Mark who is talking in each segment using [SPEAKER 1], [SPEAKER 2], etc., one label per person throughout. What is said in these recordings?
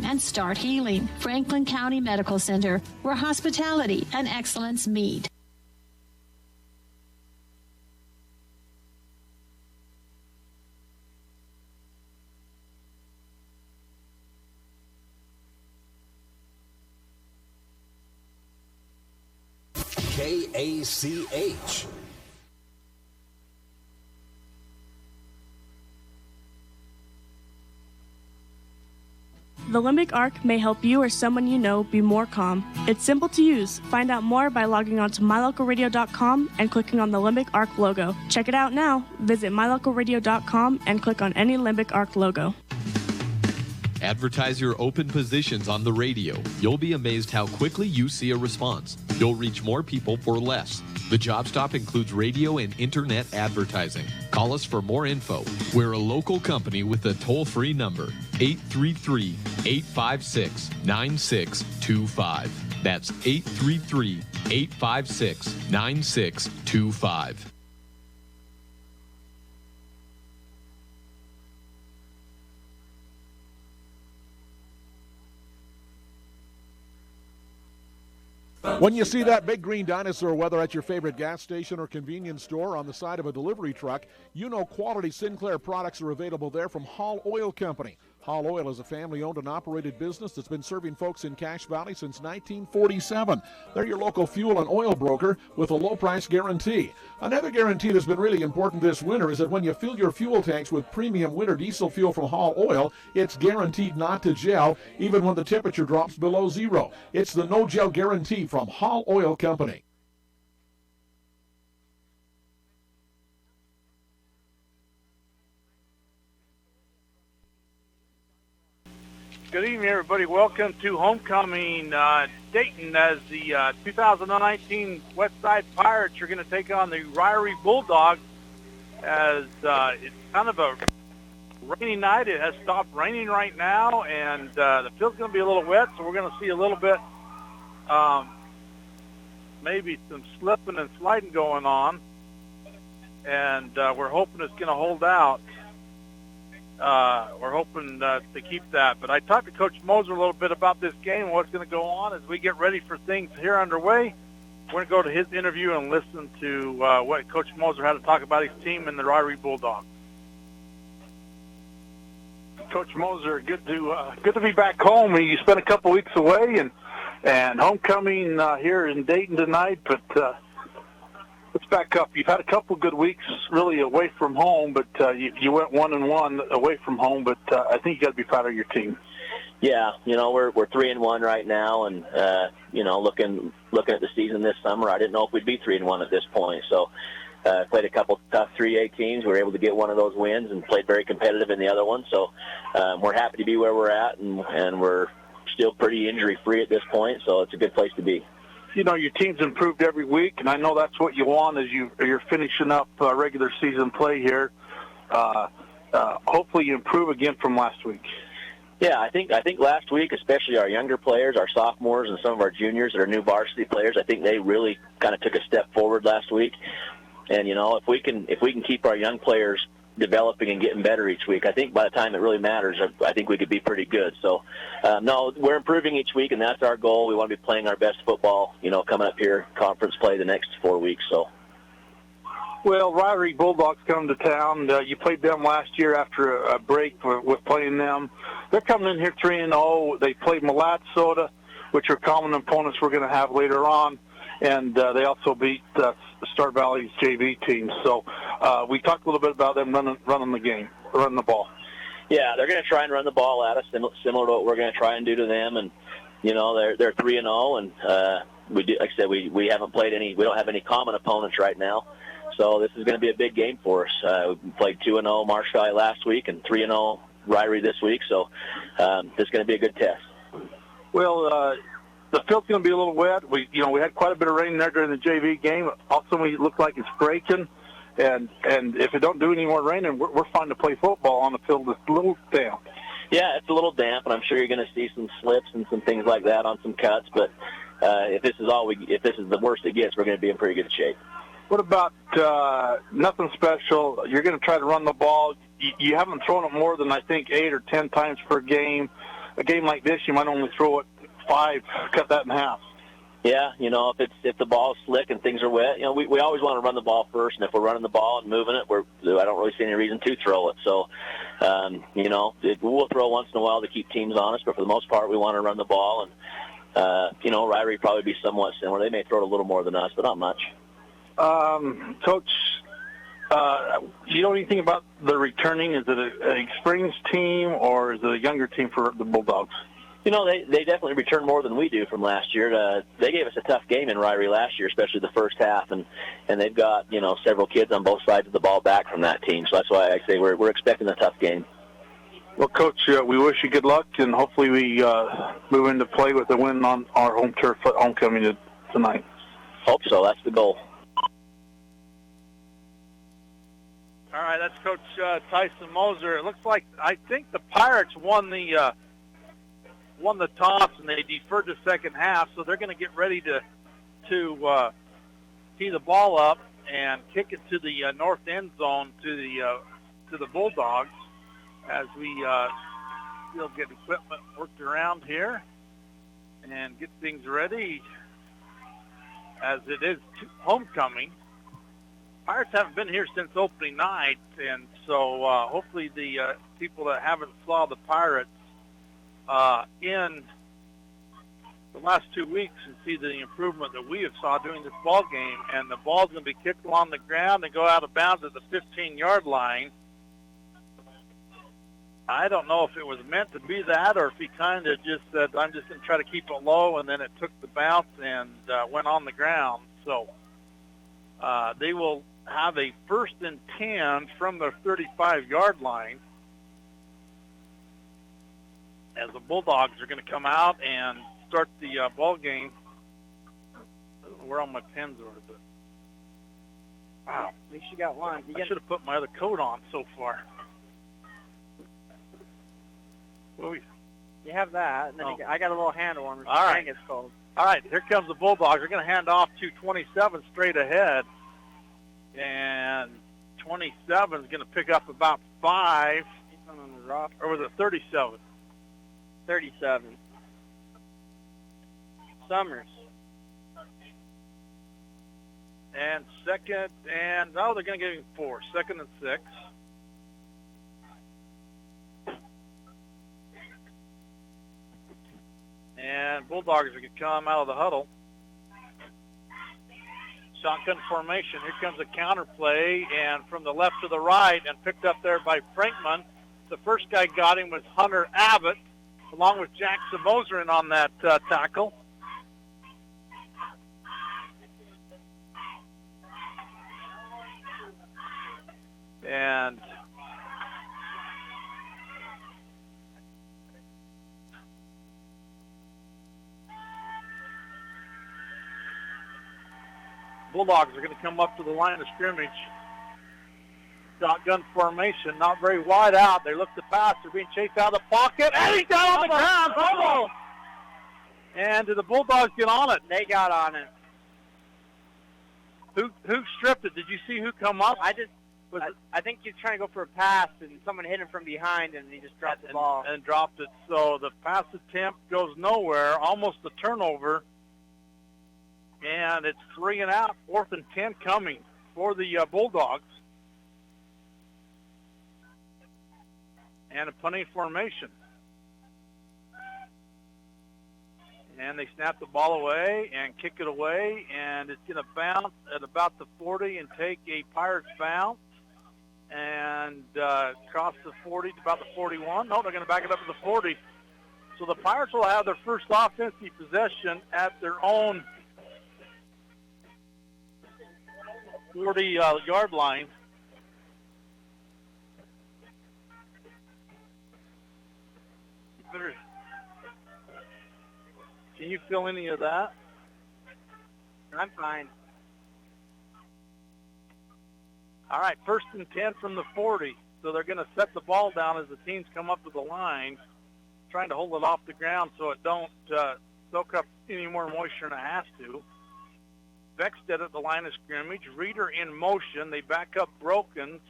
[SPEAKER 1] and start healing. Franklin County Medical Center, where hospitality and excellence meet.
[SPEAKER 2] KACH.
[SPEAKER 3] The Limbic Arc may help you or someone you know be more calm. It's simple to use. Find out more by logging on to mylocalradio.com and clicking on the Limbic Arc logo. Check it out now. Visit mylocalradio.com and click on any Limbic Arc logo.
[SPEAKER 4] Advertise your open positions on the radio. You'll be amazed how quickly you see a response. You'll reach more people for less. The Job Stop includes radio and internet advertising. Call us for more info. We're a local company with a toll-free number, 833-856-9625. That's 833-856-9625.
[SPEAKER 5] When you see that big green dinosaur, whether at your favorite gas station or convenience store on the side of a delivery truck, you know quality Sinclair products are available there from Hall Oil Company. Hall Oil is a family-owned and operated business that's been serving folks in Cache Valley since 1947. They're your local fuel and oil broker with a low-price guarantee. Another guarantee that's been really important this winter is that when you fill your fuel tanks with premium winter diesel fuel from Hall Oil, it's guaranteed not to gel even when the temperature drops below zero. It's the no-gel guarantee from Hall Oil Company.
[SPEAKER 6] Good evening, everybody. Welcome to Homecoming. Dayton as the 2019 Westside Pirates are going to take on the Ririe Bulldogs as it's kind of a rainy night. It has stopped raining right now, and the field's going to be a little wet, so we're going to see a little bit, maybe some slipping and sliding going on, and we're hoping it's going to hold out. We're hoping to keep that. But I talked to Coach Moser a little bit about this game and what's going to go on as we get ready for things here underway. We're going to go to his interview and listen to what Coach Moser had to talk about his team and the Ririe Bulldogs.
[SPEAKER 7] Coach Moser, good to be back home. You spent a couple weeks away and homecoming here in Dayton tonight, but let's back up. You've had a couple good weeks really away from home, but you went 1-1 away from home, but I think you got to be proud of your team.
[SPEAKER 8] Yeah, we're 3-1 right now, and looking at the season this summer, I didn't know if we'd be 3-1 at this point. So played a couple tough 3A teams. We were able to get one of those wins and played very competitive in the other one. So we're happy to be where we're at, and we're still pretty injury-free at this point, so it's a good place to be.
[SPEAKER 7] Your team's improved every week, and I know that's what you want as you're finishing up regular season play here. Hopefully you improve again from last week.
[SPEAKER 8] Yeah, I think last week, especially our younger players, our sophomores and some of our juniors that are new varsity players, I think they really kind of took a step forward last week. And if we can keep our young players developing and getting better each week, I think by the time it really matters, I think we could be pretty good. So, no, we're improving each week, and that's our goal. We want to be playing our best football, coming up here, conference play the next 4 weeks. So.
[SPEAKER 7] Well, Ririe Bulldogs come to town. You played them last year after a break with playing them. They're coming in here 3-0. They played Malatsota, which are common opponents we're going to have later on, and they also beat Star Valley's JV team. So we talked a little bit about them running the ball.
[SPEAKER 8] Yeah, they're going to try and run the ball at us, similar to what we're going to try and do to them. And they're 3-0, and like I said, we haven't played any. We don't have any common opponents right now. So this is going to be a big game for us. We played 2-0 Marsh Valley last week and 3-0 Ririe this week. So this is going to be a good test.
[SPEAKER 7] Well, the field's going to be a little wet. We had quite a bit of rain there during the JV game. Also, it looks like it's breaking. And if it don't do any more raining, we're fine to play football on the field. It's a little damp.
[SPEAKER 8] Yeah, it's a little damp, and I'm sure you're going to see some slips and some things like that on some cuts. But if this is the worst it gets, we're going to be in pretty good shape.
[SPEAKER 7] What about nothing special? You're going to try to run the ball. You haven't thrown it more than, I think, 8 or 10 times per game. a game like this, you might only throw it 5, cut that in half.
[SPEAKER 8] Yeah, if the ball's slick and things are wet, we always want to run the ball first, and if we're running the ball and moving it, I don't really see any reason to throw it. So, we'll throw once in a while to keep teams honest, but for the most part, we want to run the ball. And Ririe probably be somewhat similar. They may throw it a little more than us, but not much.
[SPEAKER 7] Coach, you know anything about the returning? Is it an experienced team or is it a younger team for the Bulldogs?
[SPEAKER 8] They definitely return more than we do from last year. They gave us a tough game in Ririe last year, especially the first half, and they've got several kids on both sides of the ball back from that team. So that's why I say we're expecting a tough game.
[SPEAKER 7] Well, Coach, we wish you good luck, and hopefully we move into play with a win on our home turf at homecoming tonight.
[SPEAKER 8] Hope so. That's the goal.
[SPEAKER 6] All right, that's Coach Tyson Moser. It looks like I think the Pirates won the toss and they deferred the second half, so they're going to get ready to tee the ball up and kick it to the north end zone to the Bulldogs as we still get equipment worked around here and get things ready as it is homecoming. Pirates haven't been here since opening night, and so hopefully the people that haven't saw the Pirates in the last 2 weeks and see the improvement that we have saw during this ball game. And the ball's going to be kicked along the ground and go out of bounds at the 15-yard line. I don't know if it was meant to be that or if he kind of just said, I'm just going to try to keep it low, and then it took the bounce and went on the ground. So they will have a 1st and 10 from the 35-yard line as the Bulldogs are going to come out and start the ball game. I don't know where all my pens are, but wow.
[SPEAKER 2] At least you got one.
[SPEAKER 6] I should have put my other coat on so far.
[SPEAKER 2] You have that, and then I got a little hand warmer.
[SPEAKER 6] All right.
[SPEAKER 2] It's cold.
[SPEAKER 6] All right, here comes the Bulldogs. They're going to hand off to 27 straight ahead. And 27 is going to pick up about 5.
[SPEAKER 2] He's on the rough.
[SPEAKER 6] Or was it 37?
[SPEAKER 2] 37. Summers.
[SPEAKER 6] And second, and they're going to give him 4. 2nd and 6. And Bulldogs are going to come out of the huddle. Shotgun formation. Here comes a counter play, and from the left to the right, and picked up there by Frankman. The first guy got him was Hunter Abbott, along with Jackson Moserin on that tackle. And Bulldogs are going to come up to the line of scrimmage. Shotgun formation, not very wide out. They look to pass. They're being chased out of the pocket. And he's down on the ground. Fumble. And did the Bulldogs get on it?
[SPEAKER 2] They got on it.
[SPEAKER 6] Who stripped it? Did you see who come up?
[SPEAKER 2] I think he's trying to go for a pass, and someone hit him from behind, and he just dropped the ball.
[SPEAKER 6] And dropped it. So the pass attempt goes nowhere, almost a turnover. And it's 3 and out, 4th and 10 coming for the Bulldogs. And a punting formation. And they snap the ball away and kick it away, and it's going to bounce at about the 40 and take a Pirates bounce and cross the 40 to about the 41. No, they're going to back it up to the 40. So the Pirates will have their first offensive possession at their own 40-yard line. Can you feel any of that?
[SPEAKER 2] I'm fine.
[SPEAKER 6] All right, 1st and 10 from the 40. So they're going to set the ball down as the teams come up to the line, trying to hold it off the ground so it don't soak up any more moisture than it has to. Beckstead at the line of scrimmage. Reeder in motion. They back up Brokens,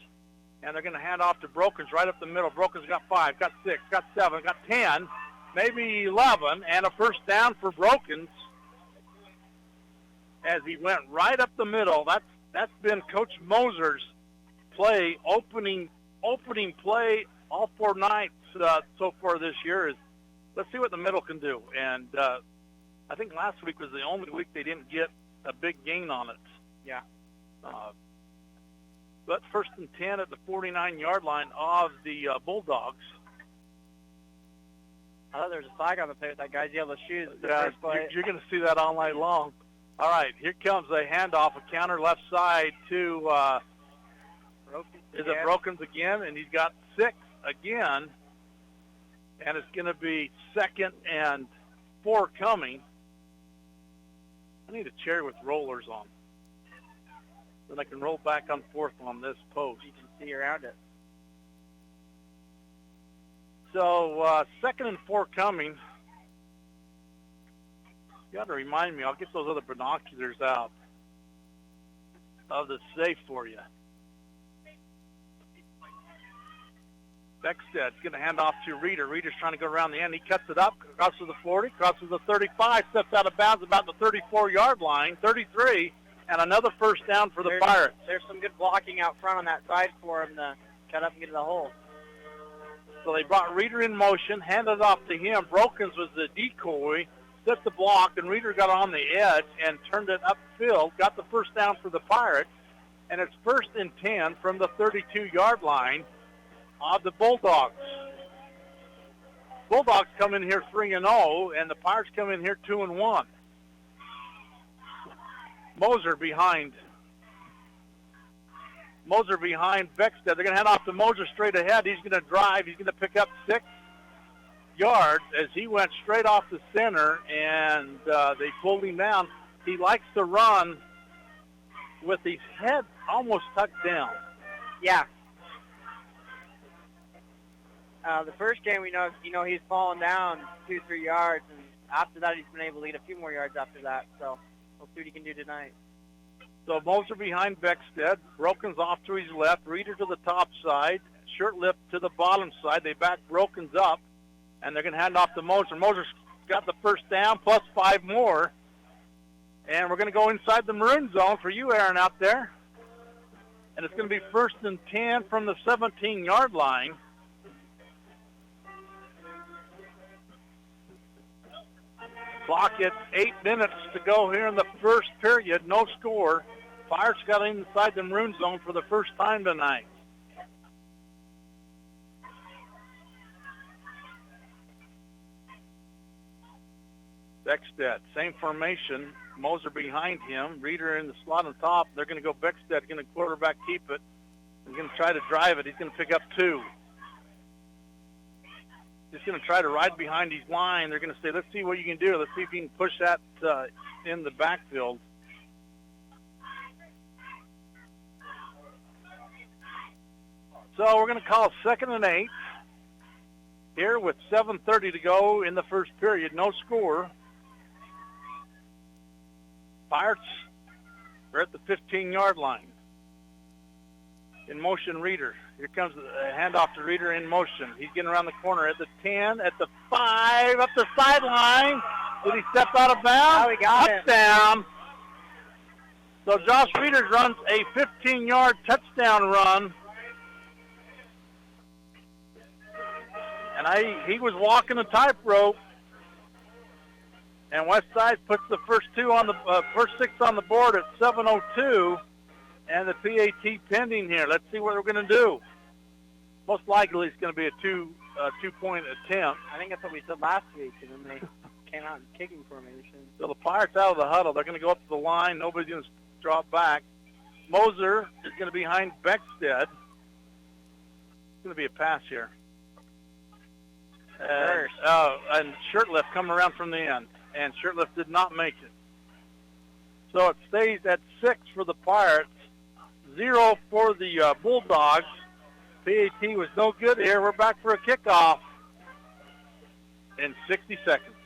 [SPEAKER 6] and they're going to hand off to Brokens right up the middle. Brokens got 5, got 6, got 7, got 10. maybe 11, and a first down for Brokens as he went right up the middle. That's been Coach Moser's play, opening play all 4 nights so far this year. Is let's see what the middle can do. And I think last week was the only week they didn't get a big gain on it.
[SPEAKER 2] Yeah.
[SPEAKER 6] But first and 10 at the 49-yard line of the Bulldogs.
[SPEAKER 2] I thought there was a flag on the play with that guy's yellow shoes. The first play.
[SPEAKER 6] You're going to see that all night long. All right, here comes a handoff, a counter left side to Brokens again, and he's got 6 again, and it's going to be 2nd and 4 coming. I need a chair with rollers on. Then I can roll back and forth on this post.
[SPEAKER 2] You can see around it.
[SPEAKER 6] So 2nd and 4 coming. You got to remind me. I'll get those other binoculars out of the safe for you. Beckstead's going to hand off to Rieder. Rieder's trying to go around the end. He cuts it up, crosses the 40, crosses the 35, steps out of bounds about the 34-yard line, 33, and another first down for the Pirates.
[SPEAKER 2] There's some good blocking out front on that side for him to cut up and get to the hole.
[SPEAKER 6] So they brought Rieder in motion, handed it off to him. Brokens was the decoy, set the block, and Rieder got on the edge and turned it upfield, got the first down for the Pirates, and it's 1st and 10 from the 32-yard line of the Bulldogs. Bulldogs come in here 3-0, and the Pirates come in here 2-1. Moser behind Beckstead. They're going to hand off to Moser straight ahead. He's going to drive. He's going to pick up 6 yards as he went straight off the center, and they pulled him down. He likes to run with his head almost tucked down.
[SPEAKER 2] Yeah. The first game, we know he's fallen down 2-3 yards, and after that he's been able to get a few more yards after that. So we'll see what he can do tonight.
[SPEAKER 6] So Moser behind Beckstead. Brokens off to his left. Rieder to the top side. Shirtlift to the bottom side. They back Brokens up, and they're going to hand off to Moser. Moser's got the first down plus 5 more. And we're going to go inside the maroon zone for you, Aaron, out there. And it's going to be 1st and 10 from the 17-yard line. Clock at 8 minutes to go here in the first period. No score. Pirates got inside the maroon zone for the first time tonight. Beckstead, same formation. Moser behind him. Rieder in the slot on top. They're going to go Beckstead, going to quarterback keep it. He's going to try to drive it. He's going to pick up 2. He's going to try to ride behind his line. They're going to say, let's see what you can do. Let's see if you can push that in the backfield. So we're going to call 2nd and 8 here with 7:30 to go in the first period. No score. Pirates are at the 15-yard line. In motion, Rieder. Here comes a handoff to Rieder in motion. He's getting around the corner at the 10, at the 5, up the sideline. Did he step out of bounds?
[SPEAKER 2] Oh, he got it.
[SPEAKER 6] Touchdown. So Josh Rieder runs a 15-yard touchdown run. And he was walking a tightrope. And Westside puts the first 6 on the board at 7:02. And the PAT pending here. Let's see what we're going to do. Most likely it's going to be a two-point attempt.
[SPEAKER 2] I think that's what we said last week, and then they came out in kicking formation.
[SPEAKER 6] So the Pirates out of the huddle. They're going to go up to the line. Nobody's going to drop back. Moser is going to be behind Beckstead. It's going to be a pass here. And Shirtlift coming around from the end. And Shirtlift did not make it. So it stays at 6 for the Pirates. 0 for the Bulldogs. PAT was no good here. We're back for a kickoff in 60 seconds.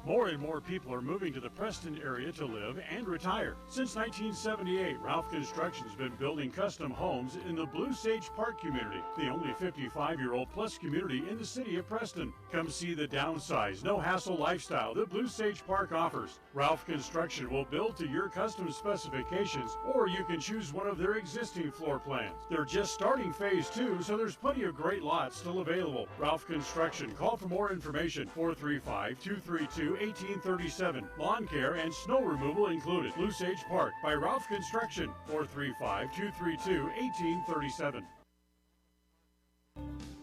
[SPEAKER 9] More and more people are moving to the Preston area to live and retire. Since 1978, Ralph Construction has been building custom homes in the Blue Sage Park community, the only 55-year-old plus community in the city of Preston. Come see the downsized, no-hassle lifestyle that Blue Sage Park offers. Ralph Construction will build to your custom specifications, or you can choose one of their existing floor plans. They're just starting phase 2, so there's plenty of great lots still available. Ralph Construction. Call for more information. 435-232-1837. Lawn care and snow removal included. Blue Sage Park by Ralph Construction. 435-232-1837.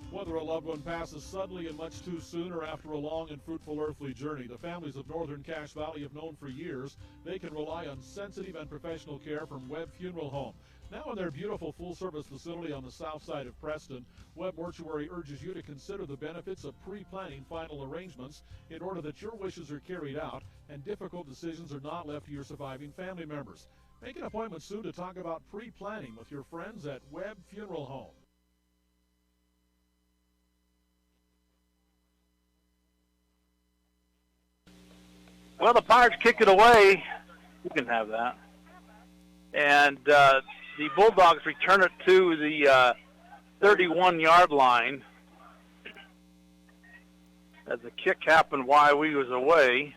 [SPEAKER 5] Whether a loved one passes suddenly and much too soon or after a long and fruitful earthly journey, the families of Northern Cache Valley have known for years they can rely on sensitive and professional care from Webb Funeral Home. Now in their beautiful full-service facility on the south side of Preston, Webb Mortuary urges you to consider the benefits of pre-planning final arrangements in order that your wishes are carried out and difficult decisions are not left to your surviving family members. Make an appointment soon to talk about pre-planning with your friends at Webb Funeral Home.
[SPEAKER 6] Well, the Pirates kick it away. You can have that. And the Bulldogs return it to the 31-yard line. As the kick happened while we was away.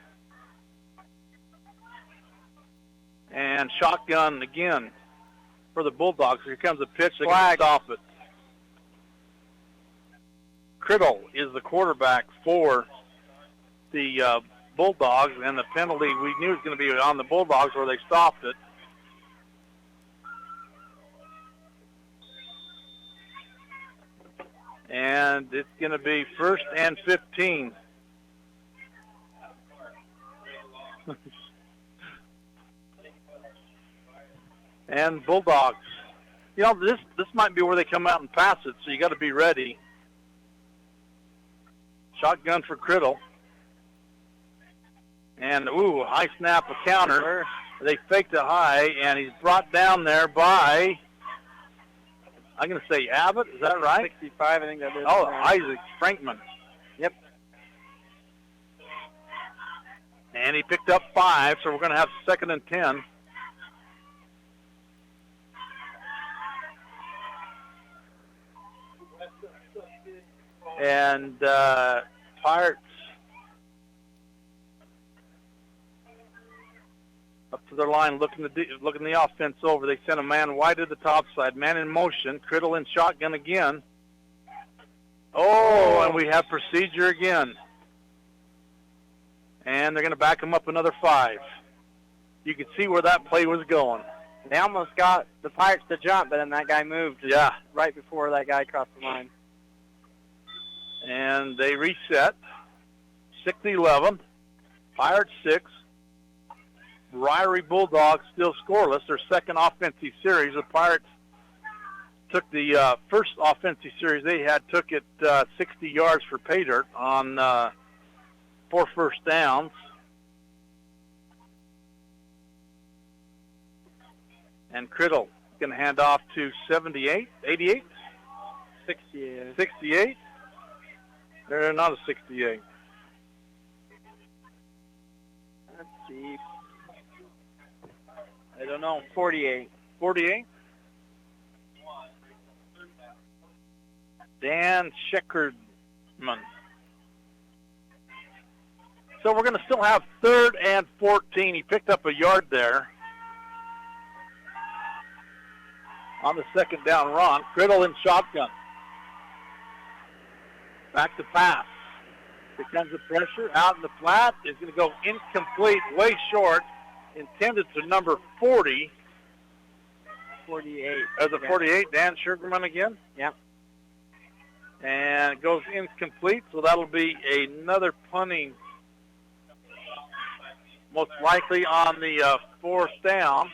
[SPEAKER 6] And shotgun again for the Bulldogs. Here comes a pitch. They can stop it. Criddle is the quarterback for the Bulldogs, and the penalty we knew was going to be on the Bulldogs where they stopped it. And it's going to be 1st and 15. And Bulldogs. You know, this might be where they come out and pass it, so you got to be ready. Shotgun for Criddle. And, high snap, a counter. They faked it high, and he's brought down there by, I'm going to say Abbott. Is that right?
[SPEAKER 2] 65, I think that is.
[SPEAKER 6] Oh, Isaac Frankman.
[SPEAKER 2] Yep.
[SPEAKER 6] And he picked up 5, so we're going to have 2nd and 10. And Pirates up to their line, looking the offense over. They sent a man wide to the top side. Man in motion. Criddle in shotgun again. Oh, and we have procedure again. And they're going to back him up another 5. You can see where that play was going.
[SPEAKER 2] They almost got the Pirates to jump, but then that guy moved.
[SPEAKER 6] Yeah.
[SPEAKER 2] Right before that guy crossed the line.
[SPEAKER 6] And they reset. 6-11. Pirates 6. Ririe Bulldogs still scoreless. Their second offensive series. The Pirates took the first offensive series they had, took it 60 yards for pay dirt on 4 first downs. And Criddle going to hand off to 78, 88?
[SPEAKER 2] 68.
[SPEAKER 6] 68? They're not a 68.
[SPEAKER 2] Let's see. I don't know. 48.
[SPEAKER 6] 48? Dan Sheckerman. So we're going to still have 3rd and 14. He picked up a yard there on the 2nd down run. Criddle in shotgun. Back to pass. Here comes the pressure. Out in the flat. Is going to go incomplete, way short. Intended to number 40.
[SPEAKER 2] 48.
[SPEAKER 6] As a 48, Dan Sugarman again.
[SPEAKER 2] Yep.
[SPEAKER 6] And it goes incomplete, so that'll be another punting, most likely on the 4th down.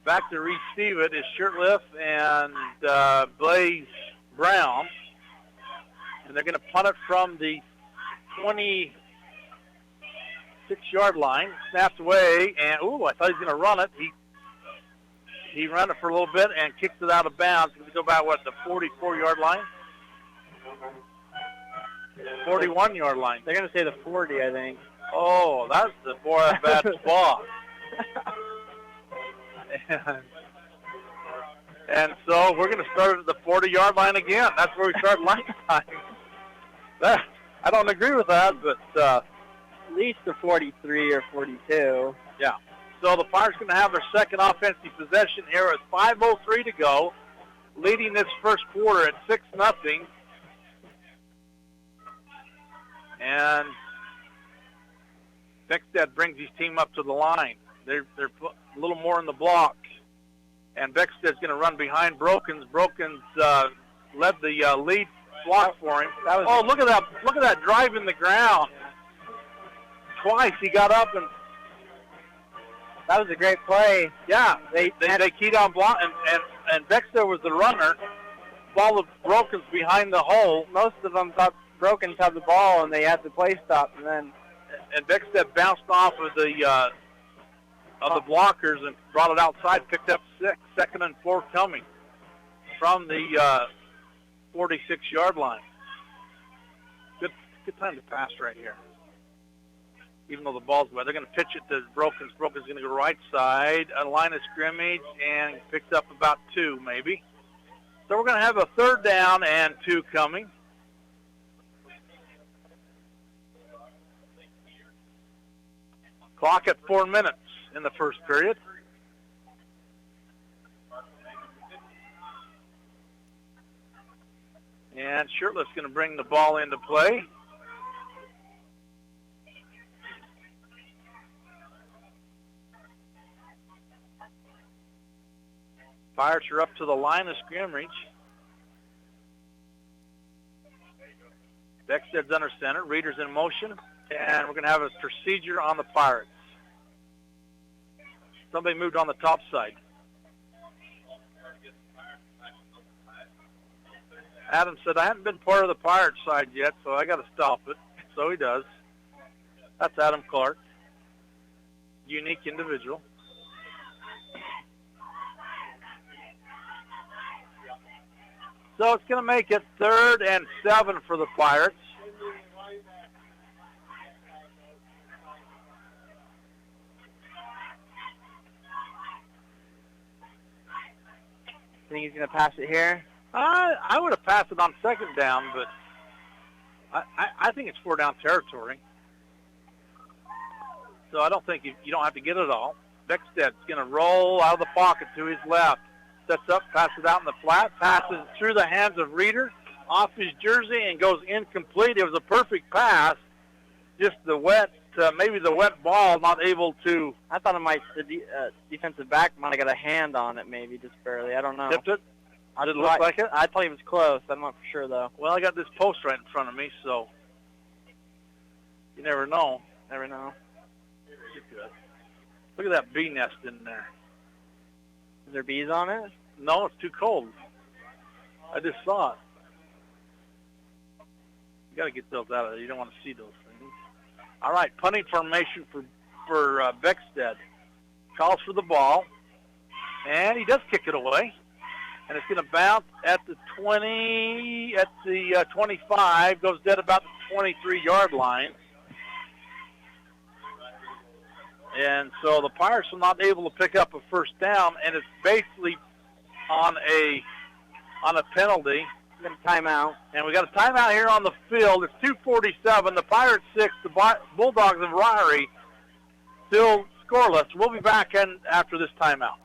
[SPEAKER 6] Back to receive it is Shirtliff and Blaze Brown. And they're going to punt it from the 26-yard line. Snapped away, and, I thought he was going to run it. He ran it for a little bit and kicked it out of bounds. Going to go back, the 44-yard line? 41-yard line.
[SPEAKER 2] They're going to say the 40, I think.
[SPEAKER 6] Oh, that's the boy at bad spot. And so we're going to start at the 40-yard line again. That's where we start last time. I don't agree with that, but
[SPEAKER 2] at least the 43 or 42.
[SPEAKER 6] yeah. So the Pirates going to have their second offensive possession here with 5:03 to go, leading this first quarter at 6-0. And Beckstead brings his team up to the line. They're a little more in the block. And Beckstead's going to run behind Brokens. Brokens led the lead block for him. Look at that! Look at that drive in the ground. Twice he got up, and
[SPEAKER 2] that was a great play.
[SPEAKER 6] Yeah, they keyed on block, and Beckstead was the runner. Followed Brokens behind the hole.
[SPEAKER 2] Most of them thought Brokens had the ball, and they had the play stop, and
[SPEAKER 6] Beckstead bounced off of the blockers and brought it outside, picked up 6, 2nd and 4 coming from the 46-yard line. Good time to pass right here. Even though the ball's wet, they're going to pitch it to Brokens. Brokens going to go right side, a line of scrimmage, and picked up about 2 maybe. So we're going to have a 3rd down and 2 coming. Clock at 4 minutes in the first period. And Shirtless going to bring the ball into play. Pirates are up to the line of scrimmage. Beckstead's under center. Reeder's in motion. And we're going to have a procedure on the Pirates. Somebody moved on the top side. Adam said, I haven't been part of the Pirates side yet, so I got to stop it. So he does. That's Adam Clark. Unique individual. So it's going to make it 3rd and 7 for the Pirates.
[SPEAKER 2] Think he's going to pass it here?
[SPEAKER 6] I would have passed it on 2nd down, but I think it's 4-down territory. So I don't think you don't have to get it all. Beckstead's going to roll out of the pocket to his left. Sets up, passes out in the flat, passes through the hands of Reeder, off his jersey, and goes incomplete. It was a perfect pass. Just the wet, maybe the wet ball, not able to.
[SPEAKER 2] I thought the defensive back might have got a hand on it, maybe just barely. I don't know.
[SPEAKER 6] Tipped it? Did it look like it?
[SPEAKER 2] I thought he was close. I'm not for sure, though.
[SPEAKER 6] Well, I got this post right in front of me, so you never know.
[SPEAKER 2] Never know.
[SPEAKER 6] Look at that bee nest in there.
[SPEAKER 2] Is there bees on it?
[SPEAKER 6] No, it's too cold. I just saw it. You got to get those out of there. You don't want to see those things. All right, punting formation for Beckstead. Calls for the ball, and he does kick it away. And it's going to bounce at the 20, at the 25, goes dead about the 23-yard line. And so the Pirates are not able to pick up a 1st down, and it's basically on a penalty.
[SPEAKER 2] We got a timeout.
[SPEAKER 6] And we got a timeout here on the field. It's 2:47. The Pirates 6, the Bulldogs of Ririe still scoreless. We'll be back after this timeout.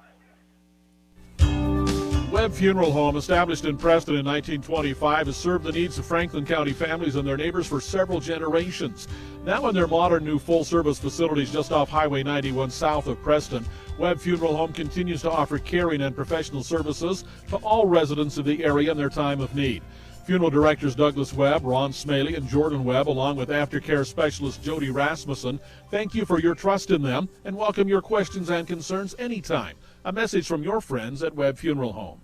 [SPEAKER 5] Webb Funeral Home, established in Preston in 1925, has served the needs of Franklin County families and their neighbors for several generations. Now in their modern new full-service facilities just off Highway 91 south of Preston, Webb Funeral Home continues to offer caring and professional services to all residents of the area in their time of need. Funeral directors Douglas Webb, Ron Smaley, and Jordan Webb, along with aftercare specialist Jody Rasmussen, thank you for your trust in them and welcome your questions and concerns anytime. A message from your friends at Webb Funeral Home.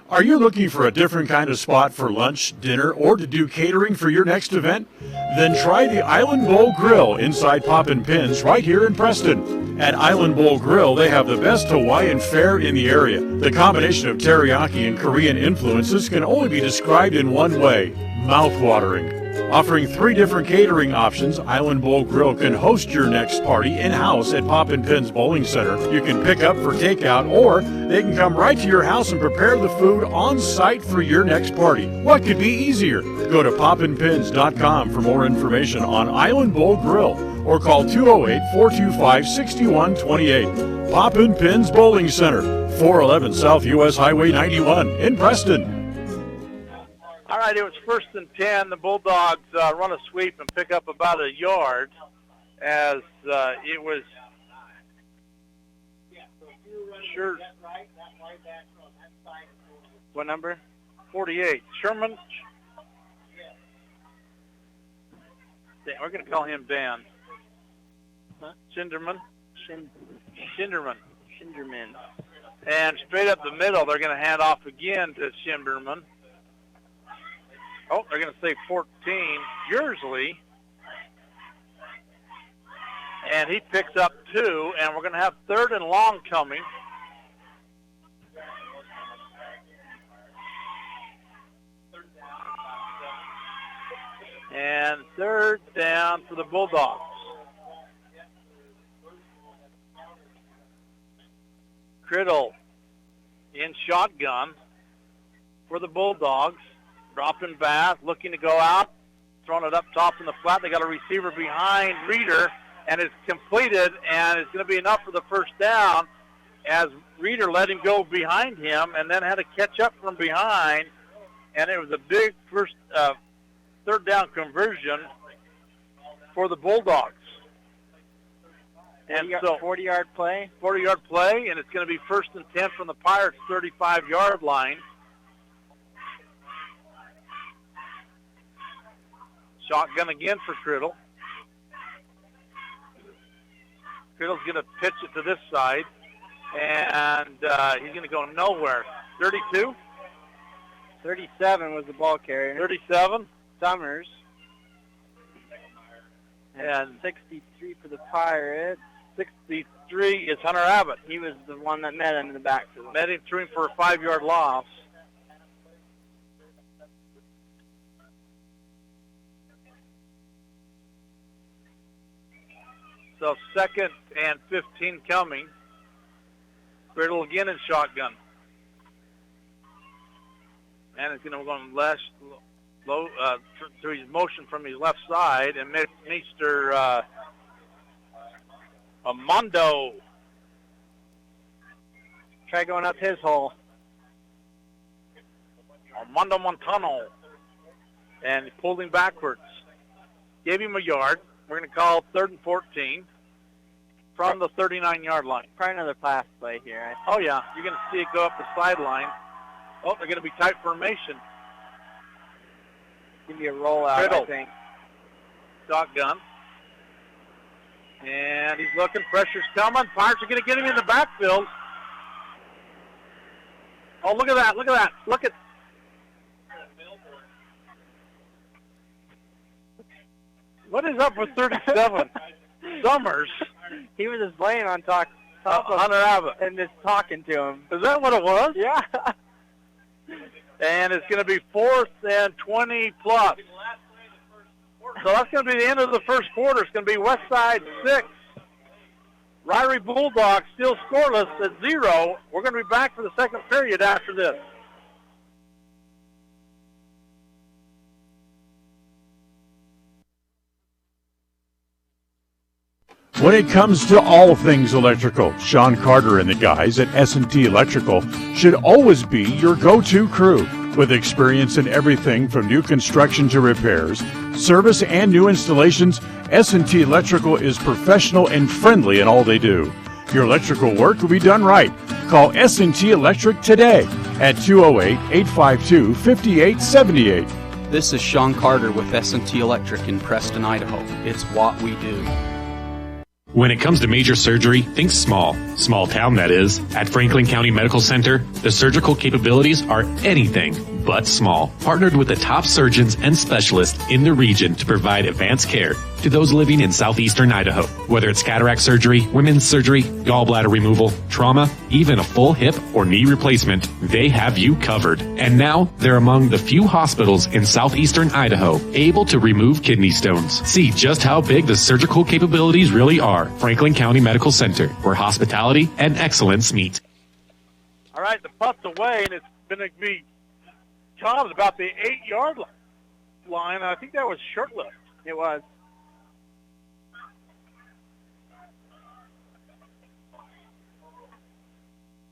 [SPEAKER 9] Are you looking for a different kind of spot for lunch, dinner, or to do catering for your next event? Then try the Island Bowl Grill inside Poppin' Pins right here in Preston. At Island Bowl Grill, they have the best Hawaiian fare in the area. The combination of teriyaki and Korean influences can only be described in one way: mouth-watering. Offering 3 different catering options, Island Bowl Grill can host your next party in-house at Poppin' Pins Bowling Center. You can pick up for takeout, or they can come right to your house and prepare the food on site for your next party. What could be easier? Go to poppinpins.com for more information on Island Bowl Grill, or call 208-425-6128. Poppin' Pins Bowling Center, 411 South US Highway 91 in Preston.
[SPEAKER 6] All right, it was 1st and 10. The Bulldogs run a sweep and pick up about a yard as it was sure. What number? 48. Sherman. We're going to call him Dan. Huh? Schinderman. Schinderman. And straight up the middle, they're going to hand off again to Schinderman. Oh, they're going to say 14, Jersley. And he picks up 2, and we're going to have 3rd and long coming. And 3rd down for the Bulldogs. Criddle in shotgun for the Bulldogs. Dropping back, looking to go out, throwing it up top in the flat. They got a receiver behind Reeder, and it's completed, and it's going to be enough for the first down as Reeder let him go behind him and then had to catch up from behind, and it was a big third down conversion for the Bulldogs. And so
[SPEAKER 2] 40-yard play.
[SPEAKER 6] 40-yard play, and it's going to be 1st and 10 from the Pirates' 35-yard line. Shotgun again for Criddle. Criddle's going to pitch it to this side, and he's going to go nowhere. 32?
[SPEAKER 2] 37 was the ball carrier.
[SPEAKER 6] 37?
[SPEAKER 2] Summers.
[SPEAKER 6] And
[SPEAKER 2] 63 for the Pirates.
[SPEAKER 6] 63 is Hunter Abbott.
[SPEAKER 2] He was the one that met him in the backfield.
[SPEAKER 6] Met him, threw him for a 5-yard loss. So 2nd and 15 coming. Criddle again in shotgun. And it's going to go low through his motion from his left side. And Mr. Armando.
[SPEAKER 2] Try going up his hole.
[SPEAKER 6] Armando Montano. And he pulled him backwards. Gave him a yard. We're going to call 3rd and 14 from the 39-yard line.
[SPEAKER 2] Probably another pass play here.
[SPEAKER 6] Oh, yeah. You're going to see it go up the sideline. Oh, they're going to be tight formation.
[SPEAKER 2] Give me a rollout,
[SPEAKER 6] Criddle.
[SPEAKER 2] I think.
[SPEAKER 6] Shotgun. And he's looking. Pressure's coming. Pirates are going to get him in the backfield. Oh, look at that. Look at that. Look at. What is up with 37? Summers.
[SPEAKER 2] He was just laying on top of
[SPEAKER 6] Hunter Abbott.
[SPEAKER 2] and just talking to him.
[SPEAKER 6] Is that what it was?
[SPEAKER 2] Yeah.
[SPEAKER 6] And it's going to be 4th and 20 plus. So that's going to be the end of the first quarter. It's going to be Westside 6. Ririe Bulldogs still scoreless at 0. We're going to be back for the second period after this.
[SPEAKER 9] When it comes to all things electrical, Sean Carter and the guys at S&T Electrical should always be your go-to crew. With experience in everything from new construction to repairs, service, and new installations, S&T Electrical is professional and friendly in all they do. Your electrical work will be done right. Call S&T Electric today at 208-852-5878.
[SPEAKER 10] This is Sean Carter with S&T Electric in Preston, Idaho. It's what we do.
[SPEAKER 11] When it comes to major surgery, think small. Small town, that is. At Franklin County Medical Center, the surgical capabilities are anything but small. Partnered with the top surgeons and specialists in the region to provide advanced care to those living in southeastern Idaho. Whether it's cataract surgery, women's surgery, gallbladder removal, trauma, even a full hip or knee replacement, they have you covered. And now they're among the few hospitals in southeastern Idaho able to remove kidney stones. See just how big the surgical capabilities really are. Franklin County Medical Center, where hospitality and excellence meet.
[SPEAKER 6] All right, the punt's away, and it's going to be caught at about the 8-yard line. I think that was short-lived.
[SPEAKER 2] It was.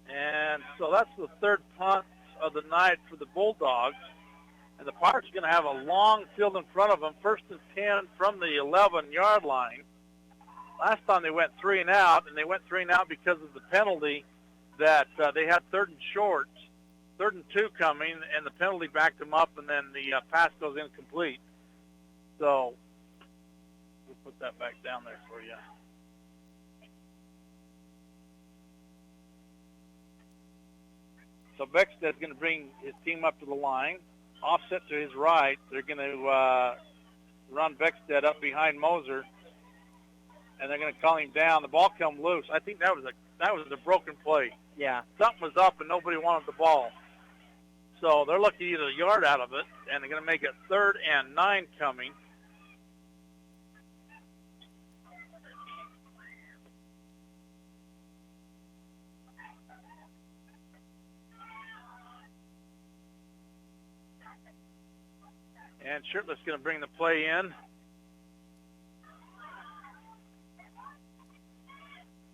[SPEAKER 6] And so that's the third punt of the night for the Bulldogs. And the Pirates are going to have a long field in front of them, 1st and 10 from the 11-yard line. Last time they went 3 and out, and they went 3 and out because of the penalty that they had 3rd and short, 3rd and 2 coming, and the penalty backed them up, and then the pass goes incomplete. So we'll put that back down there for you. So Becksted's going to bring his team up to the line. Offset to his right. They're going to run Beckstead up behind Moser, and they're going to call him down. The ball come loose. I think that was a broken play.
[SPEAKER 2] Yeah.
[SPEAKER 6] Something was up, and nobody wanted the ball. So they're looking to get a yard out of it, and they're going to make it 3rd and 9 coming. And Shirtless going to bring the play in.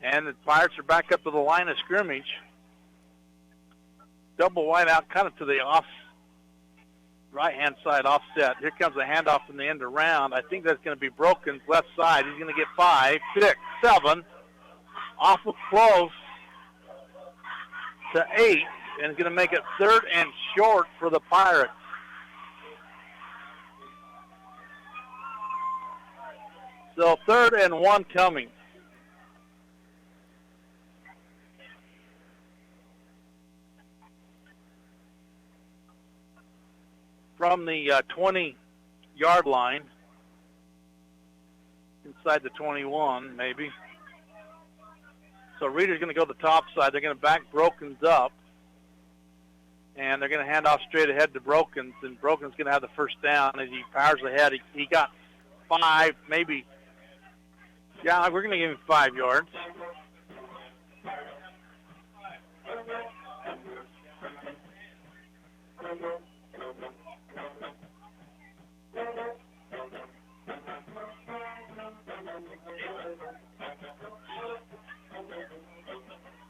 [SPEAKER 6] And the Pirates are back up to the line of scrimmage. Double wide out kind of to the right-hand side offset. Here comes a handoff from the end around. I think that's going to be Broken's left side. He's going to get 5, 6, 7. Awful close to 8. And it's going to make it 3rd and short for the Pirates. So 3rd and 1 coming. From the 20-yard line, inside the 21 maybe. So Reeder's going to go the top side. They're going to back Brokens up. And they're going to hand off straight ahead to Brokens. And Brokens going to have the first down as he powers ahead. He got 5, maybe. Yeah, we're going to give him 5 yards.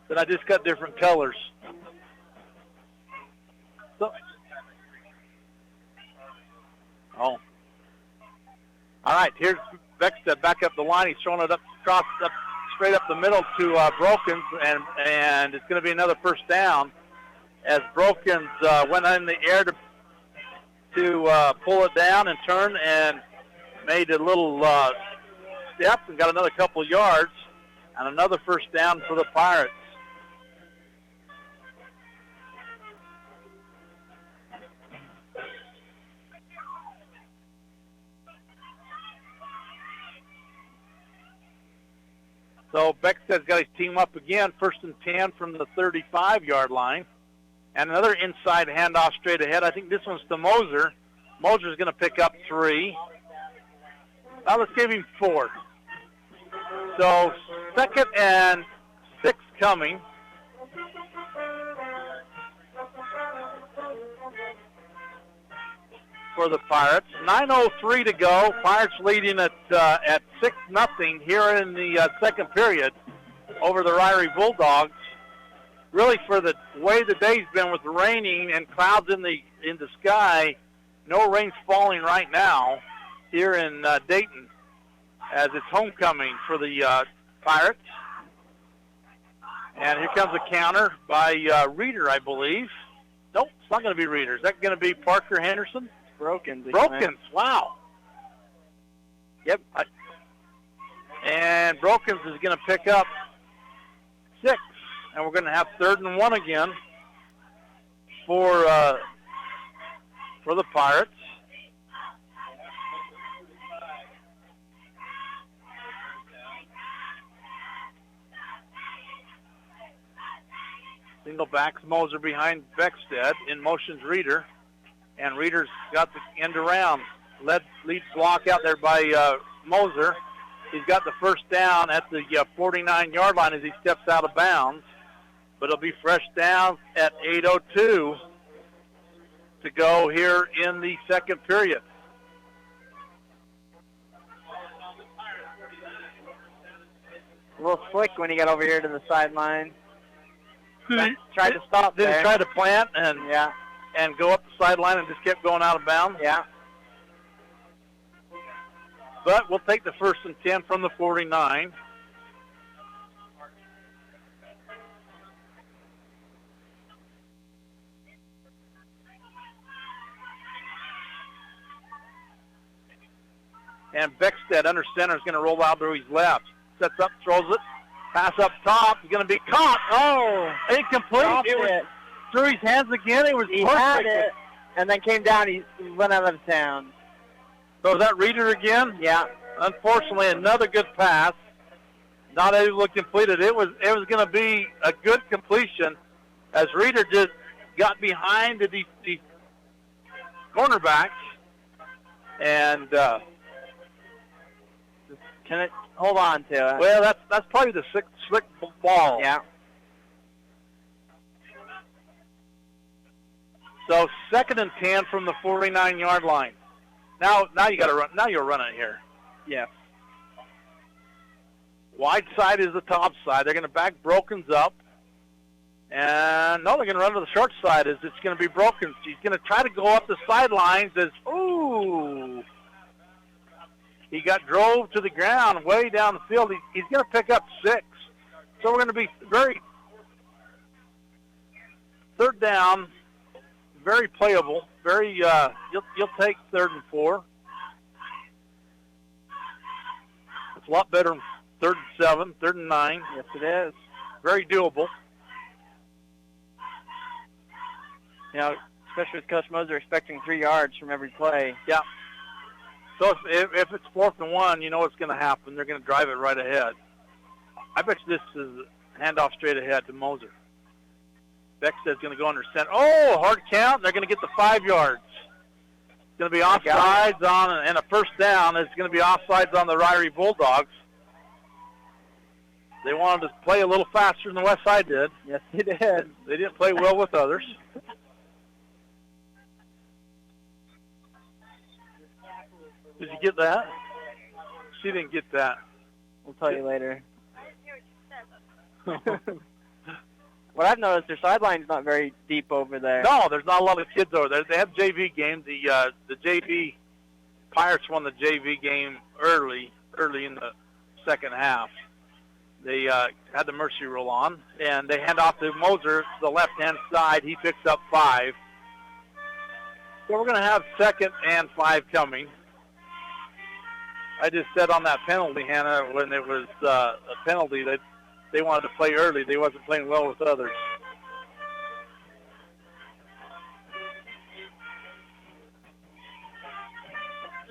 [SPEAKER 6] But I just got different colors. So, all right, here's Beckstead back up the line. He's throwing it up straight up the middle to Brokens, and it's going to be another first down as Brokens went in the air to pull it down and turn and made a little step and got another couple yards and another first down for the Pirates. So Beckstead's got his team up again, 1st and 10 from the 35-yard line. And another inside handoff straight ahead. I think this one's to Moser. Moser's going to pick up 3. Let's give him 4. So 2nd and 6 coming. For the Pirates. 9:03 to go. Pirates leading at 6-0 here in the second period over the Ririe Bulldogs. Really, for the way the day's been with the raining and clouds in the sky, no rain's falling right now here in Dayton as it's homecoming for the Pirates. And here comes a counter by Reeder, I believe. Nope, it's not going to be Reeder. Is that going to be Parker Henderson?
[SPEAKER 2] Brokens,
[SPEAKER 6] wow. Yep. And Brokens is going to pick up 6, and we're going to have 3rd and 1 again for for the Pirates. Single backs Moser behind Beckstead. In motion's Reeder. And Reeder's got the end around. Lead block out there by Moser. He's got the first down at the 49-yard line as he steps out of bounds. But it'll be fresh down at 8:02 to go here in the second period.
[SPEAKER 2] A little slick when he got over here to the sideline. Tried to stop there.
[SPEAKER 6] Didn't try to plant and go up the sideline and just kept going out of bounds.
[SPEAKER 2] Yeah.
[SPEAKER 6] But we'll take the 1st and 10 from the 49. And Beckstead under center is going to roll out to his left. Sets up, throws it. Pass up top. He's going to be caught. Oh, incomplete. It was through his hands again. It was
[SPEAKER 2] He
[SPEAKER 6] perfect.
[SPEAKER 2] had it, and then came down. He went out of town.
[SPEAKER 6] So is that Reeder again?
[SPEAKER 2] Yeah.
[SPEAKER 6] Unfortunately, another good pass. Not able to complete it. It was going to be a good completion as Reeder just got behind the cornerback. And
[SPEAKER 2] can it hold on to it?
[SPEAKER 6] Well, that's probably the slick ball.
[SPEAKER 2] Yeah.
[SPEAKER 6] So 2nd and 10 from the 49-yard line. Now you got to run. Now you're running here.
[SPEAKER 2] Yeah.
[SPEAKER 6] Wide side is the top side. They're going to back Brokens up. And no, they're going to run to the short side as it's going to be Brokens. He's going to try to go up the sidelines as, ooh. He drove to the ground way down the field. He's going to pick up 6. So we're going to be very third down, very playable, very, you'll take 3rd and 4. It's a lot better than 3rd and 7, 3rd and 9.
[SPEAKER 2] Yes, it is.
[SPEAKER 6] Very doable.
[SPEAKER 2] You know, especially with Coach Moser expecting 3 yards from every play.
[SPEAKER 6] Yeah. So if it's 4th and 1, you know what's going to happen. They're going to drive it right ahead. I bet you this is a handoff straight ahead to Moser. Beckstead's going to go under center. Oh, hard count. They're going to get the 5 yards. It's going to be offsides on and a first down. It's going to be offsides on the Ririe Bulldogs. They wanted to play a little faster than the West Side did.
[SPEAKER 2] Yes, they did.
[SPEAKER 6] They didn't play well with others. Did you get that? She didn't get that.
[SPEAKER 2] We'll tell you later. What I've noticed, their sideline's not very deep over there.
[SPEAKER 6] No, there's not a lot of kids over there. They have JV games. The JV Pirates won the JV game early in the second half. They had the mercy rule on, and they hand off to Moser to the left-hand side. He picks up 5. So we're going to have 2nd and 5 coming. I just said on that penalty, Hannah, when it was a penalty, that they wanted to play early. They wasn't playing well with others.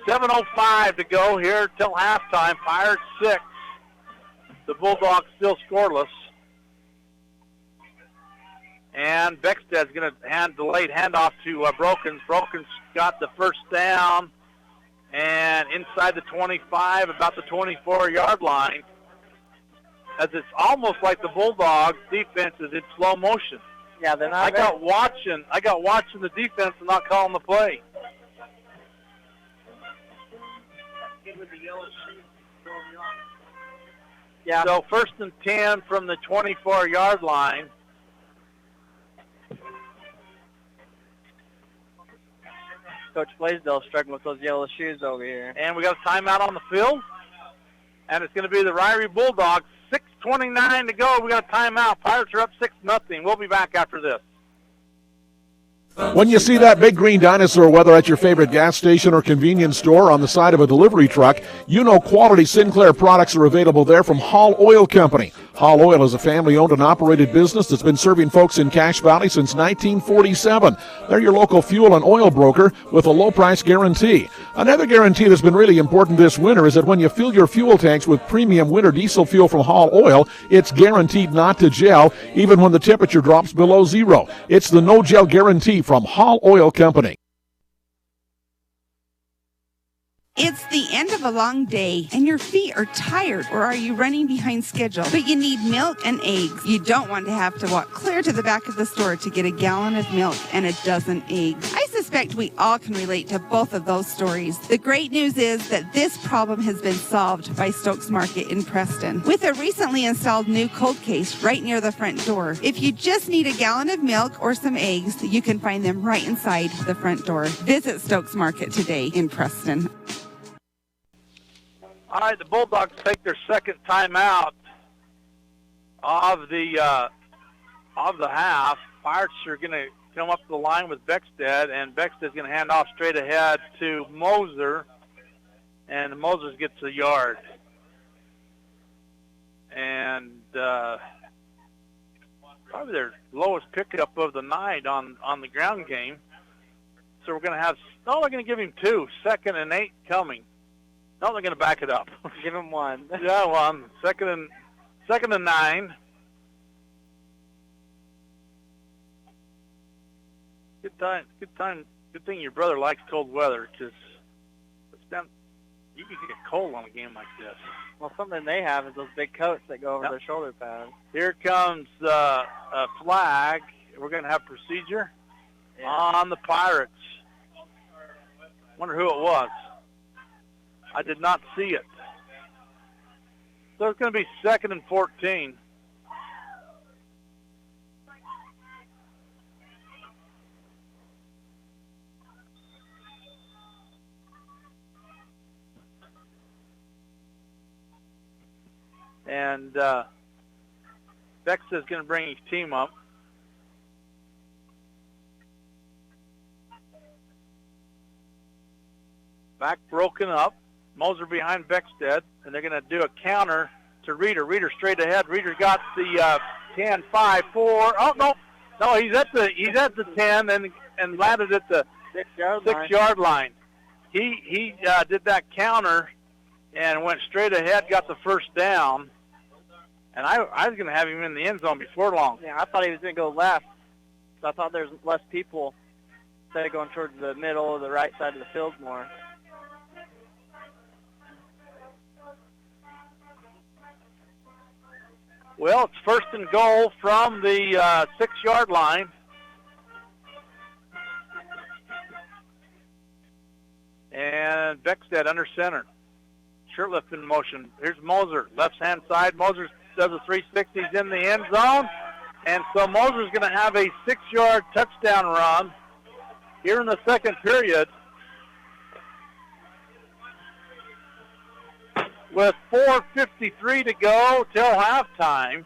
[SPEAKER 6] $7:05 to go here till halftime. Pirates 6. The Bulldogs still scoreless. And Beckstead's going to delayed handoff to Brokens. Brokens got the first down. And inside the 25, about the 24-yard line, as it's almost like the Bulldogs' defense is in slow motion.
[SPEAKER 2] Yeah, they're not.
[SPEAKER 6] I got watching the defense and not calling the play.
[SPEAKER 2] Yeah.
[SPEAKER 6] So 1st and 10 from the 24-yard line.
[SPEAKER 2] Coach Blaisdell struggling with those yellow shoes over here.
[SPEAKER 6] And we got a timeout on the field. And it's going to be the Ririe Bulldogs. 6:29 to go. We got a timeout. Pirates are up 6-0. We'll be back after this.
[SPEAKER 5] When you see that big green dinosaur, whether at your favorite gas station or convenience store on the side of a delivery truck, you know quality Sinclair products are available there from Hall Oil Company. Hall Oil is a family-owned and operated business that's been serving folks in Cache Valley since 1947. They're your local fuel and oil broker with a low-price guarantee. Another guarantee that's been really important this winter is that when you fill your fuel tanks with premium winter diesel fuel from Hall Oil, it's guaranteed not to gel, even when the temperature drops below zero. It's the no-gel guarantee from Hall Oil Company.
[SPEAKER 12] It's the end of a long day, and your feet are tired, or are you running behind schedule? But you need milk and eggs. You don't want to have to walk clear to the back of the store to get a gallon of milk and a dozen eggs. I suspect we all can relate to both of those stories. The great news is that this problem has been solved by Stokes Market in Preston, with a recently installed new cold case right near the front door. If you just need a gallon of milk or some eggs, you can find them right inside the front door. Visit Stokes Market today in Preston.
[SPEAKER 6] All right, the Bulldogs take their second timeout of the half. Pirates are going to come up the line with Beckstead, and Beckstead's going to hand off straight ahead to Moser, and Moser gets a yard. And probably their lowest pickup of the night on the ground game. So we're going to have, no, they're going to give him 2, 2nd and 8 coming. No, they're going to back it up.
[SPEAKER 2] Give him 1.
[SPEAKER 6] Yeah, 1. Second and 9. Good time. Good thing your brother likes cold weather, because you can get cold on a game like this.
[SPEAKER 2] Well, something they have is those big coats that go over their shoulder pads.
[SPEAKER 6] Here comes a flag. We're going to have procedure on the Pirates. Wonder who it was. I did not see it. So it's going to be 2nd and 14. And Bex is going to bring his team up. Back broken up. Moser behind Beckstead, and they're going to do a counter to Ririe. Ririe straight ahead. Rieter's got the 10, 5, 4. Oh, no, he's at the 10 and landed at the 6-yard line. He did that counter and went straight ahead, got the first down. And I was going to have him in the end zone before long.
[SPEAKER 2] Yeah, I thought he was going to go left. So I thought there's less people instead of going towards the middle or the right side of the field more.
[SPEAKER 6] Well, it's 1st and goal from the 6-yard line. And Beckstead under center. Shirtlift in motion. Here's Moser, left-hand side. Moser does a 360. He's in the end zone. And so Moser's going to have a 6-yard touchdown run here in the second period. With 4:53 to go till halftime.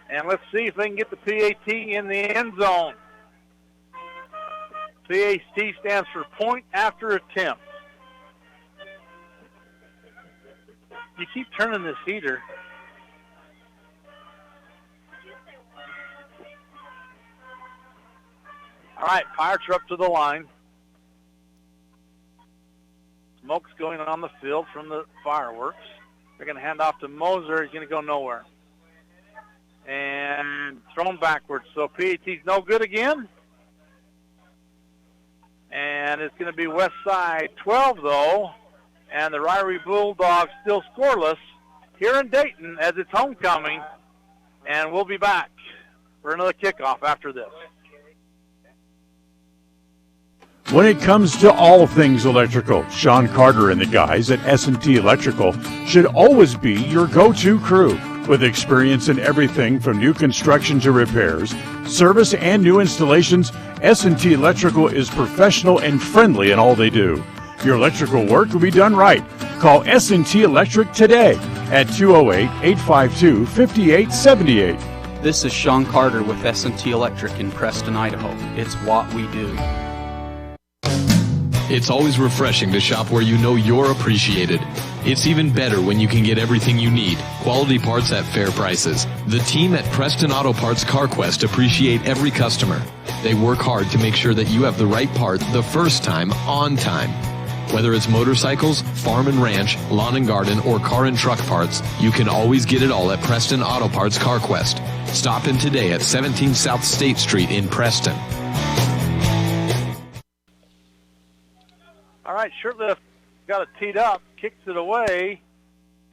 [SPEAKER 6] And let's see if they can get the PAT in the end zone. PAT stands for point after attempt. You keep turning this heater. All right, Pirates are up to the line. Smoke's going on the field from the fireworks. They're going to hand off to Moser. He's going to go nowhere. And thrown backwards. So PAT's no good again. And it's going to be West Side 12, though. And the Ririe Bulldogs still scoreless here in Dayton as it's homecoming. And we'll be back for another kickoff after this.
[SPEAKER 9] When it comes to all things electrical, Sean Carter and the guys at S&T Electrical should always be your go-to crew. With experience in everything from new construction to repairs, service, and new installations, S&T Electrical is professional and friendly in all they do. Your electrical work will be done right. Call S&T Electric today at 208-852-5878.
[SPEAKER 10] This is Sean Carter with S&T Electric in Preston, Idaho. It's what we do.
[SPEAKER 4] It's always refreshing to shop where you know you're appreciated. It's even better when you can get everything you need. Quality parts at fair prices. The team at Preston Auto Parts CarQuest appreciate every customer. They work hard to make sure that you have the right part the first time, on time. Whether it's motorcycles, farm and ranch, lawn and garden, or car and truck parts, you can always get it all at Preston Auto Parts CarQuest. Stop in today at 17 South State Street in Preston.
[SPEAKER 6] All right, Shirtlift got it teed up, kicks it away,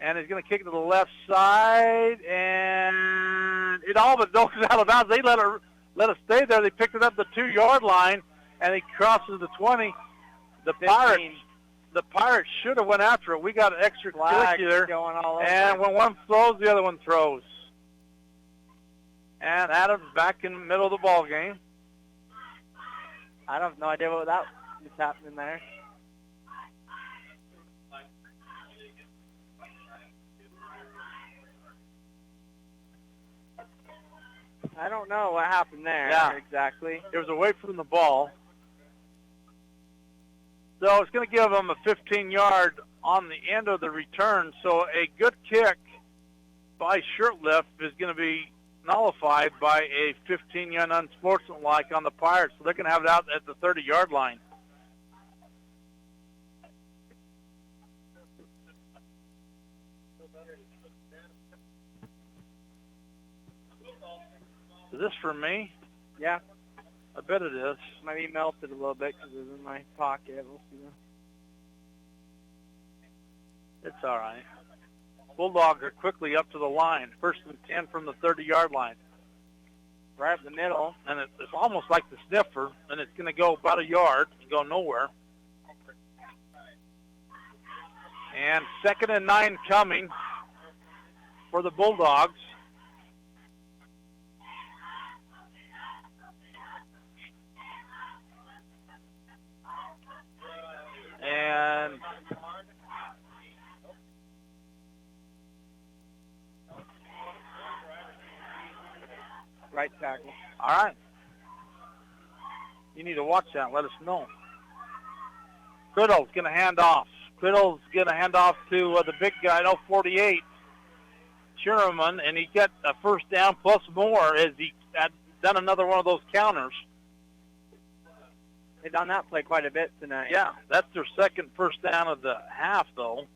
[SPEAKER 6] and is going to kick it to the left side, and it all but goes out of bounds. They let it stay there. They picked it up the 2-yard line, and he crosses the 20. The Pirates should have went after it. We got an extracurricular, and when one throws, the other one throws. And Adams back in the middle of the ball game.
[SPEAKER 2] I have no idea what that is happening there. I don't know what happened there exactly.
[SPEAKER 6] It was away from the ball. So it's going to give them a 15-yard on the end of the return. So a good kick by Shirtlift is going to be nullified by a 15-yard unsportsmanlike on the Pirates. So they're going to have it out at the 30-yard line. Is this for me?
[SPEAKER 2] Yeah.
[SPEAKER 6] I bet it is.
[SPEAKER 2] Might be melted a little bit because it's in my pocket. We'll see.
[SPEAKER 6] It's all right. Bulldogs are quickly up to the line. 1st and 10 from the 30-yard line.
[SPEAKER 2] Right up the middle.
[SPEAKER 6] And it's almost like the sniffer, and it's going to go about a yard and go nowhere. And 2nd and 9 coming for the Bulldogs. And
[SPEAKER 2] right tackle.
[SPEAKER 6] All right. You need to watch that and let us know. Criddle's going to hand off. Criddle's going to hand off to the big guy, 48, Sherman, and he got a first down plus more as he had done another one of those counters.
[SPEAKER 2] They've done that play quite a bit tonight.
[SPEAKER 6] Yeah, that's their second first down of the half, though.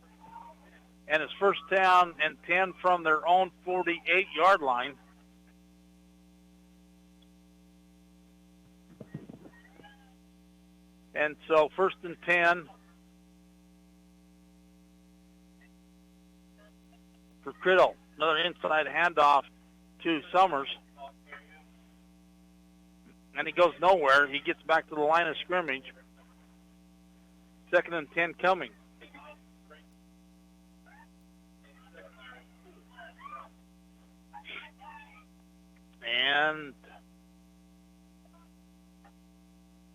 [SPEAKER 6] And it's 1st down and 10 from their own 48-yard line. And so 1st and 10 for Criddle. Another inside handoff to Summers. And he goes nowhere. He gets back to the line of scrimmage. 2nd and 10 coming. And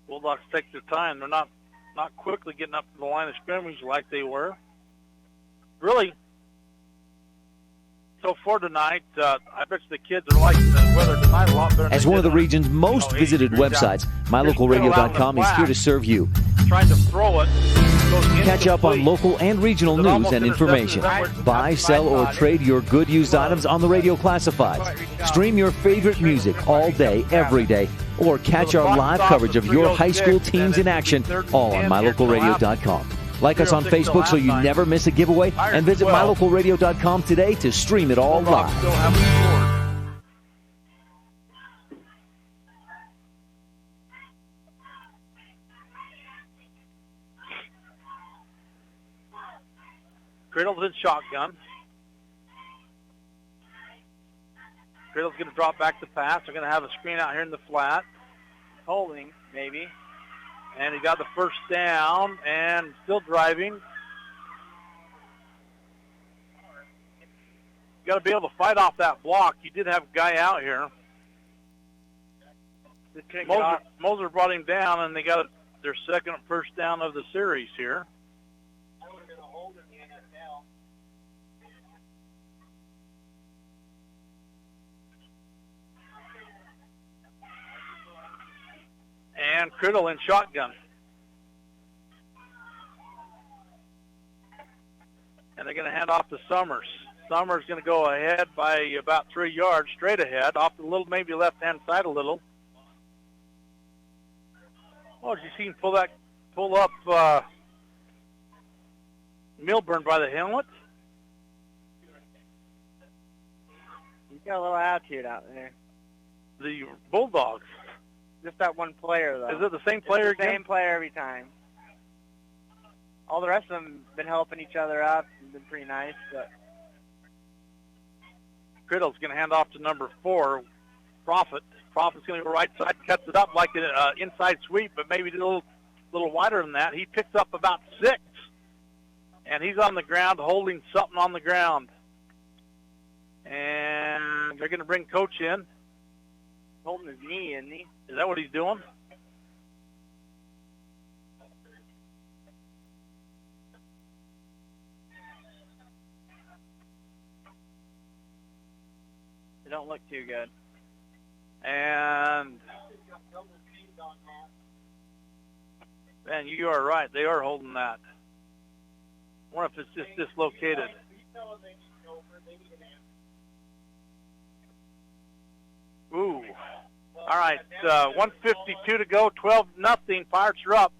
[SPEAKER 6] Bulldogs take their time. They're not quickly getting up to the line of scrimmage like they were. Really, so far tonight, I bet you the kids are liking the weather tonight a lot better.
[SPEAKER 13] As one of the region's most visited websites, MyLocalRadio.com is here to serve you.
[SPEAKER 6] Trying to throw it.
[SPEAKER 13] Catch up on local and regional news and information. Buy, sell, or trade your good used items on the radio classifieds. Stream your favorite music all day, every day, or catch our live coverage of your high school teams in action, all on MyLocalRadio.com. Like us on Facebook so you never miss a giveaway, and visit MyLocalRadio.com today to stream it all live.
[SPEAKER 6] Criddle's in shotgun. Criddle's going to drop back the pass. They're going to have a screen out here in the flat.
[SPEAKER 2] Holding, maybe.
[SPEAKER 6] And he got the first down and still driving. Got to be able to fight off that block. You did have a guy out here. Moser brought him down, and they got their second first down of the series here. And Criddle in shotgun. they're going to hand off to Summers. Summers going to go ahead by about 3 yards, straight ahead, off the little, maybe left-hand side a little. Oh, did you see him pull up Milburn by the helmet?
[SPEAKER 2] He's got a little attitude out there.
[SPEAKER 6] The Bulldogs.
[SPEAKER 2] Just that one player, though.
[SPEAKER 6] Is it the same player
[SPEAKER 2] again? Same player every time. All the rest of them have been helping each other out and been pretty nice, but...
[SPEAKER 6] Criddle's going to hand off to number 4, Prophet. Prophet's going to go right side, cuts it up like an inside sweep, but maybe a little wider than that. He picks up about 6, and he's on the ground holding something on the ground. And they're going to bring Coach in.
[SPEAKER 2] Holding his knee, isn't he?
[SPEAKER 6] Is that what he's doing?
[SPEAKER 2] They don't look too good.
[SPEAKER 6] And man, you are right. They are holding that. I wonder if it's just dislocated. Ooh. All right, 1:52 to go, 12-0. Pirates are up.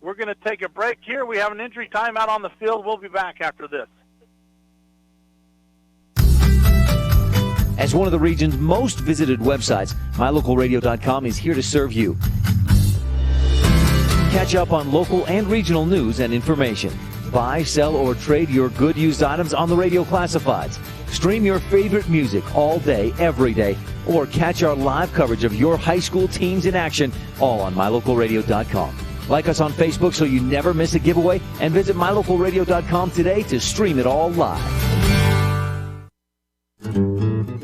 [SPEAKER 6] We're going to take a break here. We have an injury timeout on the field. We'll be back after this.
[SPEAKER 13] As one of the region's most visited websites, MyLocalRadio.com is here to serve you. Catch up on local and regional news and information. Buy, sell, or trade your good used items on the radio classifieds. Stream your favorite music all day, every day, or catch our live coverage of your high school teams in action, all on MyLocalRadio.com. Like us on Facebook so you never miss a giveaway, and visit MyLocalRadio.com today to stream it all live.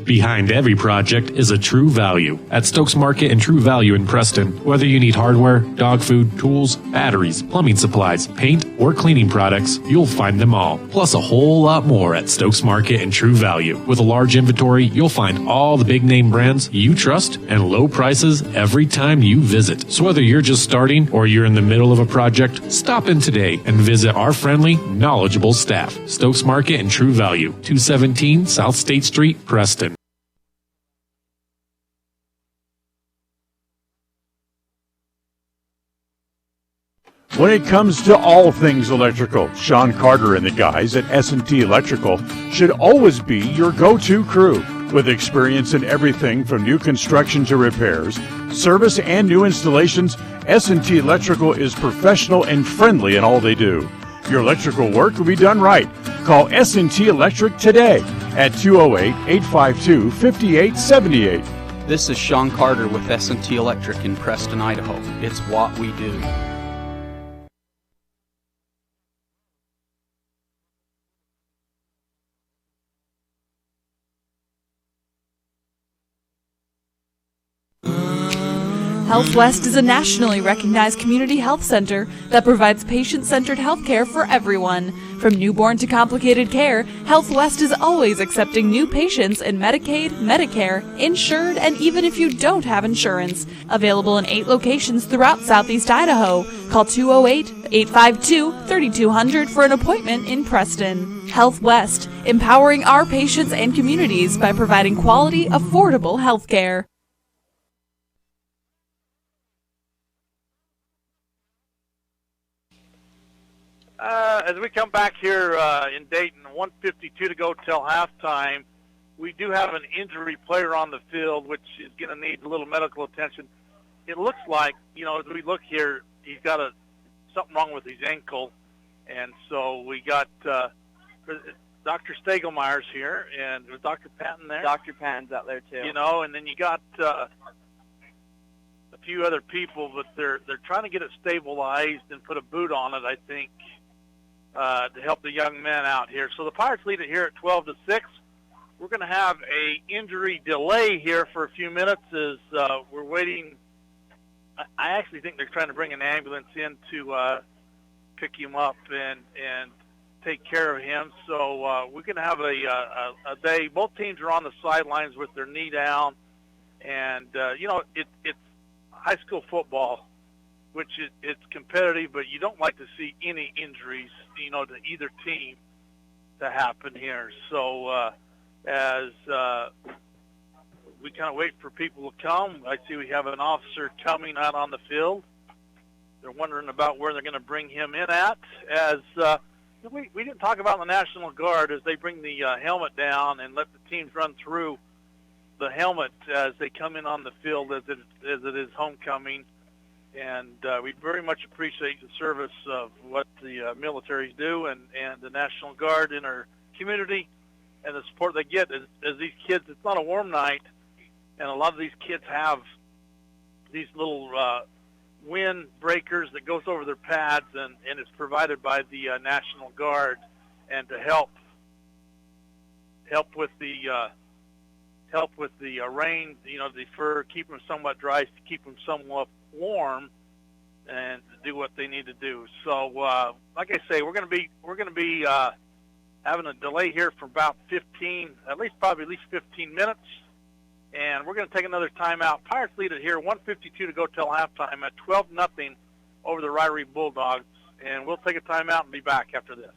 [SPEAKER 11] Behind every project is a True Value. At Stokes Market and True Value in Preston, whether you need hardware, dog food, tools, batteries, plumbing supplies, paint, or cleaning products, you'll find them all. Plus a whole lot more at Stokes Market and True Value. With a large inventory, you'll find all the big name brands you trust and low prices every time you visit. So whether you're just starting or you're in the middle of a project, stop in today and visit our friendly, knowledgeable staff. Stokes Market and True Value, 217 South State Street, Preston.
[SPEAKER 9] When it comes to all things electrical, Sean Carter and the guys at S&T Electrical should always be your go-to crew. With experience in everything from new construction to repairs, service, and new installations, S&T Electrical is professional and friendly in all they do. Your electrical work will be done right. Call S&T Electric today at 208-852-5878.
[SPEAKER 10] This is Sean Carter with S&T Electric in Preston, Idaho. It's what we do.
[SPEAKER 14] Health West is a nationally recognized community health center that provides patient-centered health care for everyone. From newborn to complicated care, Health West is always accepting new patients in Medicaid, Medicare, insured, and even if you don't have insurance. Available in 8 locations throughout Southeast Idaho. Call 208-852-3200 for an appointment in Preston. Health West, empowering our patients and communities by providing quality, affordable health care.
[SPEAKER 6] As we come back here in Dayton, 1:52 to go till halftime, we do have an injury player on the field, which is going to need a little medical attention. It looks like, as we look here, he's got something wrong with his ankle, and so we got Dr. Stegelmeyer's here, and was Dr. Patton there?
[SPEAKER 2] Dr. Patton's out there too.
[SPEAKER 6] And then you got a few other people, but they're trying to get it stabilized and put a boot on it, I think. To help the young men out here. So the Pirates lead it here at 12-6. We're going to have a injury delay here for a few minutes as we're waiting. I actually think they're trying to bring an ambulance in to pick him up and take care of him. So we're going to have a day. Both teams are on the sidelines with their knee down. And, it's high school football, which it's competitive, but you don't like to see any injuries, to either team. to happen here. So as we kind of wait for people to come, I see we have an officer coming out on the field. They're wondering about where they're going to bring him in at. As we didn't talk about the National Guard as they bring the helmet down and let the teams run through the helmet as they come in on the field as it is homecoming. And we very much appreciate the service of what the militaries do and the National Guard in our community and the support they get as these kids. It's not a warm night, and a lot of these kids have these little wind breakers that goes over their pads, and it's provided by the National Guard, and to help with the rain, the fur, keep them somewhat dry, to keep them somewhat warm, and to do what they need to do. So, like I say, we're going to be having a delay here for about 15 minutes. And we're going to take another timeout. Pirates lead it here, 1:52 to go till halftime at 12-0 over the Ririe Bulldogs. And we'll take a timeout and be back after this.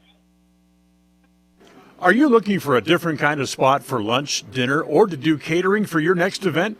[SPEAKER 9] Are you looking for a different kind of spot for lunch, dinner, or to do catering for your next event?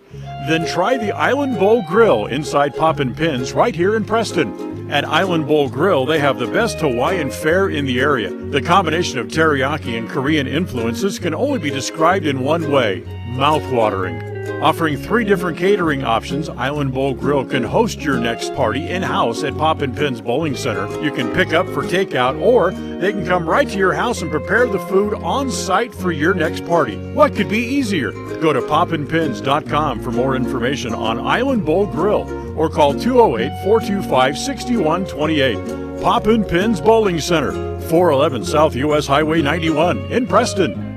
[SPEAKER 9] Then try the Island Bowl Grill inside Poppin' Pins right here in Preston. At Island Bowl Grill, they have the best Hawaiian fare in the area. The combination of teriyaki and Korean influences can only be described in one way: mouth-watering. Offering 3 different catering options, Island Bowl Grill can host your next party in-house at Poppin' Pins Bowling Center. You can pick up for takeout, or they can come right to your house and prepare the food on-site for your next party. What could be easier? Go to poppinpins.com for more information on Island Bowl Grill, or call 208-425-6128. Poppin' Pins Bowling Center, 411 South US Highway 91 in Preston.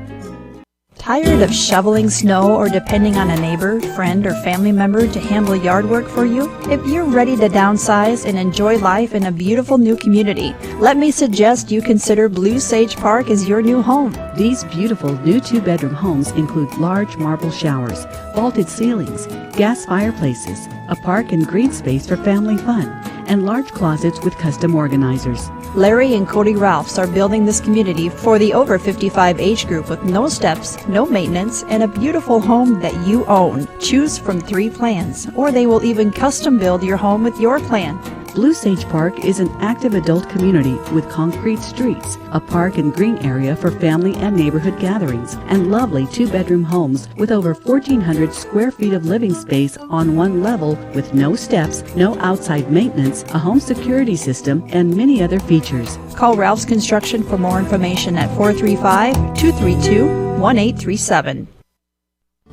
[SPEAKER 15] Tired of shoveling snow or depending on a neighbor, friend, or family member to handle yard work for you? If you're ready to downsize and enjoy life in a beautiful new community, let me suggest you consider Blue Sage Park as your new home.
[SPEAKER 16] These beautiful new 2-bedroom homes include large marble showers, vaulted ceilings, gas fireplaces, a park and green space for family fun, and large closets with custom organizers.
[SPEAKER 15] Larry and Cody Ralphs are building this community for the over 55 age group with no steps, no maintenance, and a beautiful home that you own. Choose from 3 plans, or they will even custom build your home with your plan.
[SPEAKER 16] Blue Sage Park is an active adult community with concrete streets, a park and green area for family and neighborhood gatherings, and lovely 2-bedroom homes with over 1,400 square feet of living space on one level with no steps, no outside maintenance, a home security system, and many other features.
[SPEAKER 15] Call Ralph's Construction for more information at 435-232-1837.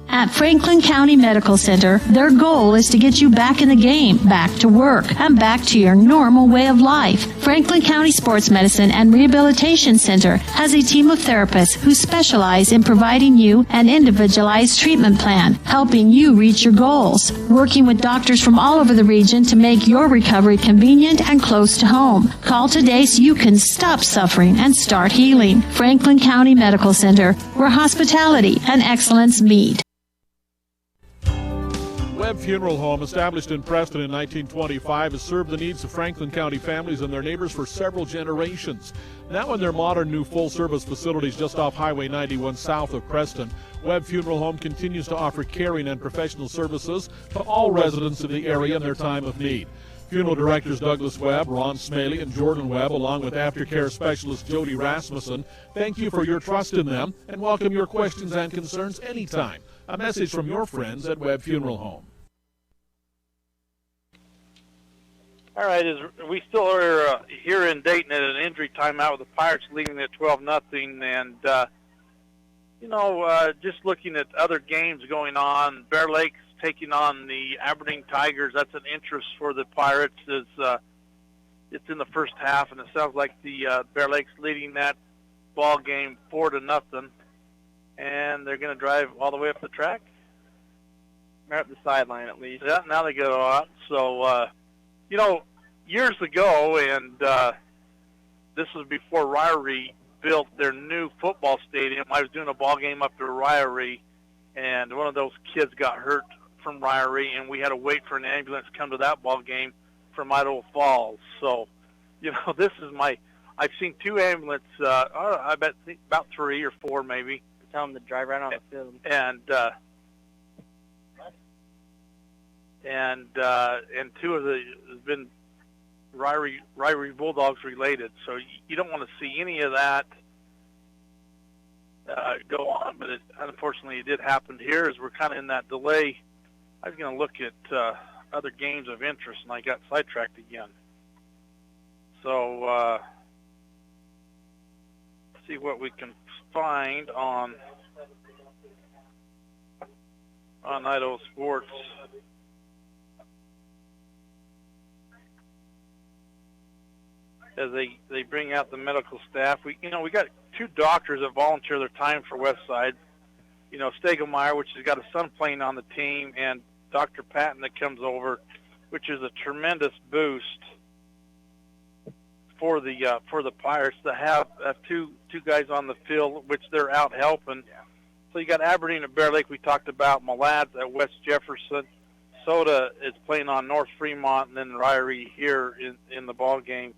[SPEAKER 1] At Franklin County Medical Center, their goal is to get you back in the game, back to work, and back to your normal way of life. Franklin County Sports Medicine and Rehabilitation Center has a team of therapists who specialize in providing you an individualized treatment plan, helping you reach your goals, working with doctors from all over the region to make your recovery convenient and close to home. Call today so you can stop suffering and start healing. Franklin County Medical Center, where hospitality and excellence meet.
[SPEAKER 5] Webb Funeral Home, established in Preston in 1925, has served the needs of Franklin County families and their neighbors for several generations. Now in their modern new full-service facilities just off Highway 91 south of Preston, Webb Funeral Home continues to offer caring and professional services to all residents of the area in their time of need. Funeral directors Douglas Webb, Ron Smaley, and Jordan Webb, along with aftercare specialist Jody Rasmussen, thank you for your trust in them and welcome your questions and concerns anytime. A message from your friends at Webb Funeral Home.
[SPEAKER 6] All right, we still are here in Dayton at an injury timeout with the Pirates leading at 12-0, and just looking at other games going on, Bear Lake's taking on the Aberdeen Tigers. That's an interest for the Pirates. It's in the first half, and it sounds like the Bear Lake's leading that ball game 4-0, and they're going to drive all the way up the track.
[SPEAKER 2] They're at the sideline at least.
[SPEAKER 6] Yeah, now they go out. So. Years ago, and this was before Ririe built their new football stadium, I was doing a ball game up to Ririe, and one of those kids got hurt from Ririe, and we had to wait for an ambulance to come to that ball game from Idaho Falls. So, this is my I've seen 2 ambulances. I bet about 3 or 4 maybe.
[SPEAKER 2] Tell them to drive right on the field.
[SPEAKER 6] And 2 of the has been Ririe Bulldogs related. So you don't want to see any of that go on. But unfortunately, it did happen here as we're kind of in that delay. I was going to look at other games of interest, and I got sidetracked again. So see what we can find on Idaho Sports. As they bring out the medical staff, we got 2 doctors that volunteer their time for Westside. Stegelmeyer, which has got a son playing on the team, and Dr. Patton that comes over, which is a tremendous boost for the Pirates to have two guys on the field, which they're out helping. So you got Aberdeen at Bear Lake. We talked about Malad at West Jefferson. Soda is playing on North Fremont, and then Ririe here in the ball game.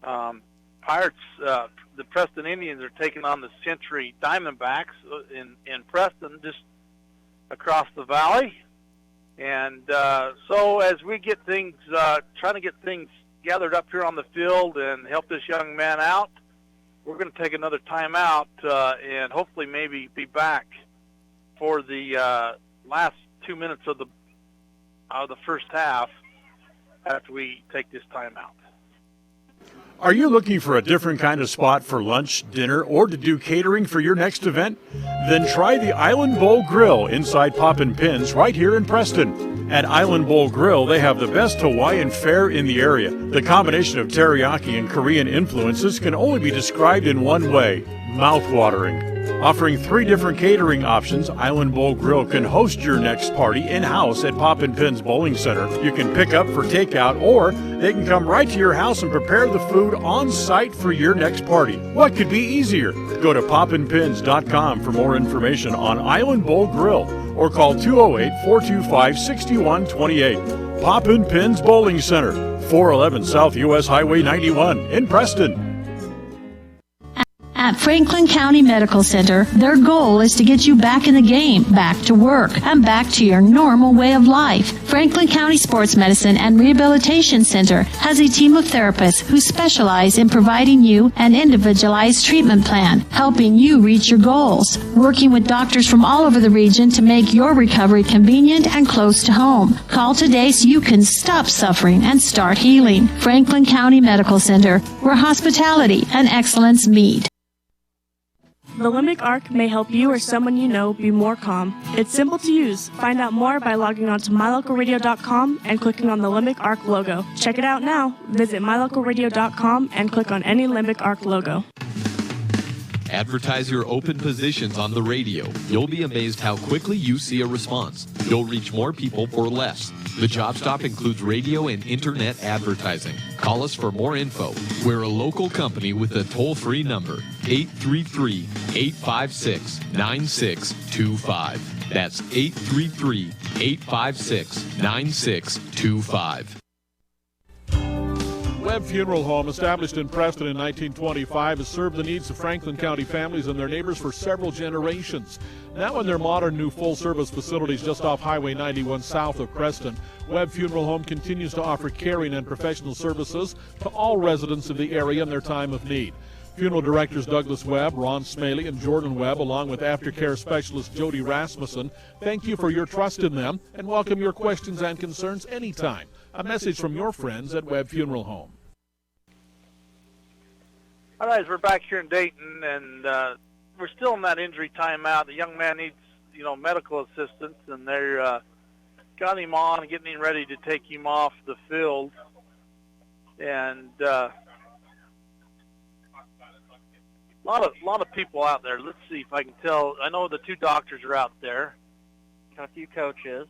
[SPEAKER 6] Pirates, the Preston Indians are taking on the Century Diamondbacks in Preston, just across the valley. And so as we get things, trying to get things gathered up here on the field and help this young man out, we're going to take another timeout and hopefully maybe be back for the last 2 minutes of the first half after we take this timeout.
[SPEAKER 9] Are you looking for a different kind of spot for lunch, dinner, or to do catering for your next event? Then try the Island Bowl Grill inside Poppin' Pins right here in Preston. At Island Bowl Grill, they have the best Hawaiian fare in the area. The combination of teriyaki and Korean influences can only be described in one way: mouth-watering. Offering 3 different catering options, Island Bowl Grill can host your next party in-house at Poppin' Pins Bowling Center. You can pick up for takeout, or they can come right to your house and prepare the food on site for your next party. What could be easier? Go to poppinpins.com for more information on Island Bowl Grill, or call 208-425-6128. Poppin' Pins Bowling Center, 411 South US Highway 91 in Preston.
[SPEAKER 1] At Franklin County Medical Center, their goal is to get you back in the game, back to work, and back to your normal way of life. Franklin County Sports Medicine and Rehabilitation Center has a team of therapists who specialize in providing you an individualized treatment plan, helping you reach your goals, working with doctors from all over the region to make your recovery convenient and close to home. Call today so you can stop suffering and start healing. Franklin County Medical Center, where hospitality and excellence meet.
[SPEAKER 3] The Limbic Arc may help you or someone you know be more calm. It's simple to use. Find out more by logging on to mylocalradio.com and clicking on the Limbic Arc logo. Check it out now. Visit mylocalradio.com and click on any Limbic Arc logo.
[SPEAKER 4] Advertise your open positions on the radio. You'll be amazed how quickly you see a response. You'll reach more people for less. The job stop includes radio and internet advertising. Call us for more info. We're a local company with a toll-free number, 833-856-9625. That's 833-856-9625.
[SPEAKER 5] Webb Funeral Home, established in Preston in 1925, has served the needs of Franklin County families and their neighbors for several generations. Now in their modern new full-service facilities just off Highway 91 south of Preston, Webb Funeral Home continues to offer caring and professional services to all residents of the area in their time of need. Funeral directors Douglas Webb, Ron Smaley, and Jordan Webb, along with aftercare specialist Jody Rasmussen, thank you for your trust in them and welcome your questions and concerns anytime. A message from your friends at Webb Funeral Home.
[SPEAKER 6] All right, we're back here in Dayton, and we're still in that injury timeout. The young man needs, medical assistance, and they're got him on and getting him ready to take him off the field. And a lot of people out there. Let's see if I can tell. I know the 2 doctors are out there.
[SPEAKER 2] Got a few coaches.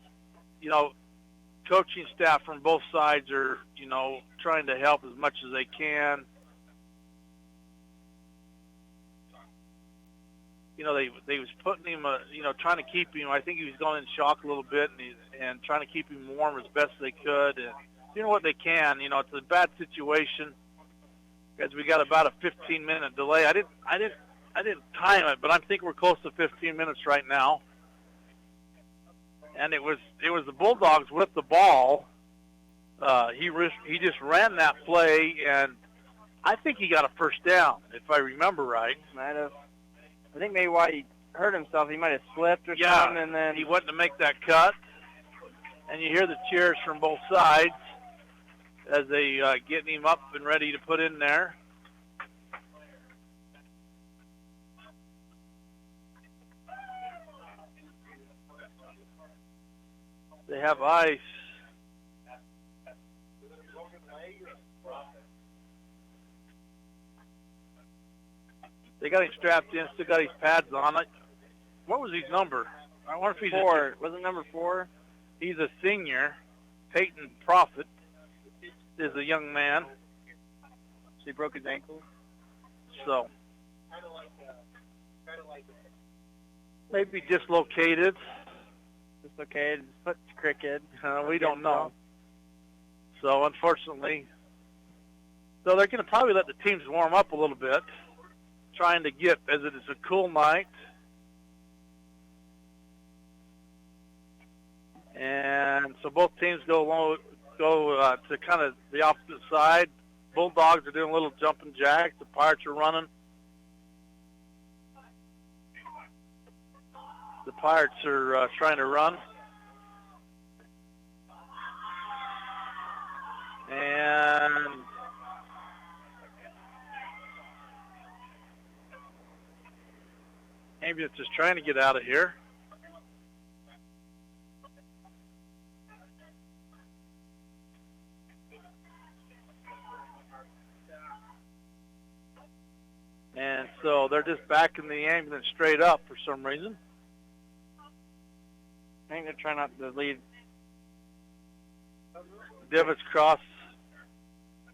[SPEAKER 6] Coaching staff from both sides are, trying to help as much as they can. They was putting him, trying to keep him. I think he was going in shock a little bit, and trying to keep him warm as best they could, and doing what they can. It's a bad situation, as we got about a 15-minute delay. I didn't time it, but I think we're close to 15 minutes right now. And it was the Bulldogs with the ball. He just ran that play, and I think he got a first down, if I remember right.
[SPEAKER 2] Might have. I think maybe why he hurt himself, he might have slipped or
[SPEAKER 6] Yeah,
[SPEAKER 2] something, and then
[SPEAKER 6] he went to make that cut. And you hear the cheers from both sides as they getting him up and ready to put in there. They have ice. They got him strapped in, still got his pads on. What was his number? I wonder if he's
[SPEAKER 2] 4. Was it number 4?
[SPEAKER 6] He's a senior. Peyton Prophet is a young man.
[SPEAKER 2] So he broke his ankle?
[SPEAKER 6] So maybe dislocated.
[SPEAKER 2] Dislocated. His foot's crooked.
[SPEAKER 6] We don't know. So unfortunately, so they're going to probably let the teams warm up a little bit, trying to get, as it is a cool night. And so both teams go to kind of the opposite side. Bulldogs are doing a little jumping jacks. The Pirates are running. The Pirates are trying to run. And ambulance is trying to get out of here. And so they're just backing the ambulance straight up for some reason.
[SPEAKER 2] I think they're trying not to lead.
[SPEAKER 6] Divots cross.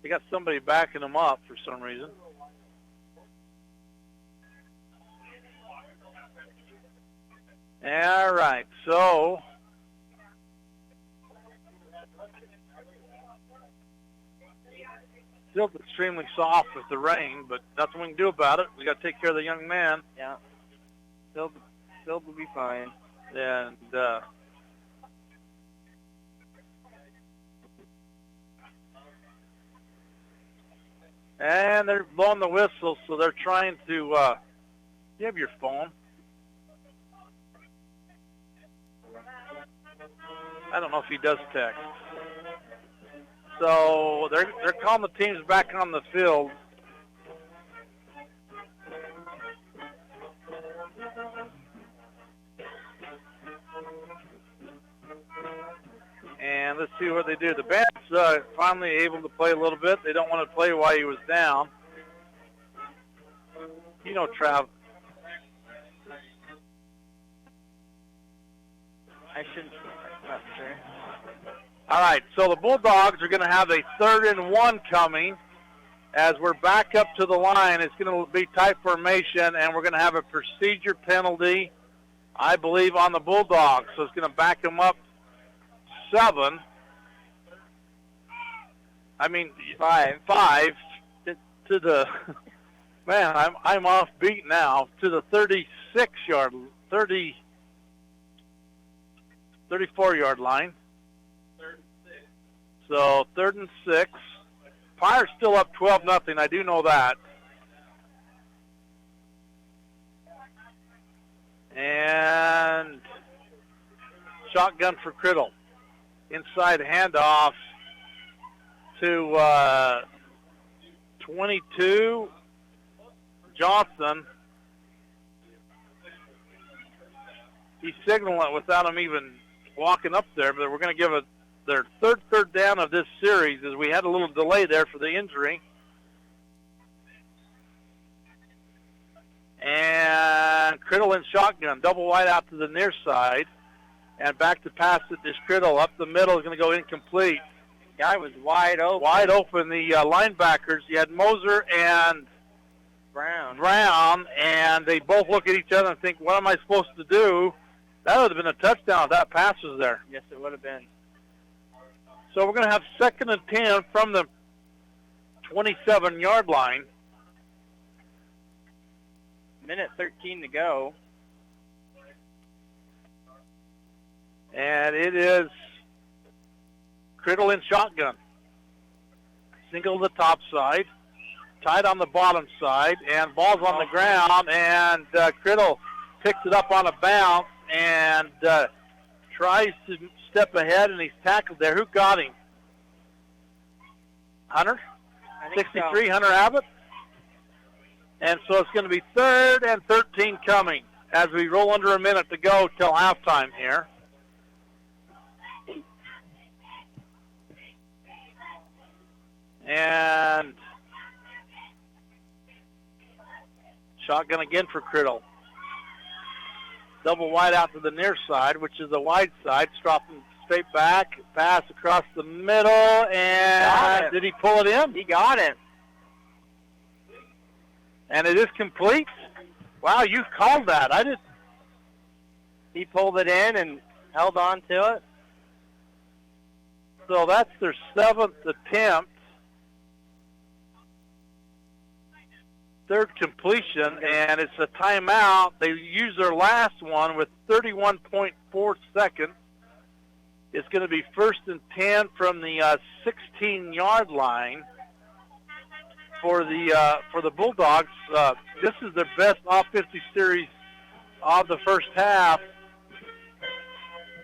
[SPEAKER 6] They got somebody backing them up for some reason. All right, so still extremely soft with the rain, but nothing we can do about it. We got to take care of the young man.
[SPEAKER 2] Yeah. Still will be fine.
[SPEAKER 6] And they're blowing the whistle, so they're trying to. You have your phone. I don't know if he does text. So they're calling the teams back on the field. And let's see what they do. The band's finally able to play a little bit. They don't want to play while he was down. You know, Trav.
[SPEAKER 2] I shouldn't. Not sure.
[SPEAKER 6] All right, so the Bulldogs are going to have a 3rd and 1 coming. As we're back up to the line, it's going to be tight formation, and we're going to have a procedure penalty, I believe, on the Bulldogs. So it's going to back them up 7. I mean, 5 to the man. I'm off beat now to the 34-yard line. So 3rd and 6. Pirates still up 12-0. I do know that. And shotgun for Criddle. Inside handoff to 22, Johnson. He's signaling it without him even walking up there, but we're going to give their third down of this series, as we had a little delay there for the injury. And Criddle in shotgun, double wide out to the near side. And back to pass it to Criddle. Up the middle is going to go incomplete.
[SPEAKER 2] Guy was wide open.
[SPEAKER 6] Wide open. The linebackers, you had Moser and Brown, and they both look at each other and think, what am I supposed to do? That would have been a touchdown if that pass was there.
[SPEAKER 2] Yes, it would have been.
[SPEAKER 6] So we're going to have 2nd and 10 from the 27-yard line.
[SPEAKER 2] Minute 13 to go.
[SPEAKER 6] And it is Criddle in shotgun. Single to the top side, tied on the bottom side, and ball's on the ground, and Criddle picks it up on a bounce and tries to step ahead, and he's tackled there. Who got him? Hunter? 63, so. Hunter Abbott? And so it's going to be 3rd and 13 coming as we roll under a minute to go till halftime here. And shotgun again for Criddle. Double wide out to the near side, which is the wide side. Dropping straight back, pass across the middle, and did he pull it in?
[SPEAKER 2] He got it.
[SPEAKER 6] And it is complete. Wow, you called that. I didn't.
[SPEAKER 2] He pulled it in and held on to it.
[SPEAKER 6] So that's their 7th attempt. 3rd completion, and it's a timeout. They used their last one with 31.4 seconds. It's going to be 1st and 10 from the 16-yard line for the Bulldogs. This is their best offensive series of the first half,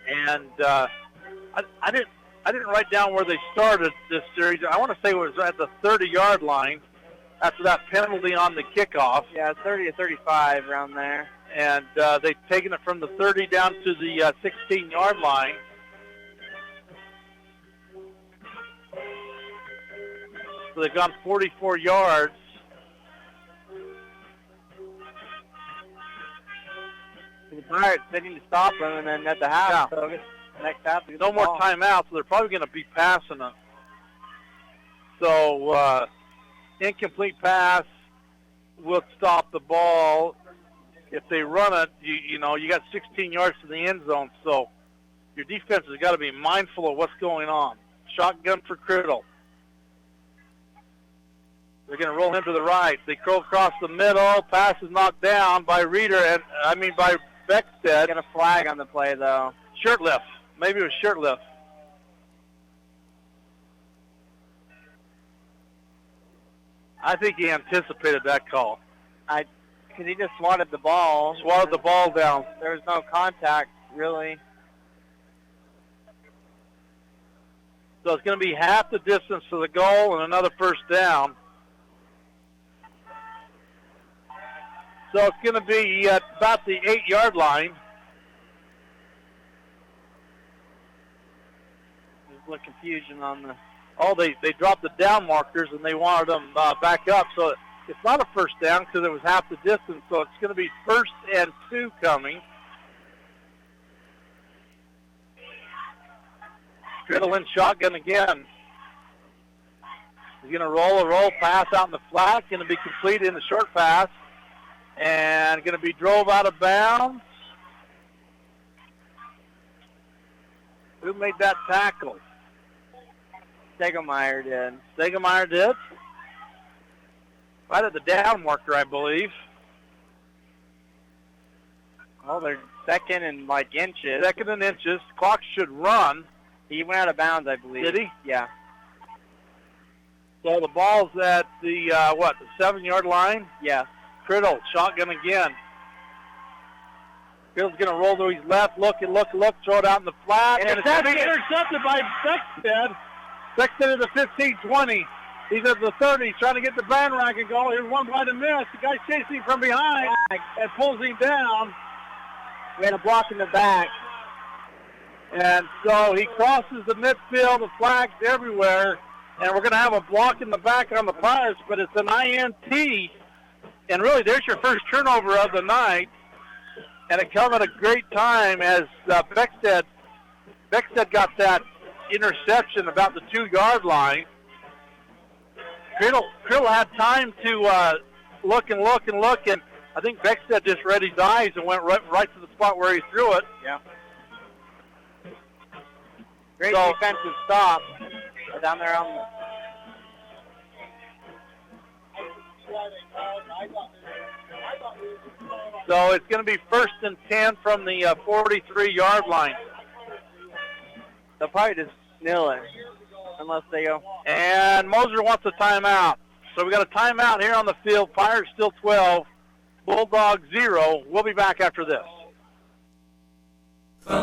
[SPEAKER 6] and I didn't write down where they started this series. I want to say it was at the 30-yard line. After that penalty on the kickoff.
[SPEAKER 2] Yeah, 30 to 35 around there.
[SPEAKER 6] And they've taken it from the 30 down to the 16-yard line. So they've gone 44 yards.
[SPEAKER 2] The Pirates fitting to stop them, and then at the half, so next half.
[SPEAKER 6] No more timeouts, so they're probably going to be passing them. So, incomplete pass will stop the ball. If they run it, you got 16 yards to the end zone, so your defense has got to be mindful of what's going on. Shotgun for Criddle. They're going to roll him to the right. They curl across the middle. Pass is knocked down by by Beckstead.
[SPEAKER 2] Get a flag on the play, though.
[SPEAKER 6] Shirt lift. Maybe it was shirt lift. I think he anticipated that call.
[SPEAKER 2] Because he just swatted the ball.
[SPEAKER 6] Swatted the ball down.
[SPEAKER 2] There was no contact, really.
[SPEAKER 6] So it's going to be half the distance to the goal and another first down. So it's going to be at about the 8-yard line.
[SPEAKER 2] There's a little confusion on the...
[SPEAKER 6] Oh, they dropped the down markers and they wanted them back up. So it's not a first down because it was half the distance. So it's going to be 1st and 2 coming. Criddle in shotgun again. He's going to roll pass out in the flat. Going to be complete in the short pass. And going to be drove out of bounds. Who made that tackle?
[SPEAKER 2] Stegemeyer did.
[SPEAKER 6] Stegemeyer did? Right at the down marker, I believe.
[SPEAKER 2] Oh, they're second and inches.
[SPEAKER 6] Second and inches. Clock should run.
[SPEAKER 2] He went out of bounds, I believe.
[SPEAKER 6] Did he?
[SPEAKER 2] Yeah.
[SPEAKER 6] So the ball's at the, the 7-yard line?
[SPEAKER 2] Yeah.
[SPEAKER 6] Criddle, shotgun again. Criddle's going to roll to his left, look, throw it out in the flat. And it's going to be intercepted by Beckstead. Beckstead at the 15-20. He's at the 30, trying to get the bandwagon goal. Here's one by the miss. The guy's chasing him from behind and pulls him down.
[SPEAKER 2] We had a block in the back.
[SPEAKER 6] And so he crosses the midfield, the flags everywhere, and we're going to have a block in the back on the Pirates, but it's an INT. And really, there's your first turnover of the night. And it come at a great time as Beckstead got that interception about the 2-yard line. Criddle had time to look, and I think Beckstead just read his eyes and went right to the spot where he threw it.
[SPEAKER 2] Yeah. Great defensive stop down there on
[SPEAKER 6] So it's going to be 1st and 10 from the 43-yard line.
[SPEAKER 2] They'll probably just nil it unless they go.
[SPEAKER 6] And Moser wants a timeout. So we got a timeout here on the field. Pirates still 12, Bulldogs 0. We'll be back after this.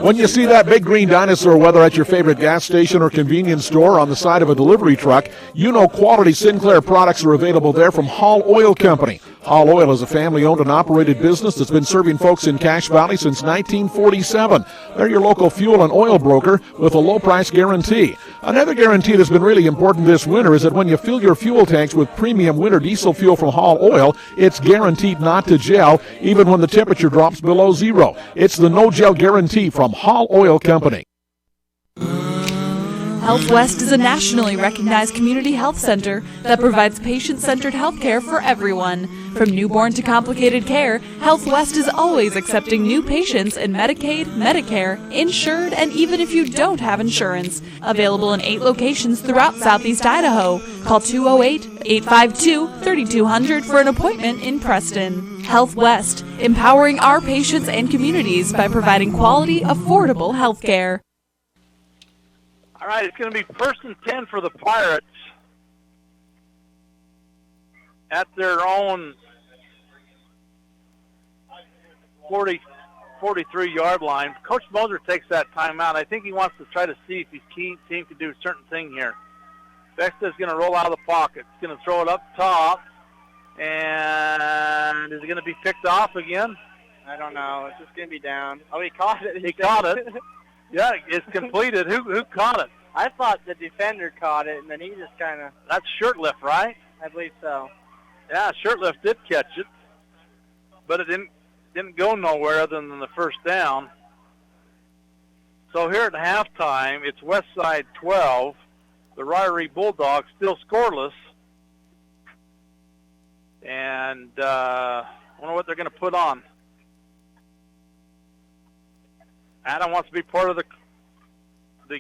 [SPEAKER 5] When you see that big green dinosaur, whether at your favorite gas station or convenience store on the side of a delivery truck, you know quality Sinclair products are available there from Hall Oil Company. Hall Oil is a family-owned and operated business that's been serving folks in Cache Valley since 1947. They're your local fuel and oil broker with a low-price guarantee. Another guarantee that's been really important this winter is that when you fill your fuel tanks with premium winter diesel fuel from Hall Oil, it's guaranteed not to gel, even when the temperature drops below zero. It's the no-gel guarantee from Hall Oil Company.
[SPEAKER 14] Health West is a nationally recognized community health center that provides patient-centered health care for everyone. From newborn to complicated care, Health West is always accepting new patients in Medicaid, Medicare, insured, and even if you don't have insurance. Available in 8 locations throughout Southeast Idaho. Call 208-852-3200 for an appointment in Preston. Health West, empowering our patients and communities by providing quality, affordable health care.
[SPEAKER 6] All right, it's going to be 1st and 10 for the Pirates at their own 43-yard line. Coach Moser takes that timeout. I think he wants to try to see if his team can do a certain thing here. Vesta's going to roll out of the pocket. He's going to throw it up top. And is it going to be picked off again?
[SPEAKER 2] I don't know. It's just going to be down. Oh, he caught it.
[SPEAKER 6] He caught it. Yeah, it's completed. Who caught it?
[SPEAKER 2] I thought the defender caught it, and then he just kind of...
[SPEAKER 6] That's Shirtlift, right?
[SPEAKER 2] I believe so.
[SPEAKER 6] Yeah, Shirtlift did catch it, but it didn't go nowhere other than the first down. So here at halftime, it's Westside 12, the Ririe Bulldogs still scoreless, and I wonder what they're going to put on. Adam wants to be part of the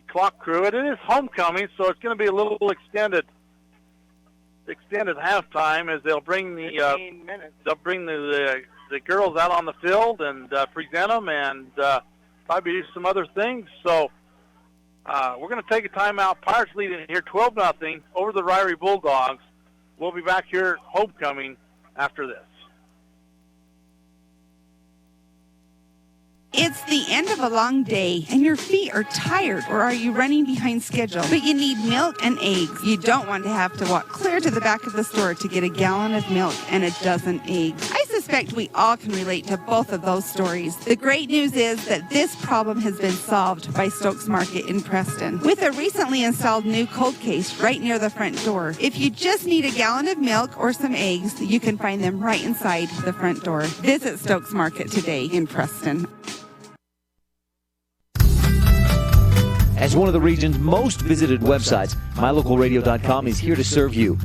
[SPEAKER 6] clock crew. It is homecoming, so it's going to be a little extended halftime as they'll bring the girls out on the field and present them and probably do some other things. So we're going to take a timeout. Pirates leading here 12-0 over the Ririe Bulldogs. We'll be back here at homecoming after this.
[SPEAKER 12] It's the end of a long day, and your feet are tired, or are you running behind schedule? But you need milk and eggs. You don't want to have to walk clear to the back of the store to get a gallon of milk and a dozen eggs. I suspect we all can relate to both of those stories. The great news is that this problem has been solved by Stokes Market in Preston, with a recently installed new cold case right near the front door. If you just need a gallon of milk or some eggs, you can find them right inside the front door. Visit Stokes Market today in Preston.
[SPEAKER 13] As one of the region's most visited websites, MyLocalRadio.com is here to serve you.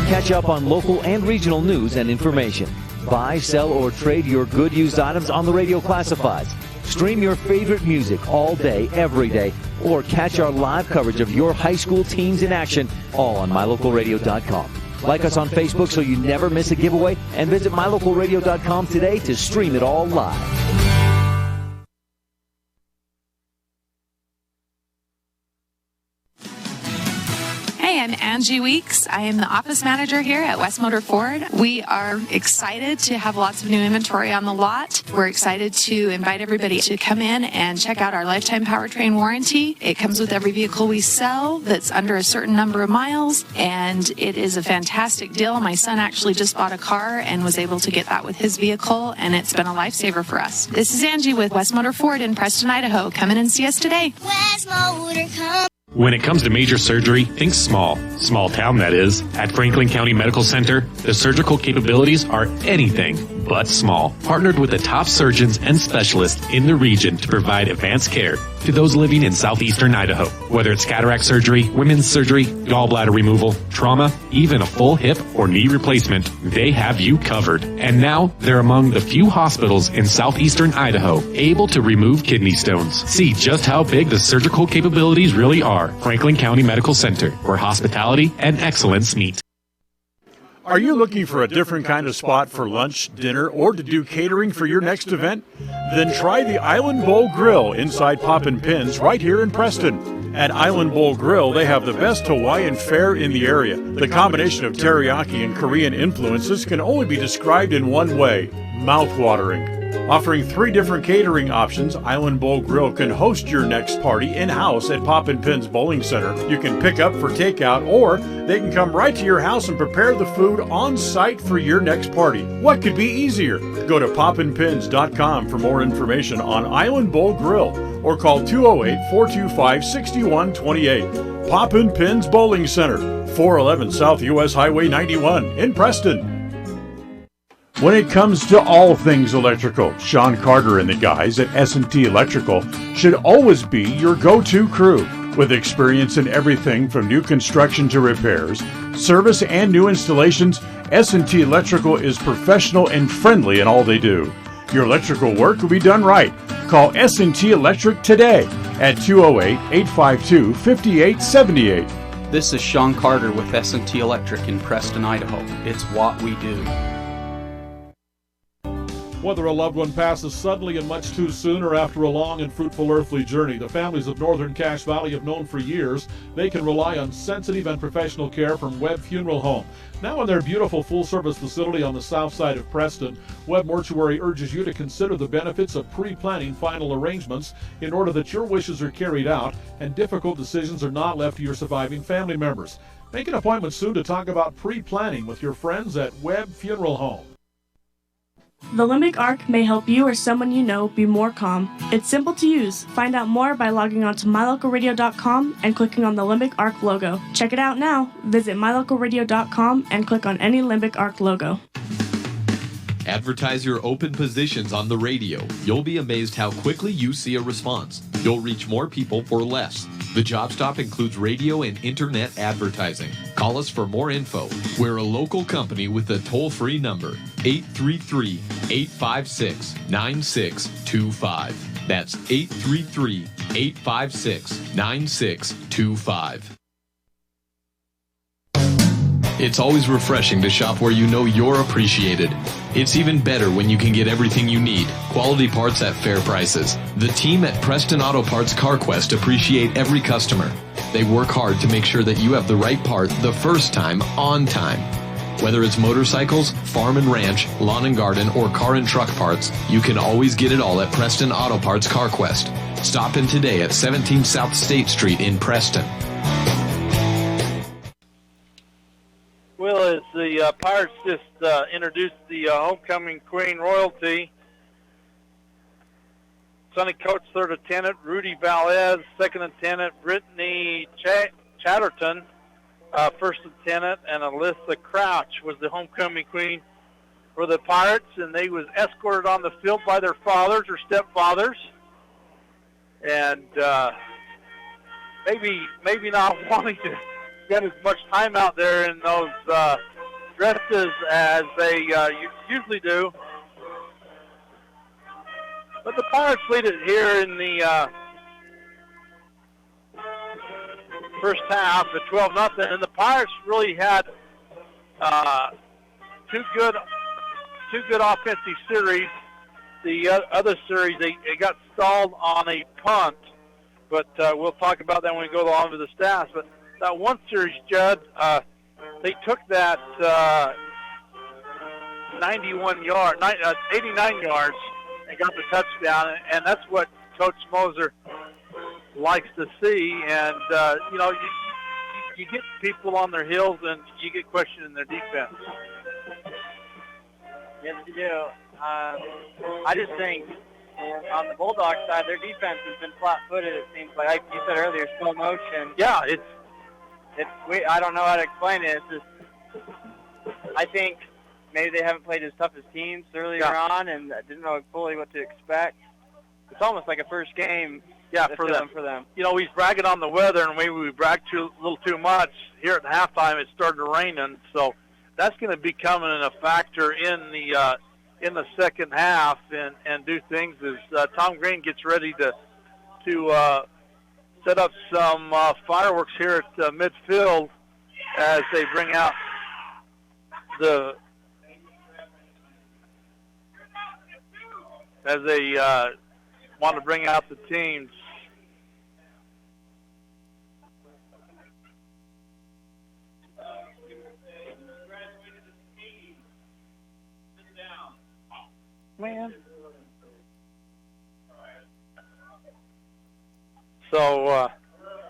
[SPEAKER 13] Catch up on local and regional news and information. Buy, sell, or trade your good used items on the radio classifieds. Stream your favorite music all day, every day, or catch our live coverage of your high school teams in action, all on MyLocalRadio.com. Like us on Facebook so you never miss a giveaway, and visit MyLocalRadio.com today to stream it all live.
[SPEAKER 17] I'm Angie Weeks. I am the office manager here at West Motor Ford. We are excited to have lots of new inventory on the lot. We're excited to invite everybody to come in and check out our lifetime powertrain warranty. It comes with every vehicle we sell that's under a certain number of miles, and it is a fantastic deal. My son actually just bought a car and was able to get that with his vehicle, and it's been a lifesaver for us. This is Angie with West Motor Ford in Preston, Idaho. Come in and see us today.
[SPEAKER 18] West Motor, come.
[SPEAKER 11] When it comes to major surgery, think small. Small town, that is. At Franklin County Medical Center, the surgical capabilities are anything but small. Partnered with the top surgeons and specialists in the region to provide advanced care to those living in southeastern Idaho. Whether it's cataract surgery, women's surgery, gallbladder removal, trauma, even a full hip or knee replacement, they have you covered. And now, they're among the few hospitals in southeastern Idaho able to remove kidney stones. See just how big the surgical capabilities really are. Franklin County Medical Center, where hospitality and excellence meet.
[SPEAKER 9] Are you looking for a different kind of spot for lunch, dinner, or to do catering for your next event? Then try the Island Bowl Grill inside Poppin' Pins right here in Preston. At Island Bowl Grill, they have the best Hawaiian fare in the area. The combination of teriyaki and Korean influences can only be described in one way: mouth-watering. Offering 3 different catering options, Island Bowl Grill can host your next party in-house at Poppin' Pins Bowling Center. You can pick up for takeout, or they can come right to your house and prepare the food on site for your next party. What could be easier? Go to poppinpins.com for more information on Island Bowl Grill, or call 208-425-6128. Poppin' Pins Bowling Center, 411 South US Highway 91 in Preston. When it comes to all things electrical, Sean Carter and the guys at S&T Electrical should always be your go-to crew. With experience in everything from new construction to repairs, service, and new installations, S&T Electrical is professional and friendly in all they do. Your electrical work will be done right. Call S&T Electric today at 208-852-5878.
[SPEAKER 10] This is Sean Carter with S&T Electric in Preston, Idaho. It's what we do.
[SPEAKER 5] Whether a loved one passes suddenly and much too soon or after a long and fruitful earthly journey, the families of Northern Cache Valley have known for years they can rely on sensitive and professional care from Webb Funeral Home. Now in their beautiful full-service facility on the south side of Preston, Webb Mortuary urges you to consider the benefits of pre-planning final arrangements in order that your wishes are carried out and difficult decisions are not left to your surviving family members. Make an appointment soon to talk about pre-planning with your friends at Webb Funeral Home.
[SPEAKER 3] The Limbic Arc may help you or someone you know be more calm. It's simple to use. Find out more by logging on to mylocalradio.com and clicking on the Limbic Arc logo. Check it out now. Visit mylocalradio.com and click on any Limbic Arc logo.
[SPEAKER 4] Advertise your open positions on the radio. You'll be amazed how quickly you see a response. You'll reach more people for less. The job stop includes radio and internet advertising. Call us for more info. We're a local company with a toll-free number, 833-856-9625. That's 833-856-9625. It's always refreshing to shop where you know you're appreciated. It's even better when you can get everything you need. Quality parts at fair prices. The team at Preston Auto Parts CarQuest appreciate every customer. They work hard to make sure that you have the right part the first time, on time. Whether it's motorcycles, farm and ranch, lawn and garden, or car and truck parts, you can always get it all at Preston Auto Parts CarQuest. Stop in today at 17 South State Street in Preston.
[SPEAKER 6] Well, as the Pirates just introduced the homecoming queen royalty, Sonny Coates, third lieutenant, Rudy Valez, second lieutenant, Brittany Chatterton, first lieutenant, and Alyssa Crouch was the homecoming queen for the Pirates, and they was escorted on the field by their fathers or stepfathers, and maybe not wanting to spend as much time out there in those dresses as they usually do. But the Pirates lead it here in the first half at 12-0, and the Pirates really had two good offensive series. The other series, they got stalled on a punt, but we'll talk about that when we go on to the stats. But that one series, Judd, they took that 89 yards and got the touchdown, and that's what Coach Moser likes to see. And you get people on their heels, and you get questioned in their defense.
[SPEAKER 2] Yes, you do. I just think on the Bulldogs side, their defense has been flat-footed. It seems like you said earlier, slow motion.
[SPEAKER 6] Yeah,
[SPEAKER 2] I don't know how to explain it. It's just, I think maybe they haven't played as tough as teams earlier on, and didn't know fully what to expect. It's almost like a first game.
[SPEAKER 6] Yeah, for them. You know, he's bragging on the weather, and maybe we bragged a little too much. Here at halftime, it started raining, so that's going to be coming in a factor in the second half, and do things as Tom Green gets ready to set up some fireworks here at midfield as they bring out want to bring out the teams. Man. So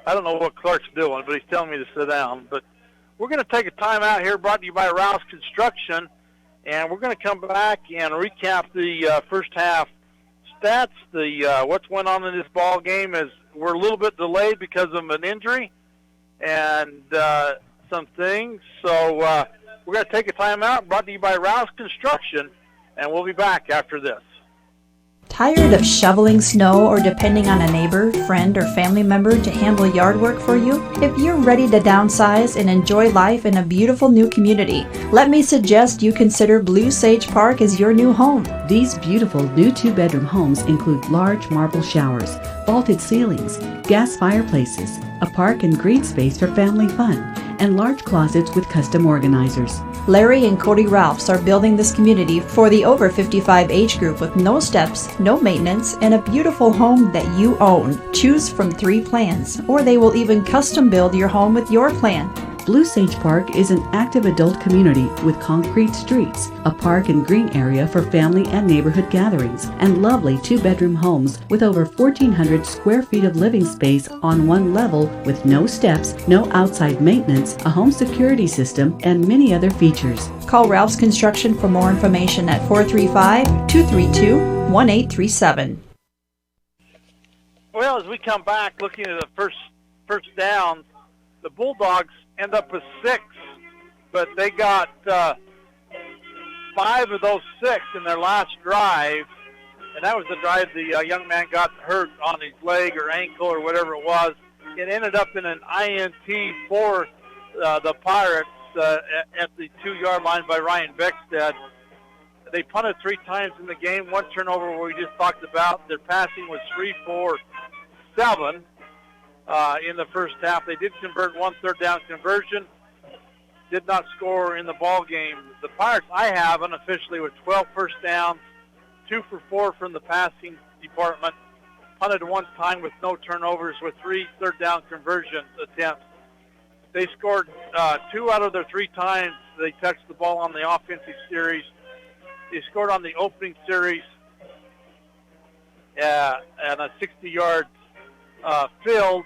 [SPEAKER 6] I don't know what Clark's doing, but he's telling me to sit down. But we're going to take a time out here, brought to you by Rouse Construction, and we're going to come back and recap the first half stats. The what's went on in this ball game is we're a little bit delayed because of an injury and some things. So we're going to take a time out, brought to you by Rouse Construction, and we'll be back after this.
[SPEAKER 15] Tired of shoveling snow or depending on a neighbor, friend, or family member to handle yard work for you? If you're ready to downsize and enjoy life in a beautiful new community, let me suggest you consider Blue Sage Park as your new home.
[SPEAKER 16] These beautiful new 2-bedroom homes include large marble showers, vaulted ceilings, gas fireplaces, a park and green space for family fun, and large closets with custom organizers.
[SPEAKER 15] Larry and Cody Ralphs are building this community for the over 55 age group with no steps, no maintenance, and a beautiful home that you own. Choose from 3 plans, or they will even custom build your home with your plan.
[SPEAKER 16] Blue Sage Park is an active adult community with concrete streets, a park and green area for family and neighborhood gatherings, and lovely 2-bedroom homes with over 1,400 square feet of living space on one level with no steps, no outside maintenance, a home security system, and many other features.
[SPEAKER 15] Call Ralph's Construction for more information at 435-232-1837.
[SPEAKER 6] Well, as we come back looking at the first down, the Bulldogs end up with 6, but they got 5 of those 6 in their last drive, and that was the drive the young man got hurt on his leg or ankle or whatever it was. It ended up in an INT for the Pirates at the 2-yard line by Ryan Beckstead. They punted 3 times in the game, 1 turnover we just talked about. Their passing was 3 for 7. In the first half. They did convert 1 third-down conversion, did not score in the ball game. The Pirates, I have unofficially with 12 first downs, 2 for 4 from the passing department, punted 1 time with no turnovers with 3 third-down conversion attempts. They scored 2 out of their 3 times they touched the ball on the offensive series. They scored on the opening series and a 60-yard field.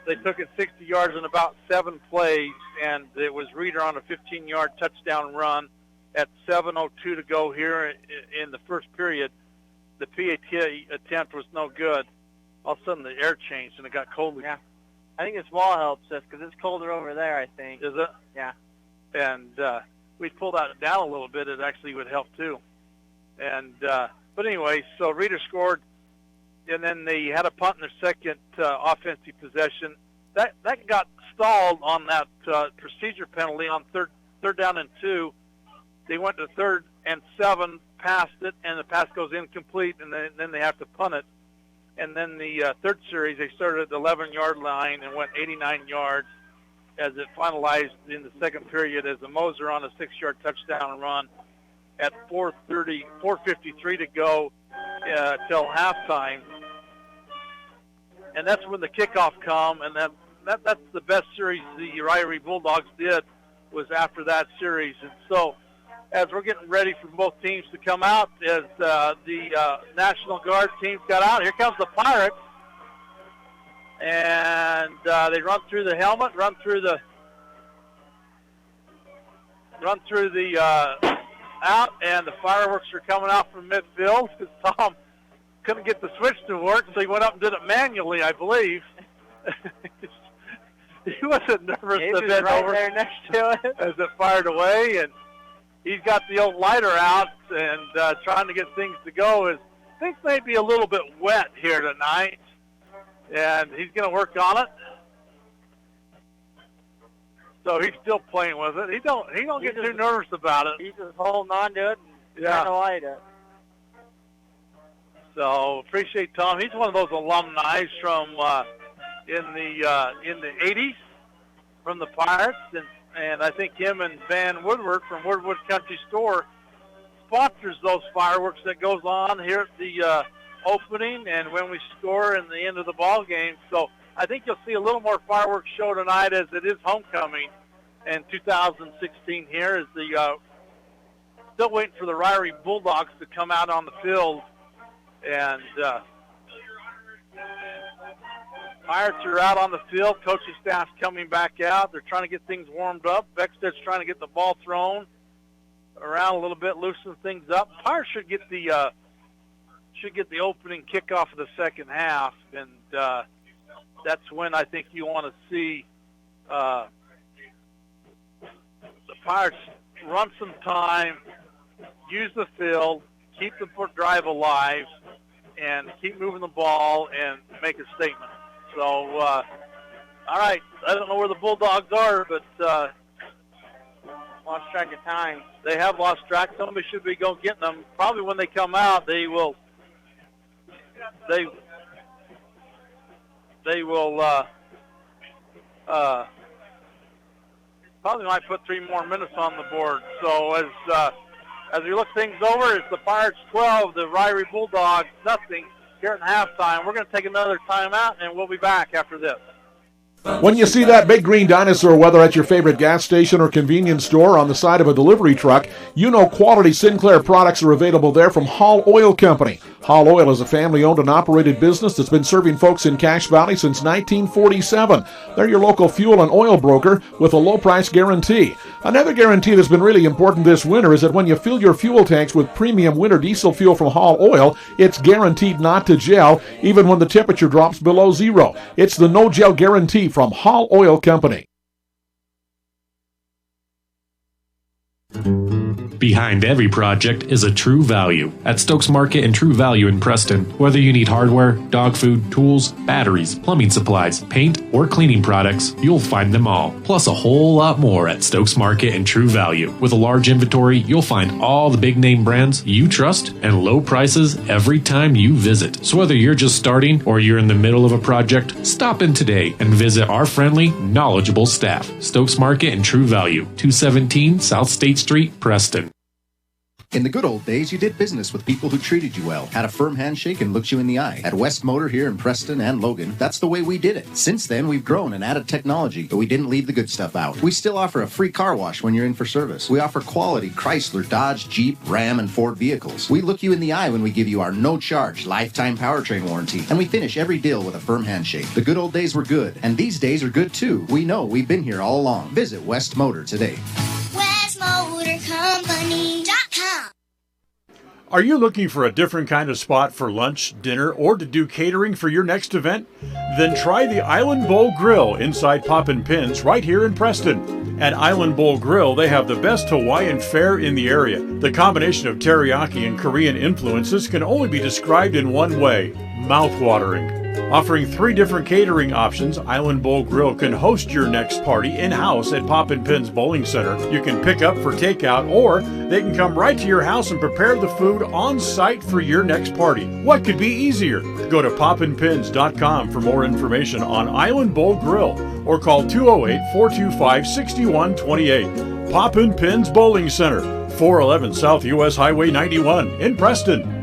[SPEAKER 6] They took it 60 yards in about 7 plays, and it was Ririe on a 15-yard touchdown run at 7:02 to go here in the first period. The PAT attempt was no good. All of a sudden, the air changed, and it got cold.
[SPEAKER 2] Yeah. I think this wall helps us because it's colder over there, I think.
[SPEAKER 6] Is it?
[SPEAKER 2] Yeah.
[SPEAKER 6] And we pulled that down a little bit. It actually would help, too. And but anyway, so Ririe scored. And then they had a punt in their second offensive possession. That got stalled on that procedure penalty on third down and 2. They went to 3rd and 7, passed it, and the pass goes incomplete, and then they have to punt it. And then the third series, they started at the 11-yard line and went 89 yards as it finalized in the second period as a Moser on a 6-yard touchdown run at 4:53 to go till halftime. And that's when the kickoff come, and that's the best series the Ririe Bulldogs did was after that series. And so as we're getting ready for both teams to come out, as the National Guard teams got out, here comes the Pirates. And they run through the helmet, run through the out, and the fireworks are coming out from midfield because Tom couldn't get the switch to work, so he went up and did it manually, I believe. He wasn't nervous to bend
[SPEAKER 2] right
[SPEAKER 6] over
[SPEAKER 2] there next to it
[SPEAKER 6] as it fired away, and he's got the old lighter out and trying to get things to go. Things may be a little bit wet here tonight, and he's going to work on it. So he's still playing with it. He don't get too nervous about it.
[SPEAKER 2] He's just holding on to it and trying to light it.
[SPEAKER 6] So appreciate Tom. He's one of those alumni from in the 80s from the Pirates, and I think him and Van Woodward from Woodwood Country Store sponsors those fireworks that goes on here at the opening and when we score in the end of the ball game. So I think you'll see a little more fireworks show tonight as it is homecoming in 2016 here as the still waiting for the Ririe Bulldogs to come out on the field. And Pirates are out on the field. Coaching staff's coming back out. They're trying to get things warmed up. Beckstead's trying to get the ball thrown around a little bit, loosen things up. Pirates should get the opening kickoff of the second half, and that's when I think you want to see the Pirates run some time, use the field, keep the drive alive, and keep moving the ball and make a statement. So, all right, I don't know where the Bulldogs are, but
[SPEAKER 2] Lost track of time.
[SPEAKER 6] they have lost track. Somebody should be going getting them. Probably when they come out, they will probably might put 3 more minutes on the board. So as we look things over, it's the Pirates 12, the Ririe Bulldogs nothing here at halftime. We're going to take another timeout, and we'll be back after this.
[SPEAKER 5] When you see that big green dinosaur, whether at your favorite gas station or convenience store on the side of a delivery truck, you know quality Sinclair products are available there from Hall Oil Company. Hall Oil is a family-owned and operated business that's been serving folks in Cache Valley since 1947. They're your local fuel and oil broker with a low-price guarantee. Another guarantee that's been really important this winter is that when you fill your fuel tanks with premium winter diesel fuel from Hall Oil, it's guaranteed not to gel, even when the temperature drops below zero. It's the no-gel guarantee from Hall Oil Company.
[SPEAKER 11] Behind every project is a True Value. At Stokes Market and True Value in Preston, whether you need hardware, dog food, tools, batteries, plumbing supplies, paint, or cleaning products, you'll find them all. Plus a whole lot more at Stokes Market and True Value. With a large inventory, you'll find all the big name brands you trust and low prices every time you visit. So whether you're just starting or you're in the middle of a project, stop in today and visit our friendly, knowledgeable staff. Stokes Market and True Value, 217 South State Street, Preston.
[SPEAKER 19] In the good old days, you did business with people who treated you well, had a firm handshake, and looked you in the eye. At West Motor here in Preston and Logan, that's the way we did it. Since then, we've grown and added technology, but we didn't leave the good stuff out. We still offer a free car wash when you're in for service. We offer quality Chrysler, Dodge, Jeep, Ram, and Ford vehicles. We look you in the eye when we give you our no-charge lifetime powertrain warranty, and we finish every deal with a firm handshake. The good old days were good, and these days are good too. We know we've been here all along. Visit West Motor today.
[SPEAKER 18] WestMotorCompany.com.
[SPEAKER 9] Are you looking for a different kind of spot for lunch, dinner, or to do catering for your next event? Then try the Island Bowl Grill inside Poppin' Pins right here in Preston. At Island Bowl Grill, they have the best Hawaiian fare in the area. The combination of teriyaki and Korean influences can only be described in one way: mouth-watering. Offering 3 different catering options, Island Bowl Grill can host your next party in-house at Poppin' Pins Bowling Center. You can pick up for takeout, or they can come right to your house and prepare the food on site for your next party. What could be easier? Go to poppinpins.com for more information on Island Bowl Grill, or call 208-425-6128. Poppin' Pins Bowling Center, 411 South US Highway 91 in Preston.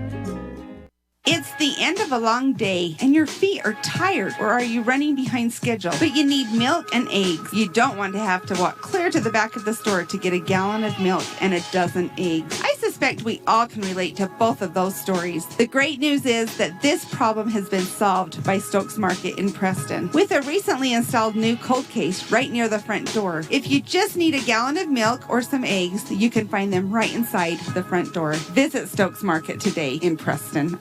[SPEAKER 12] It's the end of a long day and your feet are tired, or are you running behind schedule? But you need milk and eggs. You don't want to have to walk clear to the back of the store to get a gallon of milk and a dozen eggs. I suspect we all can relate to both of those stories. The great news is that this problem has been solved by Stokes Market in Preston with a recently installed new cold case right near the front door. If you just need a gallon of milk or some eggs, you can find them right inside the front door. Visit Stokes Market today in Preston.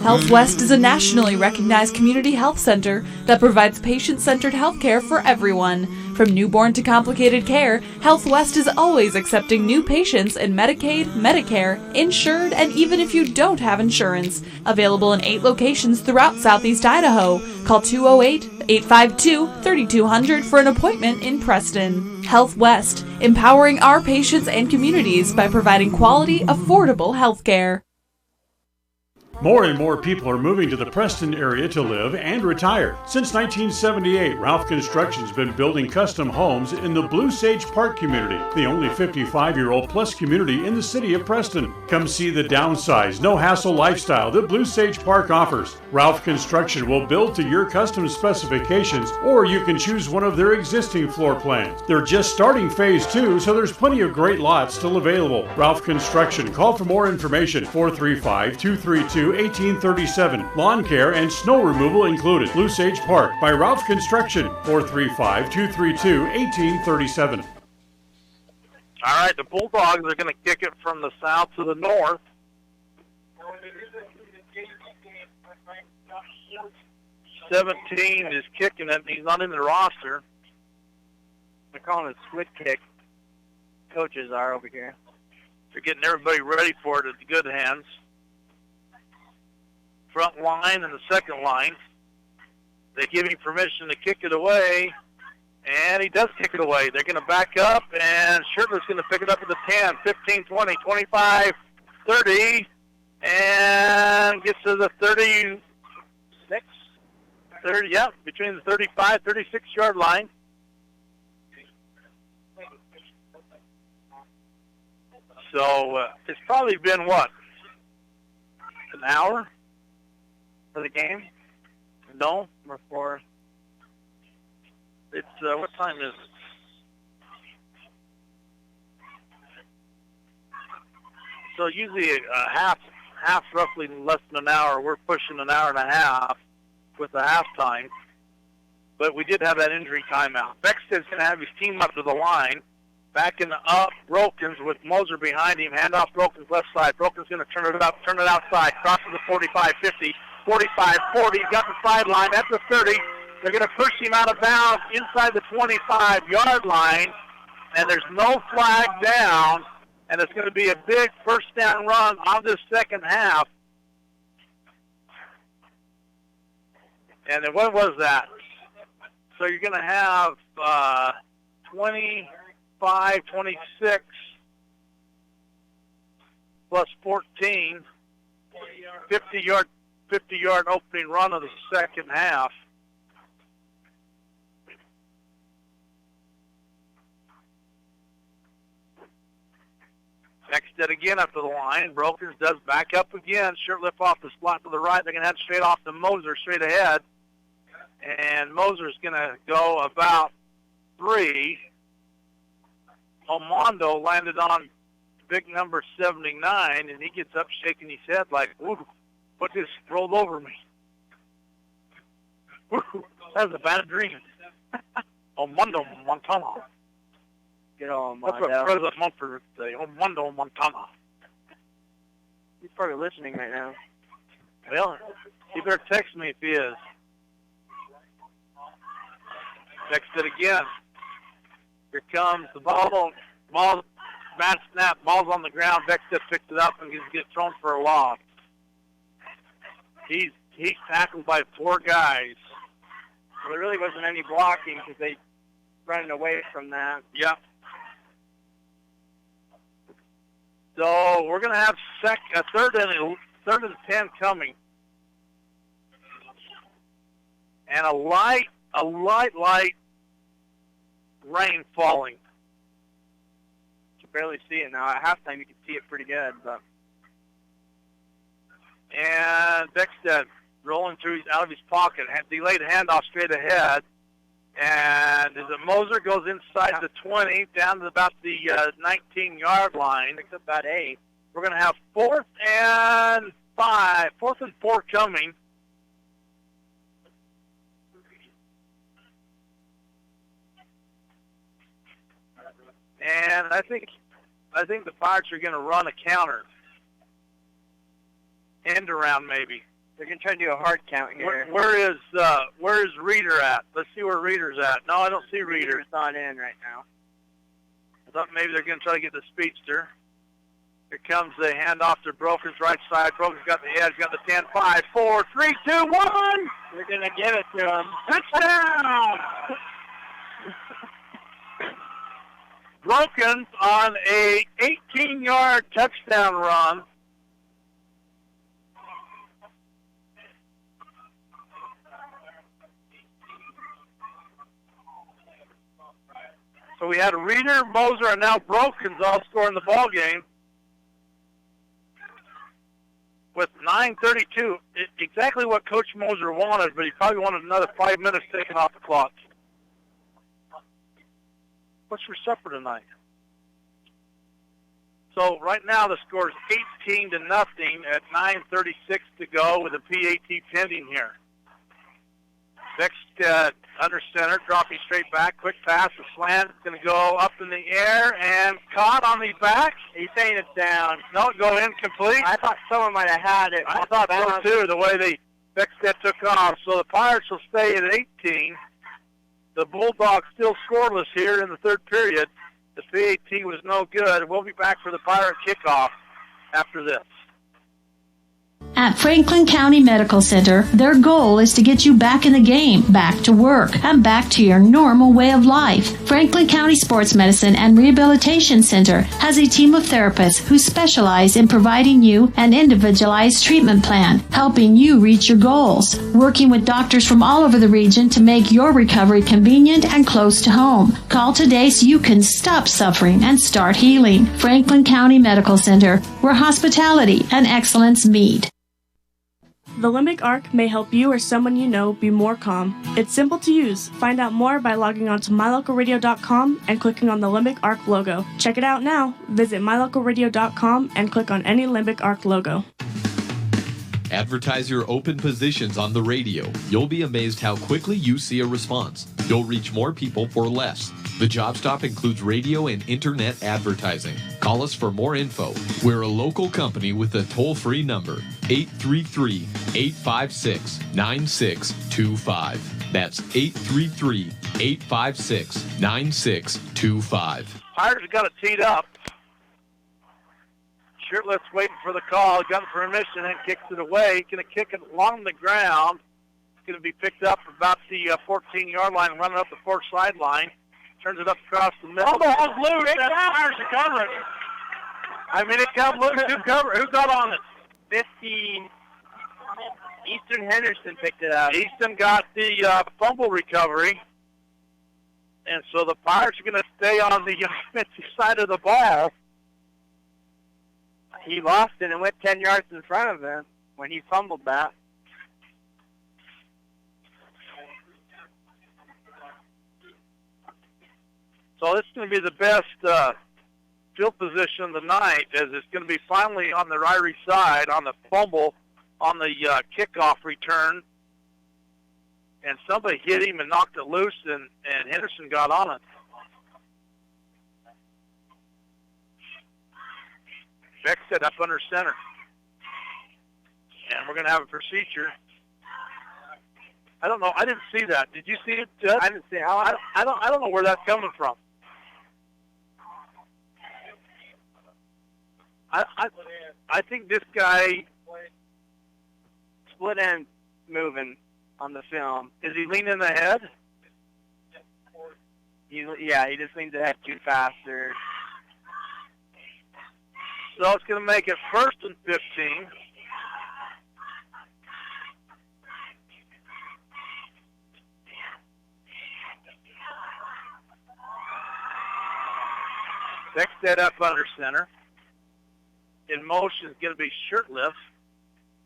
[SPEAKER 14] Health West is a nationally recognized community health center that provides patient-centered health care for everyone. From newborn to complicated care, Health West is always accepting new patients in Medicaid, Medicare, insured, and even if you don't have insurance. Available in 8 locations throughout Southeast Idaho. Call 208-852-3200 for an appointment in Preston. Health West, empowering our patients and communities by providing quality, affordable health care.
[SPEAKER 9] More and more people are moving to the Preston area to live and retire. Since 1978, Ralph Construction's been building custom homes in the Blue Sage Park community, the only 55-year-old plus community in the city of Preston. Come see the downsized, no-hassle lifestyle that Blue Sage Park offers. Ralph Construction will build to your custom specifications, or you can choose one of their existing floor plans. They're just starting phase 2, so there's plenty of great lots still available. Ralph Construction. Call for more information. 435-232-1837. Lawn care and snow removal included. Blue Sage Park by Ralph Construction. 435-232-1837.
[SPEAKER 6] All right, the Bulldogs are going to kick it from the south to the north. 17 is kicking it. He's not in the roster.
[SPEAKER 2] They're calling it squid kick. Coaches are over here.
[SPEAKER 6] They're getting everybody ready for it at the good hands. Front line and the second line. They give him permission to kick it away, and he does kick it away. They're going to back up, and Shirtler's going to pick it up at the 10, 15, 20, 25, 30, and gets to the 36, 30, yeah, between the 35, 36-yard line. So it's probably been, what, an hour
[SPEAKER 2] For the game?
[SPEAKER 6] No.
[SPEAKER 2] Or for?
[SPEAKER 6] It's, what time is it? So usually half roughly less than an hour. We're pushing an hour and a half with the halftime. But we did have that injury timeout. Beckstead's going to have his team up to the line. Backing up Brokens with Moser behind him. Handoff Brokens left side. Brokens going to turn it up, turn it outside. Crosses the 45, 50, 45, 40. He's got the sideline at the 30. They're going to push him out of bounds inside the 25-yard line. And there's no flag down. And it's going to be a big first down run on this second half. And then what was that? So you're going to have 25, 26 plus 14, 50-yard opening run of the second half. Beckstead again up to the line. Brokers does back up again. Shirtlift off the slot to the right. They're going to head straight off to Moser, straight ahead. And Moser's going to go about 3. Armando landed on big number 79, and he gets up shaking his head like, ooh, what just rolled over me? Ooh, that was a bad dream. Armando Montana.
[SPEAKER 2] Get on,
[SPEAKER 6] That's what President Mumford would say, Armando Montana.
[SPEAKER 2] He's probably listening right now.
[SPEAKER 6] Well, he better text me if he is. Texted again. Here comes the ball. Bad snap. Ball's on the ground. Beckstead picks it up and gets thrown for a loss. He's tackled by 4 guys.
[SPEAKER 2] Well, there really wasn't any blocking because they running away from that.
[SPEAKER 6] Yep. So we're going to have third and 10 coming. And a light rain falling.
[SPEAKER 2] You can barely see it now. At halftime, you can see it pretty good. But.
[SPEAKER 6] And Beckstead rolling out of his pocket. Delayed handoff straight ahead. And as Moser goes inside the 20, down to about the 19-yard line.
[SPEAKER 2] Picks up about 8.
[SPEAKER 6] We're going to have 4th and 4 coming. And I think the Pirates are going to run a counter. End around maybe.
[SPEAKER 2] They're going to try to do a hard count here.
[SPEAKER 6] Where is Reeder at? Let's see where Reeder's at. No, I don't see Reeder.
[SPEAKER 2] Reeder's not in right now.
[SPEAKER 6] I thought maybe they're going to try to get the speedster. Here comes the handoff to Broken's right side. Broken's got the edge, got the 10, 5, 4, 3, 2, 1.
[SPEAKER 2] They're going to give it to him.
[SPEAKER 6] Touchdown! Broken's on a 18-yard touchdown run. So we had Ririe, Moser, and now Brokens all scoring the ball game with 9:32. Exactly what Coach Moser wanted, but he probably wanted another 5 minutes taken off the clock. What's for supper tonight? So right now the score is 18-0 at 9:36 to go with a PAT pending here. Beckstead under center, dropping straight back, quick pass, a slant. It's going to go up in the air and caught on the back.
[SPEAKER 2] He's saying it's down.
[SPEAKER 6] No, go incomplete.
[SPEAKER 2] I thought someone might have had it.
[SPEAKER 6] I thought so too, the way Beckstead took off. So the Pirates will stay at 18. The Bulldogs still scoreless here in the third period. The PAT was no good. We'll be back for the Pirate kickoff after this.
[SPEAKER 1] At Franklin County Medical Center, their goal is to get you back in the game, back to work, and back to your normal way of life. Franklin County Sports Medicine and Rehabilitation Center has a team of therapists who specialize in providing you an individualized treatment plan, helping you reach your goals, working with doctors from all over the region to make your recovery convenient and close to home. Call today so you can stop suffering and start healing. Franklin County Medical Center, where hospitality and excellence meet.
[SPEAKER 3] The Limbic Arc may help you or someone you know be more calm. It's simple to use. Find out more by logging on to mylocalradio.com and clicking on the Limbic Arc logo. Check it out now. Visit mylocalradio.com and click on any Limbic Arc logo.
[SPEAKER 4] Advertise your open positions on the radio. You'll be amazed how quickly you see a response. You'll reach more people for less. The Job Stop includes radio and internet advertising. Call us for more info. We're a local company with a toll-free number, 833-856-9625. That's 833-856-9625.
[SPEAKER 6] Pirates have got it teed up. Shirtless waiting for the call. Got permission and kicks it away. Going to kick it along the ground. It's going to be picked up about the 14-yard line, running up the far sideline. Turns it up across the middle.
[SPEAKER 2] Oh, the ball's loose. Pirates are covering.
[SPEAKER 6] I mean, it got loose. Who got on it?
[SPEAKER 2] 15. Easton Henderson picked it up.
[SPEAKER 6] Easton got the fumble recovery. And so the Pirates are going to stay on the offensive side of the ball.
[SPEAKER 2] He lost it and went 10 yards in front of him when he fumbled that.
[SPEAKER 6] So this is going to be the best field position of the night, as it's going to be finally on the Ririe side on the fumble on the kickoff return. And somebody hit him and knocked it loose, and Henderson got on it. Beckstead up under center. And we're going to have a procedure. I don't know. I didn't see that. Did you see it, Judd?
[SPEAKER 2] I didn't see it.
[SPEAKER 6] I don't know where that's coming from. I think this guy
[SPEAKER 2] split end moving on the film.
[SPEAKER 6] Is he leaning ahead?
[SPEAKER 2] He just leans ahead too fast.
[SPEAKER 6] So it's going to make it 1st and 15. Beckstead up under center. In motion is going to be Shirtlift.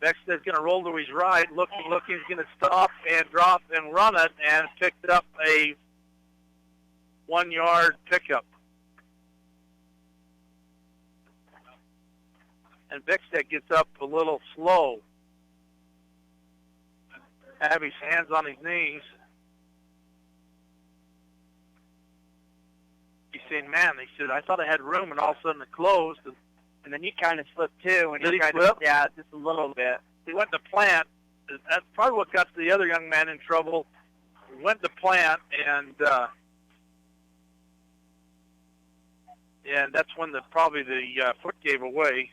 [SPEAKER 6] Beckstead's going to roll to his right. Looking, he's going to stop and drop and run it, and picked up a 1-yard pickup. And Beckstead gets up a little slow. Have his hands on his knees. He's saying, man, he said, I thought I had room, and all of a sudden it closed.
[SPEAKER 2] And then you kind of slipped too.
[SPEAKER 6] Did he slip?
[SPEAKER 2] Yeah, just a little bit.
[SPEAKER 6] He went to plant. That's probably what got the other young man in trouble. He went to plant, and that's when probably the foot gave away.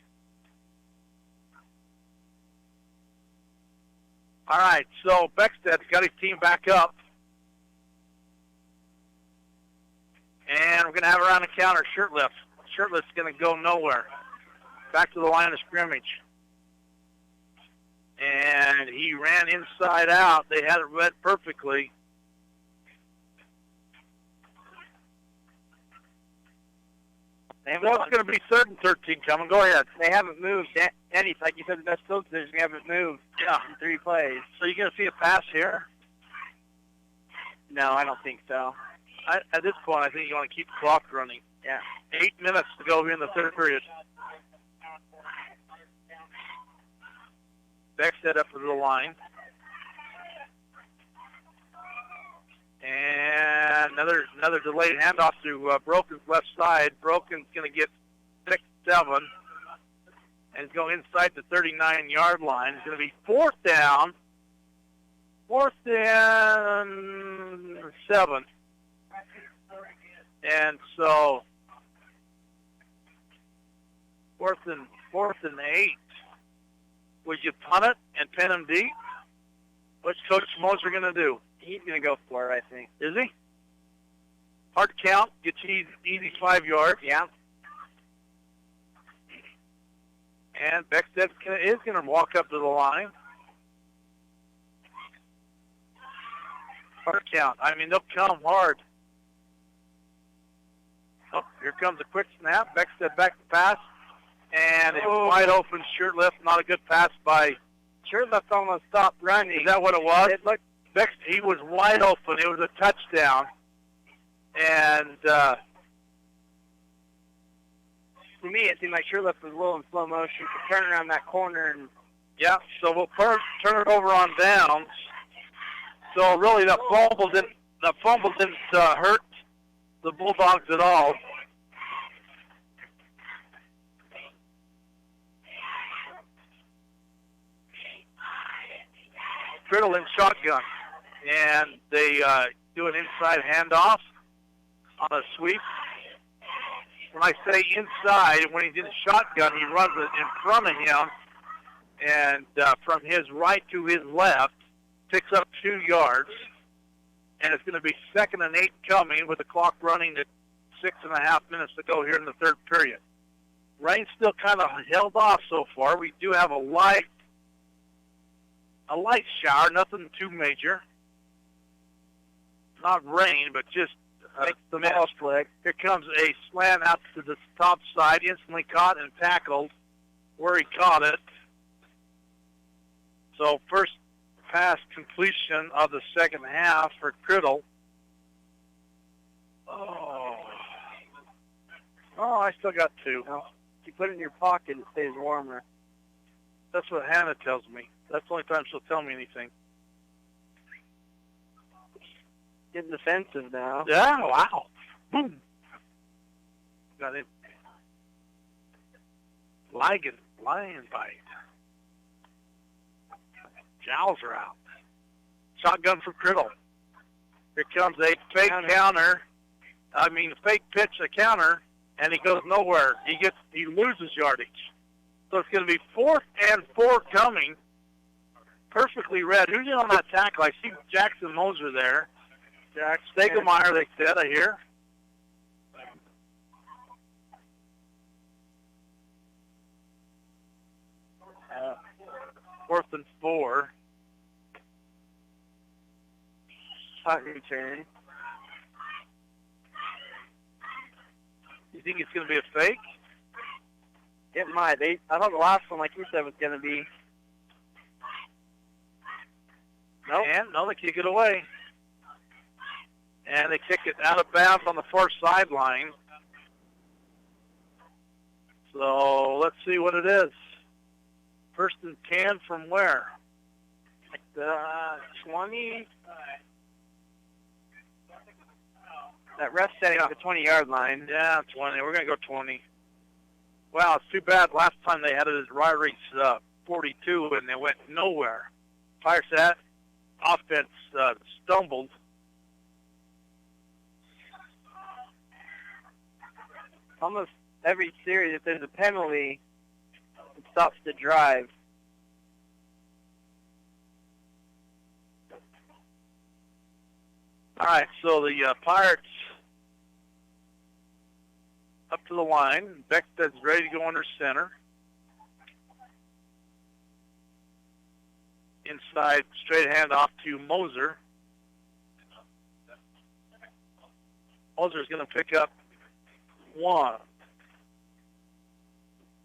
[SPEAKER 6] All right, so Beckstead's got his team back up. And we're going to have her on the counter, Shirtlift. Shirtlift's going to go nowhere. Back to the line of scrimmage. And he ran inside out. They had it read perfectly.
[SPEAKER 2] That's
[SPEAKER 6] going to be 3rd and 13 coming. Go ahead.
[SPEAKER 2] They haven't moved any. Like you said, the best field position, they haven't moved.
[SPEAKER 6] Yeah.
[SPEAKER 2] In 3 plays.
[SPEAKER 6] So you're going to see a pass here?
[SPEAKER 2] No, I don't think so.
[SPEAKER 6] At this point, I think you want to keep the clock running.
[SPEAKER 2] Yeah.
[SPEAKER 6] 8 minutes to go here in the 3rd period. Beckstead up to the line. And another delayed handoff to Broken's left side. Broken's going to get 6-7. And go inside the 39-yard line. It's going to be 4th down. 4th and 7. And so 4th and 8. Would you punt it and pin him deep? What's Coach Moser going to do?
[SPEAKER 2] He's going to go for it, I think.
[SPEAKER 6] Is he? Hard count. Gets you easy 5 yards.
[SPEAKER 2] Yeah.
[SPEAKER 6] And Beckstead is going to walk up to the line. Hard count. I mean, they'll come hard. Oh, here comes a quick snap. Beckstead back to pass. And it's wide open. Shirtlift. Not a good pass by...
[SPEAKER 2] Shirtlift almost stopped running.
[SPEAKER 6] Is that what it was?
[SPEAKER 2] It looked...
[SPEAKER 6] He was wide open. It was a touchdown. And
[SPEAKER 2] for me, it seemed like Shirtlift was a little in slow motion. Turn around that corner and...
[SPEAKER 6] Yeah, so we'll turn it over on downs. So really, the fumble didn't hurt the Bulldogs at all. Criddle in shotgun, and they do an inside handoff on a sweep. When I say inside, when he's in shotgun, he runs it in front of him, and from his right to his left, picks up 2 yards, and it's going to be 2nd and 8 coming with the clock running at 6.5 minutes to go here in the 3rd period. Rain's still kind of held off so far. We do have a light shower, nothing too major. Not rain, but just the ball flick. Here comes a slant out to the top side, instantly caught and tackled where he caught it. So first pass completion of the 2nd half for Criddle. Oh, I still got 2.
[SPEAKER 2] No, you put it in your pocket, it stays warmer.
[SPEAKER 6] That's what Hannah tells me. That's the only time she'll tell me anything.
[SPEAKER 2] Getting defensive now.
[SPEAKER 6] Yeah, wow. Boom. Got it. Lion bite. Jowls are out. Shotgun for Criddle. Here comes a fake fake pitch, a counter, and he goes nowhere. He loses yardage. So it's going to be 4th and 4 coming. Perfectly read. Who's in on that tackle? I see Jackson Moser there. Jack Stegemeyer, they said, I hear. Fourth and 4.
[SPEAKER 2] Hot return.
[SPEAKER 6] You think it's going to be a fake?
[SPEAKER 2] It might. I thought the last one, like you said, was going to be.
[SPEAKER 6] Nope. And no, they kick it away. And they kick it out of bounds on the far sideline. So let's see what it is. 1st and 10 from where?
[SPEAKER 2] 20. That ref setting up the 20-yard line.
[SPEAKER 6] Yeah, 20. We're going to go 20. Wow, it's too bad. Last time they had it at Ririe's 42, and they went nowhere. Fireset offense stumbled.
[SPEAKER 2] Almost every series, if there's a penalty, it stops the drive.
[SPEAKER 6] All right, so the Pirates up to the line. Beckstead's ready to go under center. Inside, straight handoff to Moser. Moser's going to pick up 1.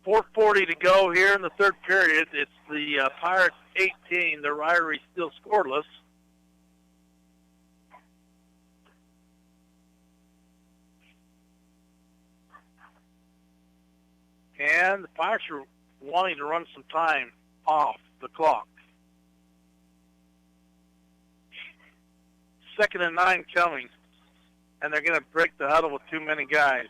[SPEAKER 6] 4:40 to go here in the third period. It's the Pirates 18, the Ririe still scoreless. And the Pirates are wanting to run some time off the clock. 2nd and 9 coming. And they're going to break the huddle with too many guys.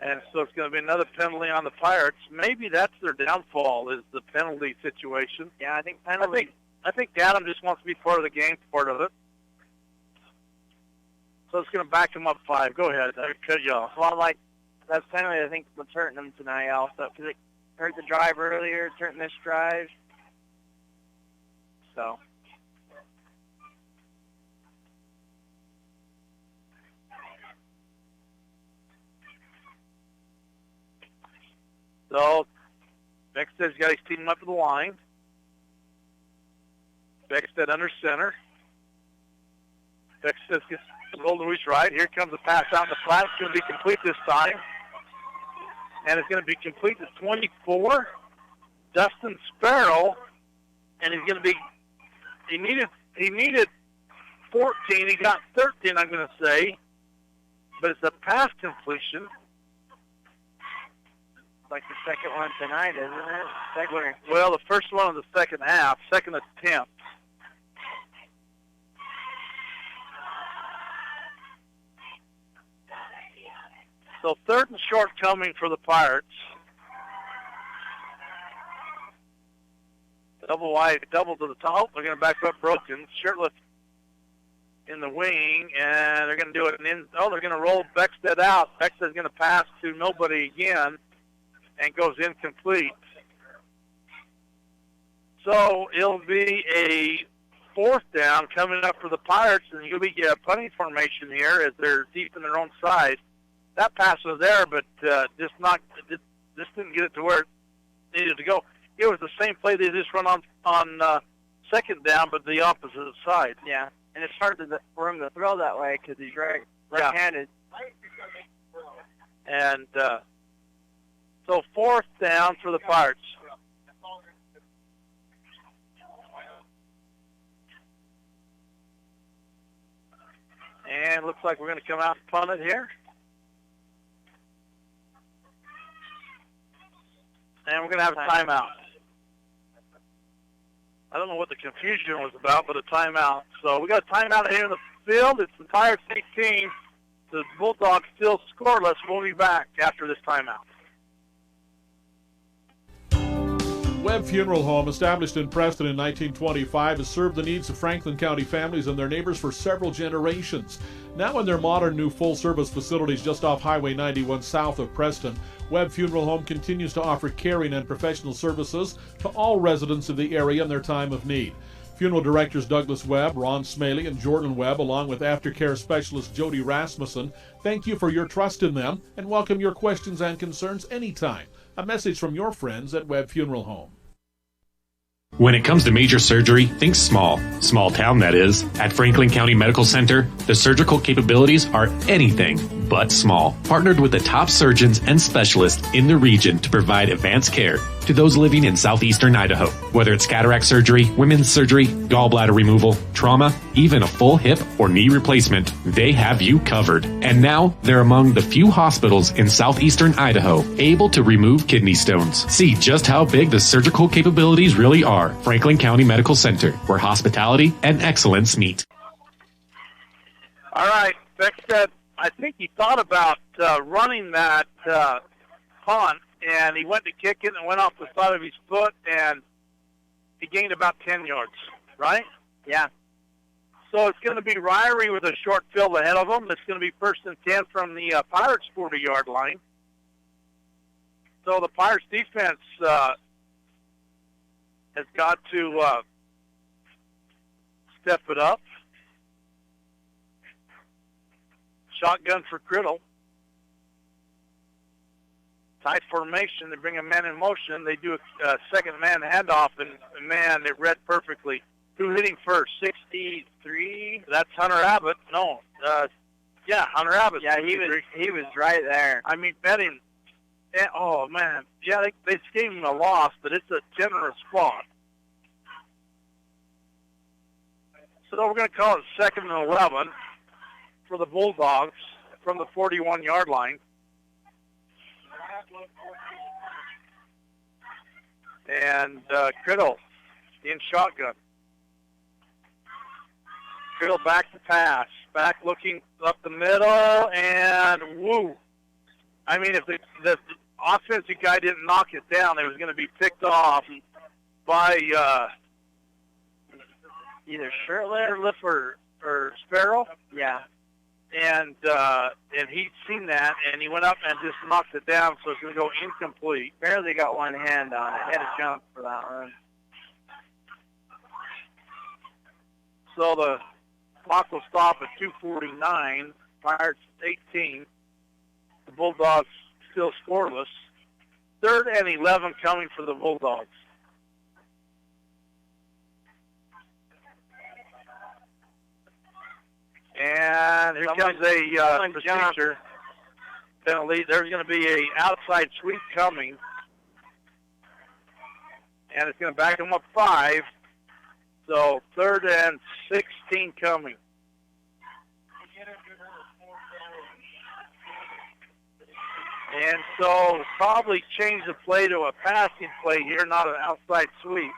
[SPEAKER 6] And so it's going to be another penalty on the Pirates. Maybe that's their downfall, is the penalty situation.
[SPEAKER 2] Yeah, I think penalty.
[SPEAKER 6] I think Adam just wants to be part of the game, part of it. So it's going to back him up 5. Go ahead. I cut you off.
[SPEAKER 2] Well, like, that's penalty, I think, what's hurting them tonight also, because it hurt the drive earlier, it's hurting this drive. So.
[SPEAKER 6] So, Beckstead's got his team up at the line. Beckstead under center. Beckstead gets rolled to his right. Here comes the pass out in the flat. It's going to be complete this time. And it's going to be complete to 24. Dustin Sparrow. And he's going to be, he needed 14. He got 13, I'm going to say. But it's a pass completion.
[SPEAKER 2] Like the second one tonight, isn't it? Second one.
[SPEAKER 6] Well, the first one of the second half, second attempt. So 3rd and short coming for the Pirates. Double wide, double to the top. They're going to back up broken. Shirtliff in the wing, and they're going to do it. They're going to roll Beckstead out. Beckstead's going to pass to nobody again. And goes incomplete. So it'll be a 4th down coming up for the Pirates, and you'll be a punting formation here as they're deep in their own side. That pass was there, but just didn't get it to where it needed to go. It was the same play they just run on 2nd down, but the opposite side.
[SPEAKER 2] Yeah, and it's hard for him to throw that way because he's right-handed.
[SPEAKER 6] And so 4th down for the Pirates. And looks like we're going to come out and punt it here. And we're going to have a timeout. I don't know what the confusion was about, but a timeout. So we got a timeout here in the field. It's the Pirates 18. The Bulldogs still scoreless. We'll be back after this timeout.
[SPEAKER 5] Webb Funeral Home, established in Preston in 1925, has served the needs of Franklin County families and their neighbors for several generations. Now in their modern new full-service facilities just off Highway 91 south of Preston, Webb Funeral Home continues to offer caring and professional services to all residents of the area in their time of need. Funeral directors Douglas Webb, Ron Smaley, and Jordan Webb, along with aftercare specialist Jody Rasmussen, thank you for your trust in them and welcome your questions and concerns anytime. A message from your friends at Webb Funeral Home.
[SPEAKER 11] When it comes to major surgery, think small. Small town, that is. At Franklin County Medical Center, the surgical capabilities are anything but small. Partnered with the top surgeons and specialists in the region to provide advanced care to those living in southeastern Idaho. Whether it's cataract surgery, women's surgery, gallbladder removal, trauma, even a full hip or knee replacement, they have you covered. And now, they're among the few hospitals in southeastern Idaho able to remove kidney stones. See just how big the surgical capabilities really are. Franklin County Medical Center, where hospitality and excellence meet.
[SPEAKER 6] All right, Beckstead, I think he thought about running that punt, and he went to kick it and went off the side of his foot, and he gained about 10 yards, right?
[SPEAKER 2] Yeah.
[SPEAKER 6] So it's going to be Ririe with a short field ahead of him. It's going to be 1st and 10 from the Pirates' 40-yard line. So the Pirates' defense has got to step it up. Shotgun for Criddle. Tight formation. They bring a man in motion. They do a second man handoff, and man, it read perfectly. Who hitting first? 63. That's Hunter Abbott. No. Yeah, Hunter Abbott.
[SPEAKER 2] Yeah, he was right there.
[SPEAKER 6] I mean, bet him And, oh, man. Yeah, they gave him a loss, but it's a generous spot. So we're going to call it 2nd and 11 for the Bulldogs from the 41-yard line. And Criddle in shotgun. Criddle back to pass. Back looking up the middle, and woo. I mean, if the offensive guy didn't knock it down, it was going to be picked off by either Shirtliff or Sparrow.
[SPEAKER 2] Yeah.
[SPEAKER 6] And he'd seen that, and he went up and just knocked it down, so it's going to go incomplete.
[SPEAKER 2] Barely got one hand on it. Had a jump for that one.
[SPEAKER 6] So the clock will stop at 2:49. Pirates 18. The Bulldogs still scoreless. 3rd and 11 coming for the Bulldogs. And here comes a procedure penalty. There's going to be a outside sweep coming. And it's going to back them up 5. So 3rd and 16 coming. And so probably change the play to a passing play here, not an outside sweep.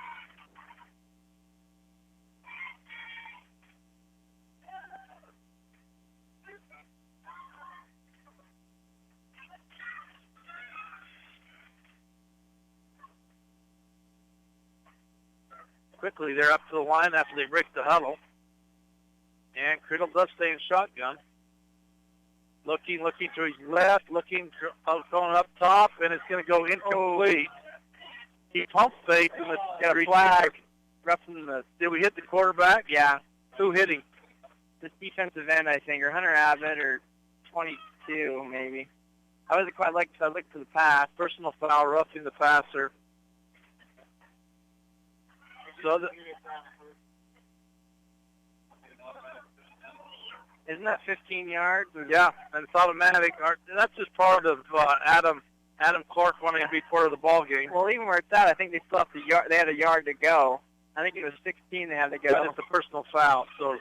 [SPEAKER 6] Quickly, they're up to the line after they break the huddle. And Criddle does stay in shotgun. Looking to his left, going up top, and it's going to go incomplete. He pump faked, and it's got a flag. Did we hit the quarterback?
[SPEAKER 2] Yeah.
[SPEAKER 6] Who hit him?
[SPEAKER 2] The defensive end, I think, or Hunter Abbott, or 22 maybe. I wasn't quite like. I looked for the pass.
[SPEAKER 6] Personal foul, roughing the passer. So
[SPEAKER 2] isn't that 15 yards?
[SPEAKER 6] Yeah, and it's automatic. That's just part of Adam Clark wanting to be part of the ball game.
[SPEAKER 2] Well, even where it's at, I think they still have the yard. They had a yard to go. I think it was 16 they had to go.
[SPEAKER 6] But it's a personal foul, so.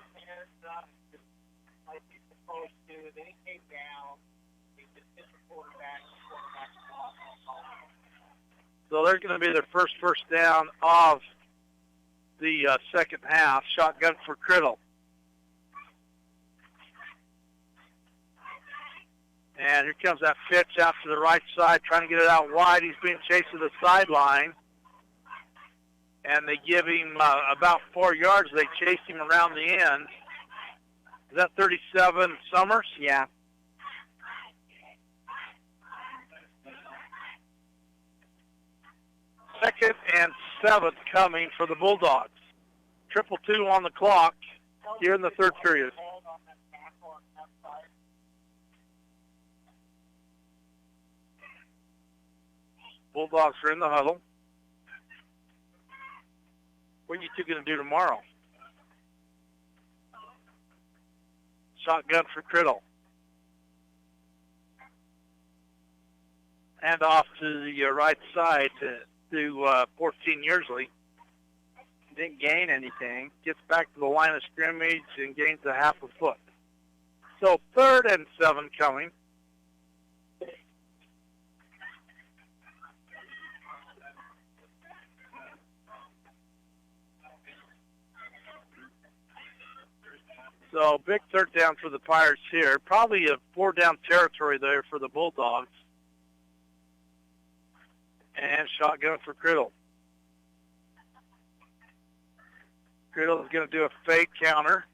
[SPEAKER 6] So there's going to be their first down of the second half. Shotgun for Criddle. And here comes that pitch out to the right side, trying to get it out wide. He's being chased to the sideline. And they give him about 4 yards. They chase him around the end. Is that 37 Summers?
[SPEAKER 2] Yeah.
[SPEAKER 6] Second and 7 coming for the Bulldogs. 2-2 on the clock here in the third period. Bulldogs are in the huddle. What are you two going to do tomorrow? Shotgun for Criddle. And off to the right side to 14 Yearsley.
[SPEAKER 2] Didn't gain anything.
[SPEAKER 6] Gets back to the line of scrimmage and gains a half a foot. So 3rd and 7 coming. So big 3rd down for the Pirates here. Probably a 4-down territory there for the Bulldogs. And shotgun for Criddle. Criddle is going to do a fake counter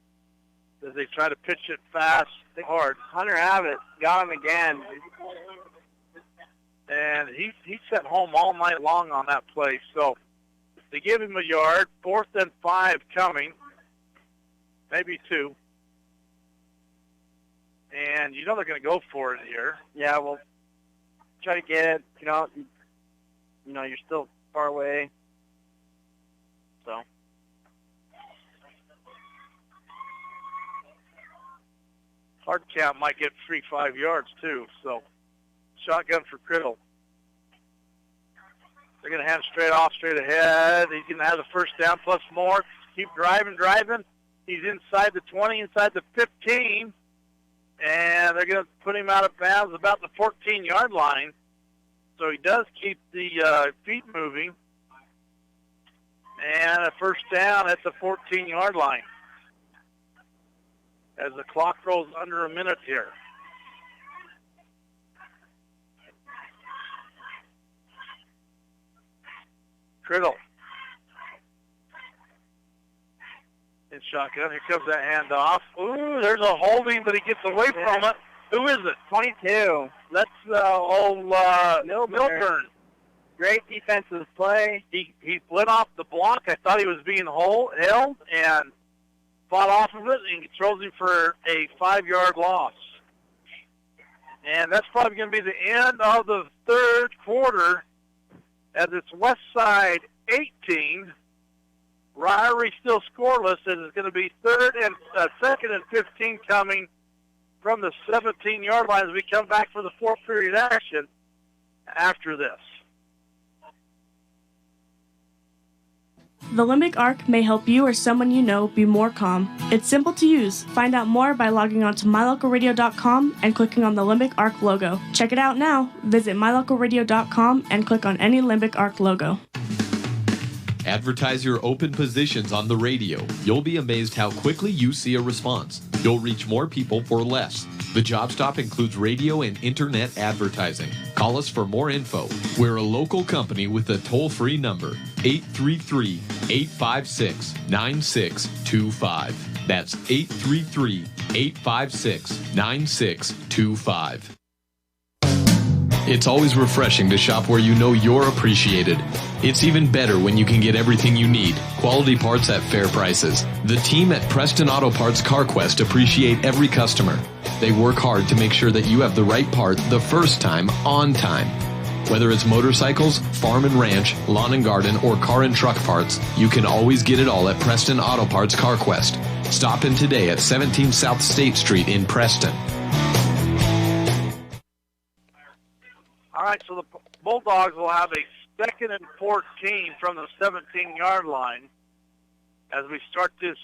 [SPEAKER 6] as they try to pitch it fast, hard.
[SPEAKER 2] Hunter Abbott got him again.
[SPEAKER 6] And he sat home all night long on that play. So they give him a yard. 4th and 5 coming. Maybe 2. And you know they're going to go for it here.
[SPEAKER 2] Yeah, well, try to get it. You know, you're still far away. So.
[SPEAKER 6] Hard count might get 3-5 yards too. So shotgun for Criddle. They're going to hand straight off, straight ahead. He's going to have the first down plus more. Keep driving. He's inside the 20, inside the 15. And they're going to put him out of bounds about the 14-yard line. So he does keep the feet moving. And a first down at the 14-yard line as the clock rolls under a minute here. Criddle. In shotgun. Here comes that handoff. Ooh, there's a holding, but he gets away from it. Who is it?
[SPEAKER 2] 22.
[SPEAKER 6] That's Milburn.
[SPEAKER 2] Great defensive play.
[SPEAKER 6] He split off the block. I thought he was being held and fought off of it and throws him for a 5-yard loss. And that's probably going to be the end of the third quarter as it's West Side 18. Ririe still scoreless, and it's going to be second and 15 coming from the 17-yard line as we come back for the fourth period action after this.
[SPEAKER 3] The limbic arc may help you or someone you know be more calm. It's simple to use. Find out more by logging on to mylocalradio.com and clicking on the limbic arc logo. Check it out now. Visit mylocalradio.com and click on any limbic arc logo.
[SPEAKER 4] Advertise your open positions on the radio. You'll be amazed how quickly you see a response. You'll reach more people for less. The Job Stop includes radio and internet advertising. Call us for more info. We're a local company with a toll-free number, 833-856-9625. That's 833-856-9625. It's always refreshing to shop where you know you're appreciated. It's even better when you can get everything you need. Quality parts at fair prices. The team at Preston Auto Parts CarQuest appreciate every customer. They work hard to make sure that you have the right part the first time, on time. Whether it's motorcycles, farm and ranch, lawn and garden, or car and truck parts, you can always get it all at Preston Auto Parts CarQuest. Stop in today at 17 South State Street in Preston.
[SPEAKER 6] All right, so the Bulldogs will have a second and 14 from the 17-yard line as we start this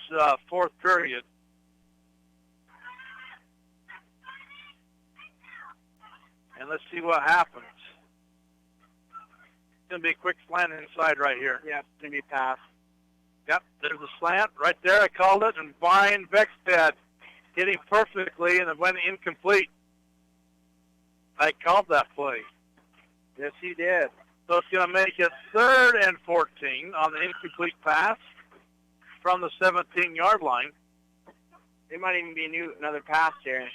[SPEAKER 6] fourth period. And let's see what happens. It's going to be a quick slant inside right here.
[SPEAKER 2] Yeah, it's going to be a pass.
[SPEAKER 6] Yep, there's a slant right there. I called it, and Brian Beckstead hit him perfectly, and it went incomplete. I called that play.
[SPEAKER 2] Yes, he did.
[SPEAKER 6] So it's going to make it third and 14 on the incomplete pass from the 17-yard line.
[SPEAKER 2] It might even be another pass here.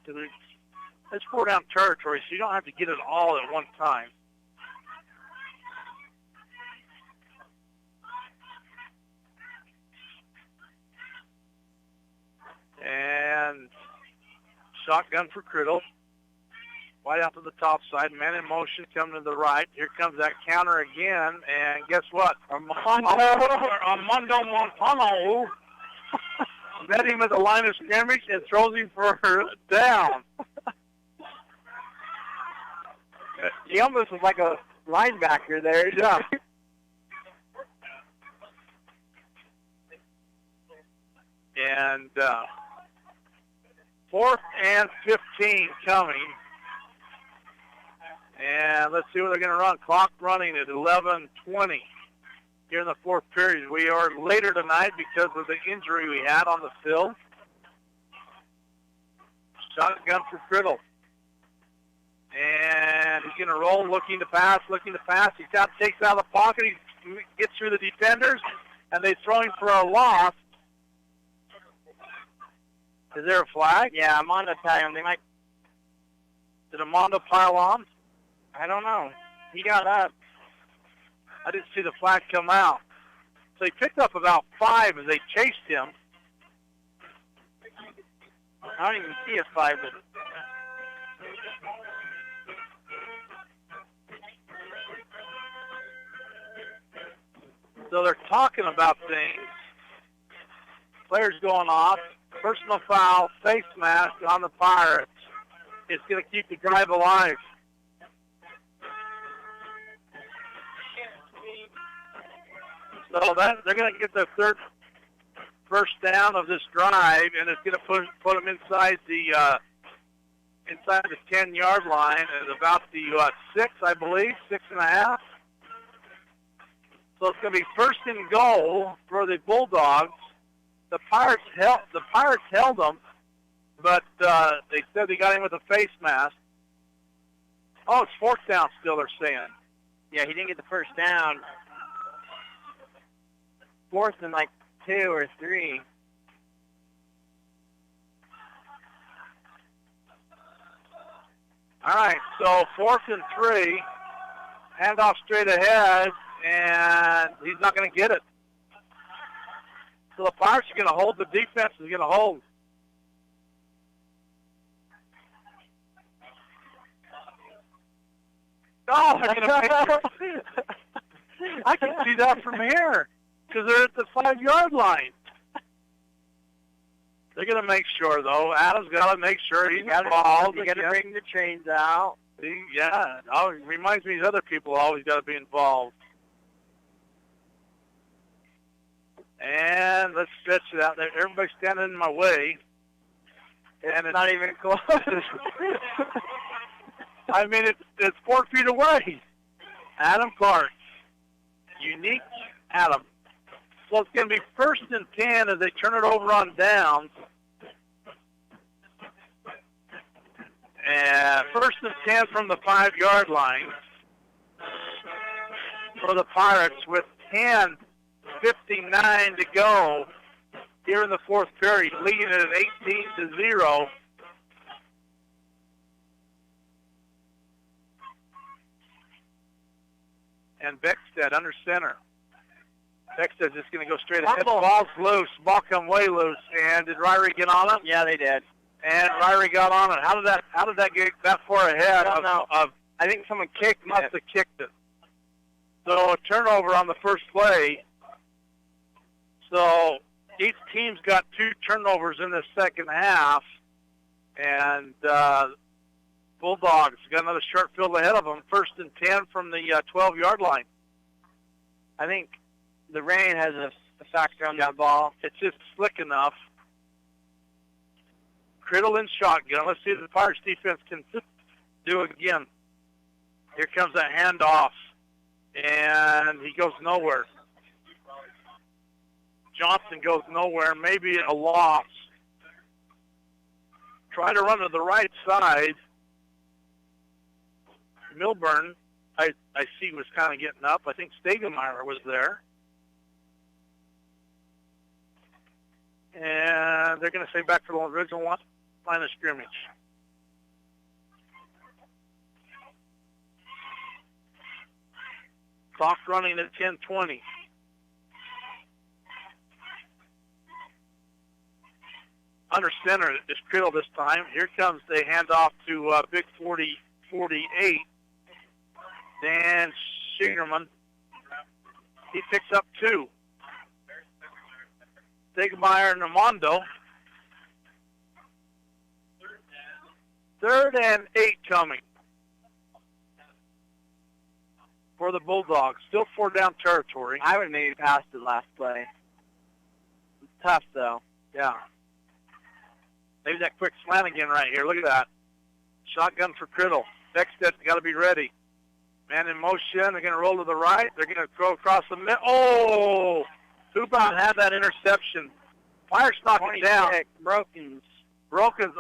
[SPEAKER 6] It's 4-down territory, so you don't have to get it all at one time. And shotgun for Criddle. Wide out to the top side. Man in motion coming to the right. Here comes that counter again. And guess what? Armando Montano met him at the line of scrimmage and throws him for a down.
[SPEAKER 2] He almost was like a linebacker there.
[SPEAKER 6] Yeah. And fourth and 15 coming. And let's see what they're going to run. Clock running at 11:20 here in the fourth period. We are later tonight because of the injury we had on the field. Shotgun for Criddle. And he's going to roll, looking to pass. He takes out of the pocket. He gets through the defenders, and they throw him for a loss. Is there a flag?
[SPEAKER 2] Yeah, Armando tagged him.
[SPEAKER 6] Did Armando pile on?
[SPEAKER 2] I don't know. He got up.
[SPEAKER 6] I didn't see the flag come out. So he picked up about 5 as they chased him.
[SPEAKER 2] I don't even see a 5. But
[SPEAKER 6] so they're talking about things. Players going off. Personal foul, face mask on the Pirates. It's going to keep the drive alive. So they're going to get their third first down of this drive, and it's going to put them inside the 10-yard line at about the 6, I believe, 6.5. So it's going to be first and goal for the Bulldogs. The Pirates held them, but they said they got him with a face mask. Oh, it's fourth down still, they're saying.
[SPEAKER 2] Yeah, he didn't get the first down. Fourth and like 2 or 3.
[SPEAKER 6] All right, so 4th and 3. Handoff straight ahead, and he's not going to get it. So the Pirates are going to hold. The defense is going to hold. Oh, they're going to make I can see that from here because they're at the 5-yard line. They're going to make sure, though. Adam's got to make sure he's involved.
[SPEAKER 2] You got to bring the chains out.
[SPEAKER 6] Yeah, it reminds me of other people always got to be involved. And let's stretch it out there. Everybody's standing in my way.
[SPEAKER 2] And it's not even close.
[SPEAKER 6] I mean, it's 4 feet away. Adam Clark. Unique Adam. So it's going to be first and 10 as they turn it over on downs. And first and 10 from the 5-yard line for the Pirates with 10:59 to go here in the fourth period, leading it at 18-0. And Beckstead under center. Beckstead's just going to go straight ahead. Ball's loose. Ball come way loose. And did Ririe get on it?
[SPEAKER 2] Yeah, they did.
[SPEAKER 6] And Ririe got on it. How did that get that far ahead?
[SPEAKER 2] I don't know. I think someone
[SPEAKER 6] must have kicked it. So a turnover on the first play. So each team's got 2 turnovers in the second half. And Bulldogs got another short field ahead of them. First and 10 from the 12-yard line.
[SPEAKER 2] I think the rain has a factor on that ball.
[SPEAKER 6] It's just slick enough. Criddle in shotgun. Let's see if the Pirates defense can do it again. Here comes that handoff. And he goes nowhere. Johnson goes nowhere. Maybe a loss. Try to run to the right side. Milburn, I see, was kind of getting up. I think Stegemeyer was there. And they're going to say back to the original line of scrimmage. Clock running at 10:20. Under center is Criddle this time. Here comes the handoff to Big 48. Dan Shigerman. He picks up 2. Stegemeyer and Armando. 3rd and 8 coming for the Bulldogs. Still 4 down territory.
[SPEAKER 2] I would maybe passed it last play. It's tough, though.
[SPEAKER 6] Yeah. Maybe that quick slant again right here. Look at that. Shotgun for Criddle. Beckstead's got to be ready. Man in motion. They're going to roll to the right. They're going to throw across the middle. Oh! Who about had that interception? Pirates knocked it down. Broken's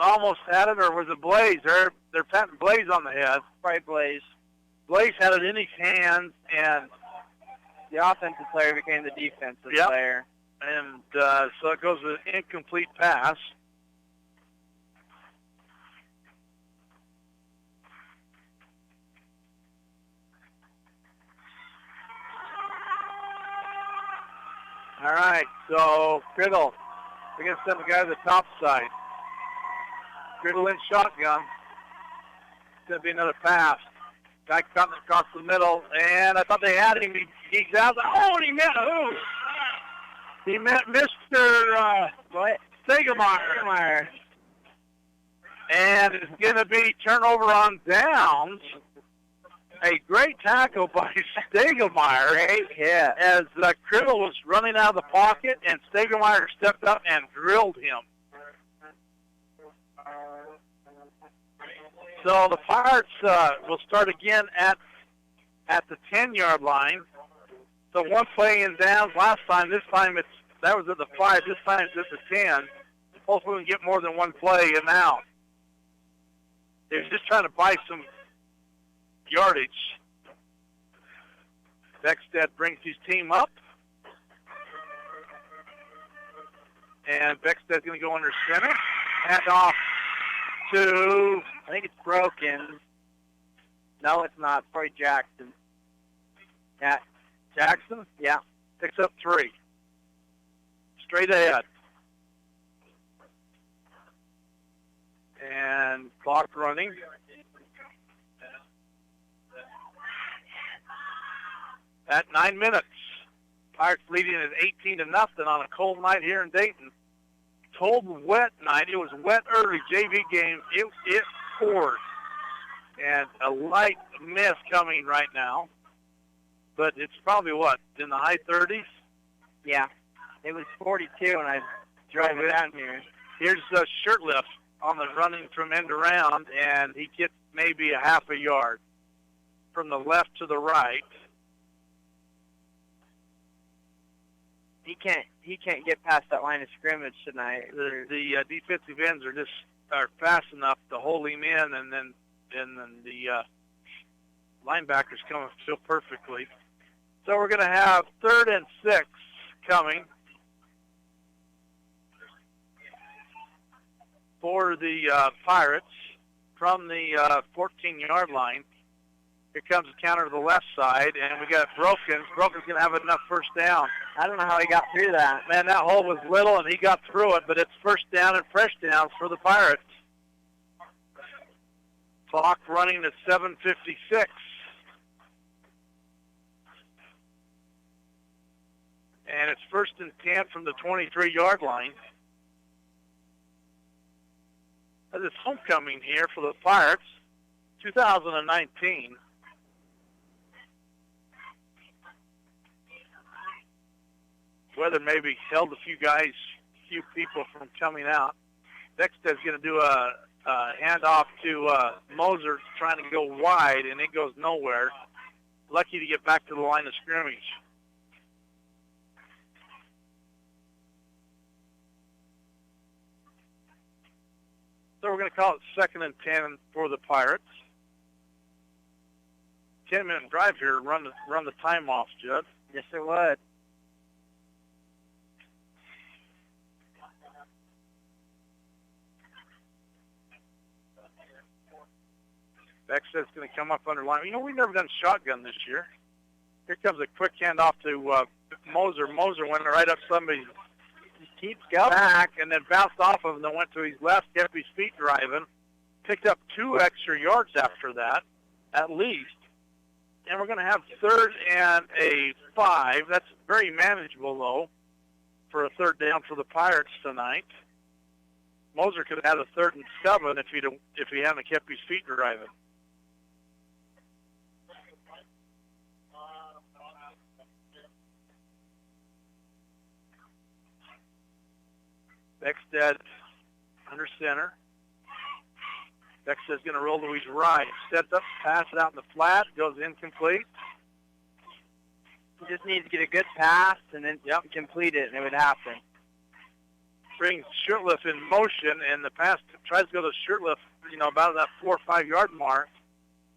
[SPEAKER 6] almost had it, or was it Blaze? They're patting Blaze on the head.
[SPEAKER 2] Probably Blaze.
[SPEAKER 6] Blaze had it in his hands, and
[SPEAKER 2] the offensive player became the defensive player.
[SPEAKER 6] And so it goes with an incomplete pass. All right, so Criddle, they're going to send the guy to the top side. Criddle in shotgun. It's going to be another pass. Guy cutting across the middle, and I thought they had him. He's out. Oh, and he meant who? He meant Mr. Stegemeyer. And it's going to be turnover on downs. a great tackle by Stegelmeyer.
[SPEAKER 2] Great hit.
[SPEAKER 6] As Criddle was running out of the pocket, and Stegelmeyer stepped up and drilled him. So the Pirates will start again at the 10-yard line. So one play in downs last time. This time that was at the 5. This time it's at the 10. Hopefully we can get more than one play and out. They're just trying to buy some yardage. Beckstead brings his team up. And Beckstead's going to go under center. Hand off to,
[SPEAKER 2] I think it's broken. No, it's not. Probably Jackson. Yeah.
[SPEAKER 6] Jackson?
[SPEAKER 2] Yeah.
[SPEAKER 6] Picks up 3. Straight ahead. And clock running. At 9 minutes. Pirates leading at 18-0 on a cold night here in Dayton. Cold, wet night. It was wet early JV game. It poured. And a light mist coming right now. But it's probably, in the high 30s?
[SPEAKER 2] Yeah. It was 42 when I drove down here.
[SPEAKER 6] Here's Shirtliff on the running from end around, and he gets maybe a half a yard from the left to the right.
[SPEAKER 2] He can't get past that line of scrimmage tonight.
[SPEAKER 6] The defensive ends are fast enough to hold him in, and then the linebackers come and fill perfectly. So we're going to have 3rd and 6 coming for the Pirates from the 14-yard line. Here comes the counter to the left side, and we got Broken. Broken's going to have enough first down.
[SPEAKER 2] I don't know how he got through that.
[SPEAKER 6] Man, that hole was little, and he got through it, but it's first down and fresh down for the Pirates. Clock running at 7:56. And it's 1st and 10 from the 23-yard line. As it's homecoming here for the Pirates, 2019. Weather maybe held a few people from coming out. Beckstead's going to do a handoff to Moser, trying to go wide, and it goes nowhere. Lucky to get back to the line of scrimmage. So we're going to call it 2nd and 10 for the Pirates. 10-minute drive here. Run the time off, Judd.
[SPEAKER 2] Yes, it would.
[SPEAKER 6] Beckstead's going to come up under line. We've never done shotgun this year. Here comes a quick handoff to Moser. Moser went right up somebody. He keeps back and then bounced off of him, then went to his left, kept his feet driving, picked up 2 extra yards after that, at least. And we're going to have 3rd and 5. That's very manageable, though, for a 3rd down for the Pirates tonight. Moser could have had a 3rd and 7 if he hadn't kept his feet driving. Beckstead under center. Beckstead's going to roll to his right. Sets up, pass it out in the flat, goes incomplete.
[SPEAKER 2] He just needs to get a good pass and then complete it, and it would happen.
[SPEAKER 6] Brings Shirtliff in motion, and the pass tries to go to Shirtliff, about that 4 or 5 yard mark,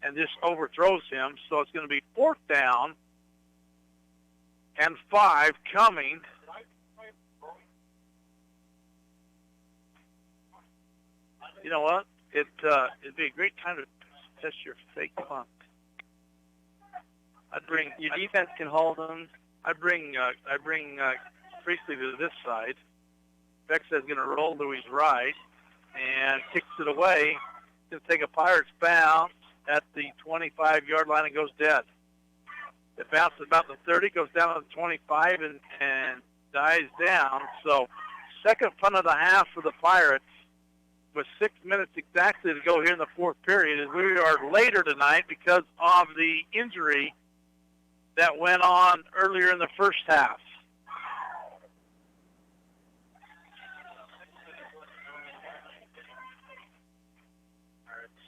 [SPEAKER 6] and just overthrows him. So it's going to be 4th down and 5 coming. You know what? It'd be a great time to test your fake punt.
[SPEAKER 2] Your defense can hold them.
[SPEAKER 6] I bring Priestley to this side. Beckstead's going to roll to his right and kicks it away. He's going to take a Pirates bounce at the 25-yard line and goes dead. It bounces about the 30, goes down to the 25 and dies down. So 2nd punt of the half for the Pirates. with 6 minutes exactly to go here in the fourth period, as we are later tonight because of the injury that went on earlier in the first half.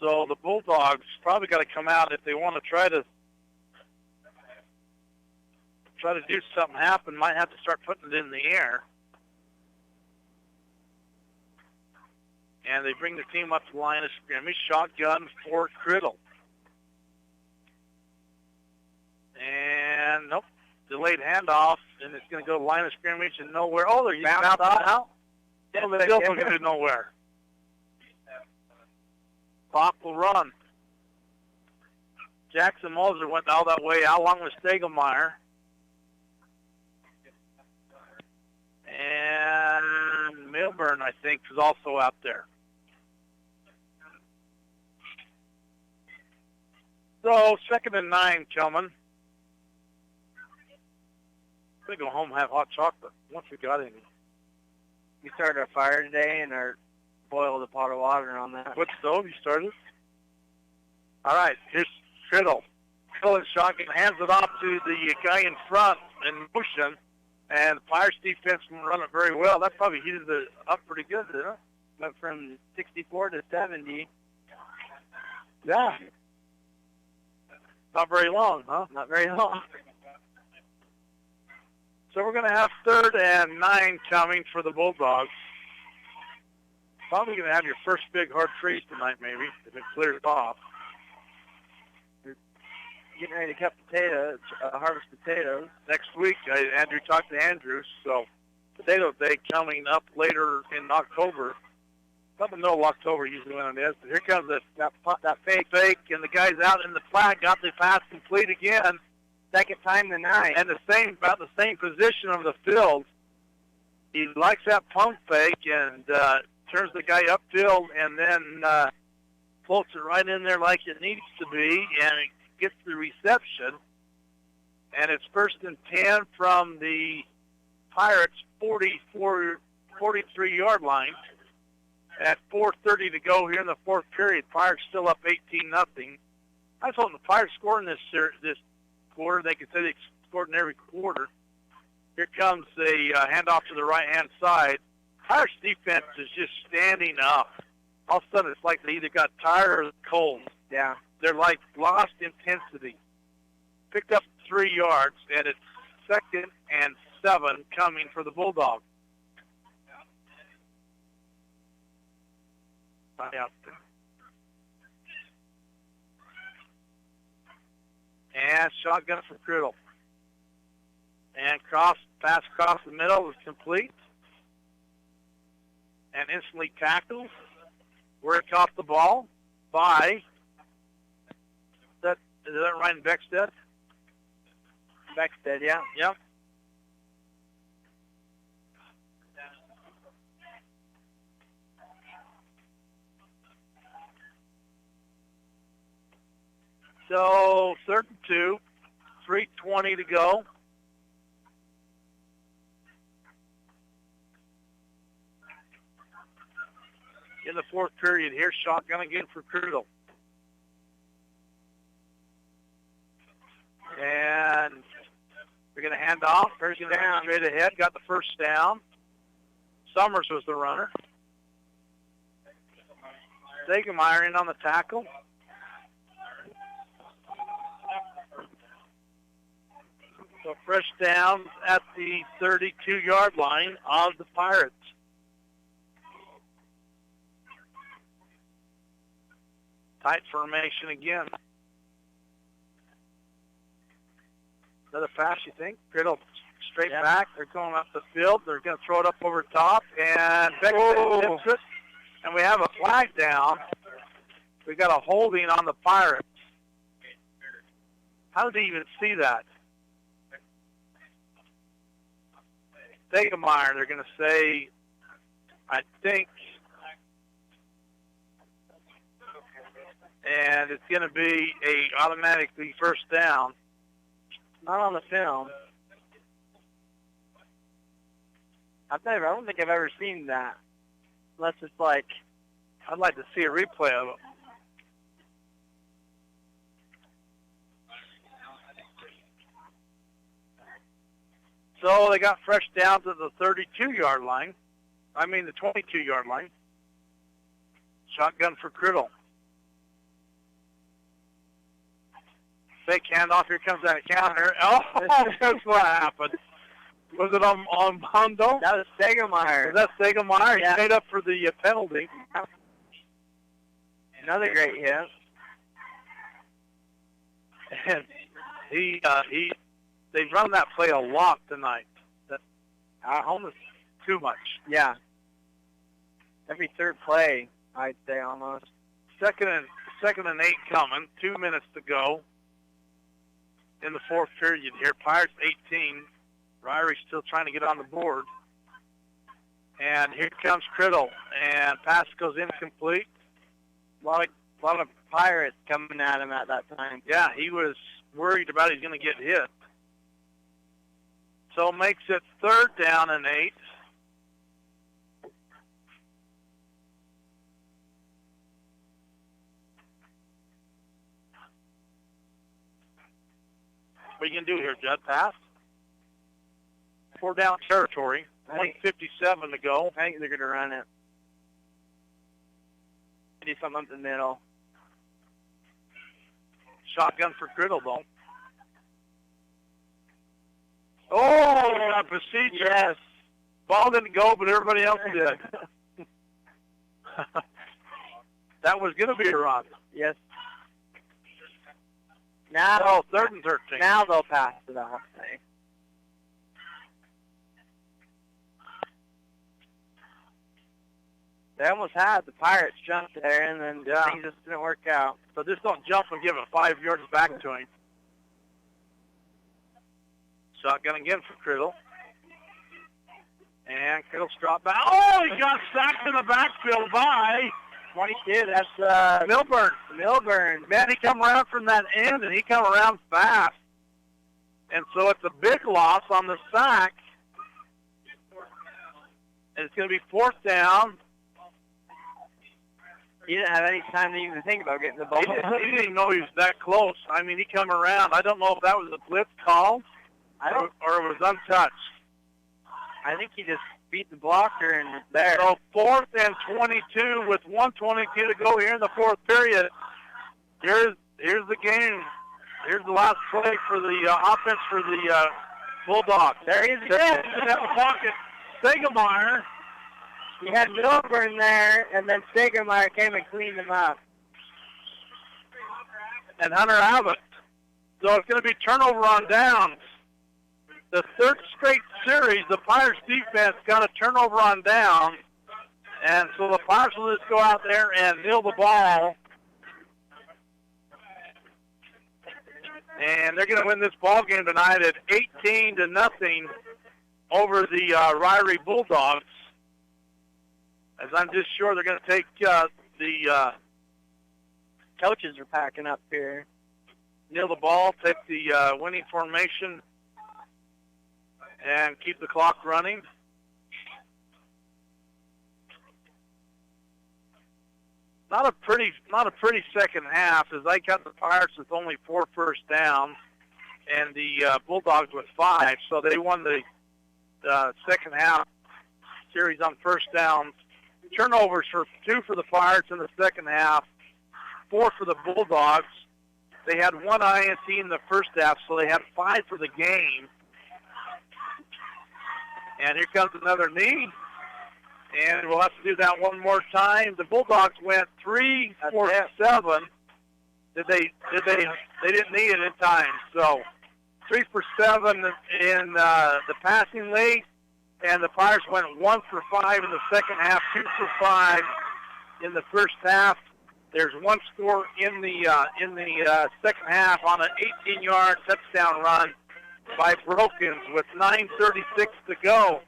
[SPEAKER 6] So the Bulldogs probably got to come out if they want to try to do something happen. Might have to start putting it in the air. And they bring the team up to the line of scrimmage. Shotgun for Criddle. And nope, delayed handoff, and it's going to go to the line of scrimmage and nowhere. Oh, they're bounced out. Still going to nowhere. Clock will run. Jackson Moser went all that way out along with Stegelmeyer. And Milburn, I think, is also out there. So, 2nd and 9 coming. We're going to go home and have hot chocolate once we got any.
[SPEAKER 2] We started our fire today and boiled a pot of water on that.
[SPEAKER 6] What stove you started? All right, here's Criddle. Criddle is shotgun, hands it off to the guy in front in motion, and the Pirates defense can run it very well. That probably heated it up pretty good, didn't it?
[SPEAKER 2] Went from 64 to 70.
[SPEAKER 6] Yeah. Not very long, huh?
[SPEAKER 2] Not very long.
[SPEAKER 6] So we're going to have 3rd and 9 coming for the Bulldogs. Probably going to have your first big hard freeze tonight, maybe, if it clears off.
[SPEAKER 2] Getting ready to cut potatoes, harvest potatoes.
[SPEAKER 6] Next week, Andrew talked to Andrew, so Potato Day coming up later in October. About the middle of October usually when it is. But here comes that fake, and the guy's out in the flat, got the pass complete again.
[SPEAKER 2] Second time tonight.
[SPEAKER 6] And about the same position of the field. He likes that pump fake and turns the guy upfield and then floats it right in there like it needs to be, and it gets the reception. And it's 1st and 10 from the Pirates' 43-yard line. At 4:30 to go here in the fourth period, Pirates still up 18-0. I was hoping the Pirates scored in this quarter. They could say they scored in every quarter. Here comes a handoff to the right-hand side. Pirates defense is just standing up. All of a sudden, it's like they either got tired or cold.
[SPEAKER 2] Yeah.
[SPEAKER 6] They're like lost intensity. Picked up 3 yards, and it's 2nd and 7 coming for the Bulldogs. Out there. And shotgun for Criddle. And pass across the middle is complete. And instantly tackled. Where it caught the ball by, is that Ryan Beckstead?
[SPEAKER 2] Beckstead, yeah.
[SPEAKER 6] Yep. So 3rd and 2, 3:20 to go. In the fourth period here, shotgun again for Criddle. And they're going to hand off. First down. Straight ahead, got the first down. Summers was the runner. Stegemeyer in on the tackle. So fresh down at the 32-yard line of the Pirates. Tight formation again. Another pass, you think? Criddle straight back. They're going up the field. They're going to throw it up over top. And Beckstead tips it. And we have a flag down. We got a holding on the Pirates. How did he even see that? Stegemeyer, they're going to say, I think, and it's going to be a automatically first down.
[SPEAKER 2] Not on the film. I don't think I've ever seen that. Unless it's like
[SPEAKER 6] I'd like to see a replay of it. So they got fresh down to the 32-yard line. I mean the 22-yard line. Shotgun for Criddle. Fake handoff. Here comes that counter. Oh, that's what happened. Was it on Hondo?
[SPEAKER 2] That was Stegemeyer.
[SPEAKER 6] Was that Stegemeyer?
[SPEAKER 2] Yeah.
[SPEAKER 6] He made up for the penalty.
[SPEAKER 2] Another great hit.
[SPEAKER 6] And they've run that play a lot tonight. Almost too much.
[SPEAKER 2] Yeah. Every third play, I'd say almost.
[SPEAKER 6] Second and 8 coming. 2 minutes to go in the fourth period here. Pirates 18. Ririe still trying to get on the board. And here comes Criddle. And pass goes incomplete.
[SPEAKER 2] A lot of Pirates coming at him at that time.
[SPEAKER 6] Yeah, he was worried about he's going to get hit. So makes it 3rd down and 8. What are you going to do here, Judd? Pass? 4 down territory. 1:57 to go.
[SPEAKER 2] I think they're going to run it. Do something up the middle.
[SPEAKER 6] Shotgun for Criddle, though. Oh, a procedure.
[SPEAKER 2] Yes.
[SPEAKER 6] Ball didn't go, but everybody else did. That was going to be a run.
[SPEAKER 2] Yes. Now,
[SPEAKER 6] oh, 3rd and 13.
[SPEAKER 2] Now they'll pass it off. They almost had the Pirates jump there, and then things just didn't work out.
[SPEAKER 6] So just don't jump and give it 5 yards back to him. Shotgun again for Criddle. And Criddle's dropped back. Oh, he got sacked in the backfield by
[SPEAKER 2] 22. That's
[SPEAKER 6] Milburn.
[SPEAKER 2] Milburn.
[SPEAKER 6] Man, he come around from that end, and he come around fast. And so it's a big loss on the sack. And it's going to be 4th down.
[SPEAKER 2] He didn't have any time to even think about getting the ball.
[SPEAKER 6] He didn't even know he was that close. I mean, he come around. I don't know if that was a blitz call or it was untouched.
[SPEAKER 2] I think he just beat the blocker and was there.
[SPEAKER 6] So 4th and 22 with 1:22 to go here in the fourth period. Here's the game. Here's the last play for the offense for the Bulldogs.
[SPEAKER 2] There he is
[SPEAKER 6] again. In that pocket, Stegemeyer.
[SPEAKER 2] He had Milburn there, and then Stegemeyer came and cleaned him up.
[SPEAKER 6] And Hunter Abbott. So it's going to be turnover on downs. The 3rd straight series, the Pirates defense got a turnover on downs. And so the Pirates will just go out there and kneel the ball. And they're going to win this ball game tonight at 18-0 over the Ririe Bulldogs. As I'm just sure they're going to take the
[SPEAKER 2] coaches are packing up here.
[SPEAKER 6] Kneel the ball, take the winning formation, and keep the clock running. Not a pretty second half, as they got the Pirates with only 4 first downs, and the Bulldogs with 5. So they won the second half series on first downs. Turnovers for 2 for the Pirates in the second half, 4 for the Bulldogs. They had 1 INT in the first half, so they had 5 for the game. And here comes another knee. And we'll have to do that one more time. The Bulldogs went 3 for 7. They didn't need it in time. So 3 for 7 in the passing late. And the Pirates went 1 for 5 in the second half, 2 for 5 in the first half. There's 1 score in the second half on an 18-yard touchdown run by Brokens with 9:36 to go.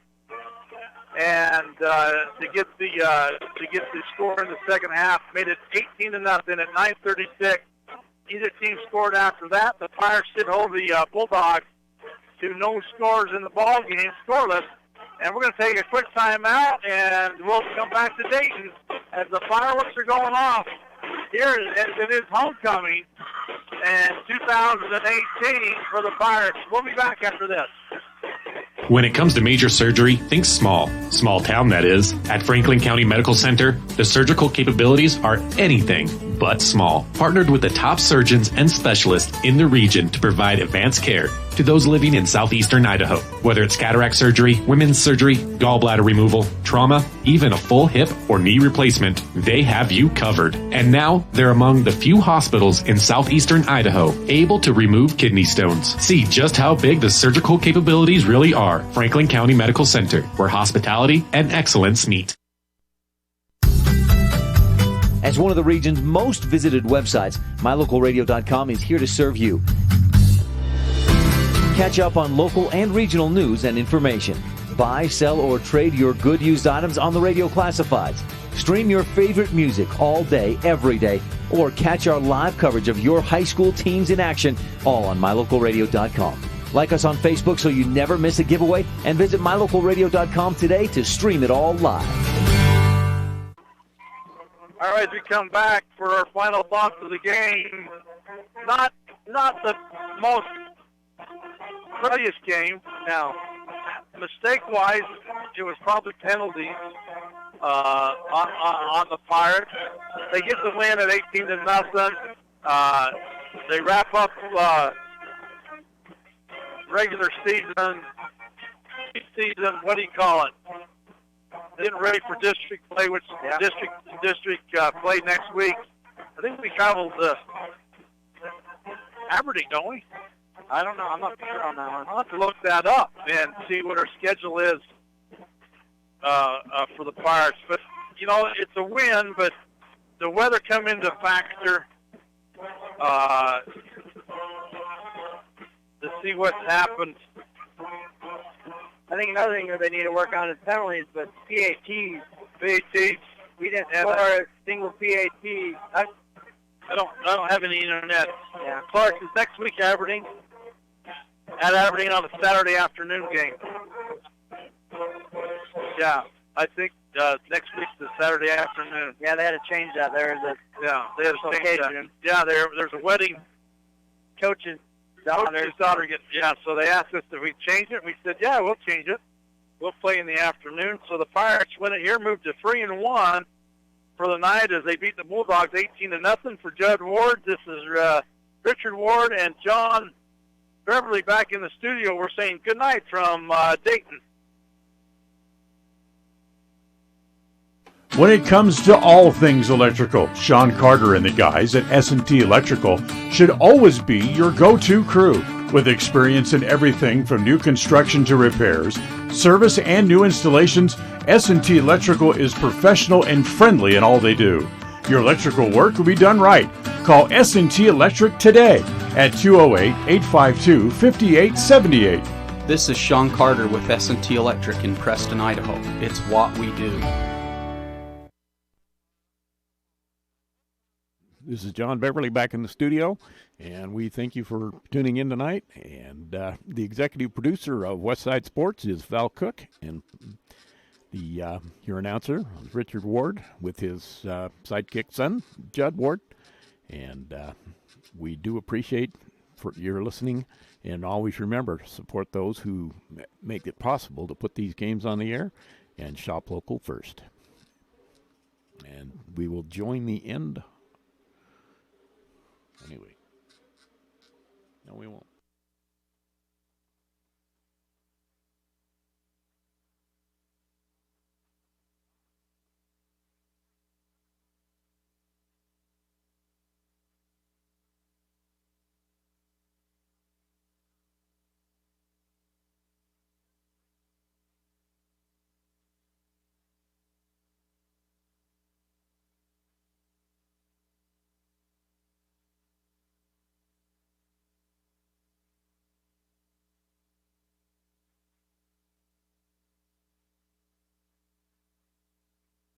[SPEAKER 6] And to get the score in the second half made it 18-0 at 9:36. Either team scored after that. The Pirates did hold the Bulldogs to no scores in the ball game, scoreless, And we're going to take a quick time out, and we'll come back to Dayton as the fireworks are going off. Here it is homecoming in 2018 for the Pirates. We'll be back after this.
[SPEAKER 11] When it comes to major surgery, think small. Small town, that is. At Franklin County Medical Center, the surgical capabilities are anything but small. Partnered with the top surgeons and specialists in the region to provide advanced care to those living in southeastern Idaho. Whether it's cataract surgery, women's surgery, gallbladder removal, trauma, even a full hip or knee replacement, they have you covered. And now, they're among the few hospitals in southeastern Idaho able to remove kidney stones. See just how big the surgical capabilities really are. Franklin County Medical Center, where hospitality and excellence meet.
[SPEAKER 13] As one of the region's most visited websites, mylocalradio.com is here to serve you. Catch up on local and regional news and information. Buy, sell, or trade your good used items on the radio classifieds. Stream your favorite music all day, every day, or catch our live coverage of your high school teams in action, all on mylocalradio.com. Like us on Facebook so you never miss a giveaway, and visit mylocalradio.com today to stream it all live.
[SPEAKER 6] All right, as we come back for our final thoughts of the game, not the most prettiest game. Now, mistake-wise, it was probably penalties on the Pirates. They get the win at 18-0. They wrap up regular season. What do you call it? Getting ready for district play, which district play next week. I think we travel to Aberdeen, don't we? I don't know. I'm not sure on that one. I'll have to look that up and see what our schedule is for the Pirates. But, you know, it's a win, but the weather come into factor to see what's happened.
[SPEAKER 2] I think another thing that they need to work on is penalties, but PATs. We didn't score a single PAT. I
[SPEAKER 6] don't have any internet.
[SPEAKER 2] Yeah.
[SPEAKER 6] Clark, is next week Aberdeen? At Aberdeen on a Saturday afternoon game. Yeah, I think next week's the Saturday afternoon.
[SPEAKER 2] Yeah, they had to change that. They had to change that.
[SPEAKER 6] Yeah, there's a wedding.
[SPEAKER 2] Coach's
[SPEAKER 6] daughter gets, so they asked us if we change it. We said, yeah, we'll change it. We'll play in the afternoon. So the Pirates win it here, moved to 3-1 for the night as they beat the Bulldogs 18-0 for Judd Ward. This is Richard Ward and John Beverly back in the studio. We're saying good night from Dayton.
[SPEAKER 9] When it comes to all things electrical, Sean Carter and the guys at S&T Electrical should always be your go-to crew. With experience in everything from new construction to repairs, service, and new installations, S&T Electrical is professional and friendly in all they do. Your electrical work will be done right. Call S&T Electric today at 208-852-5878.
[SPEAKER 10] This is Sean Carter with S&T Electric in Preston, Idaho. It's what we do.
[SPEAKER 20] This is John Beverly back in the studio, and we thank you for tuning in tonight. And the executive producer of Westside Sports is Val Cook, and your announcer is Richard Ward with his sidekick son, Judd Ward. And we do appreciate for your listening, and always remember, support those who make it possible to put these games on the air, and shop local first. And we will join the end. Anyway, no, we won't.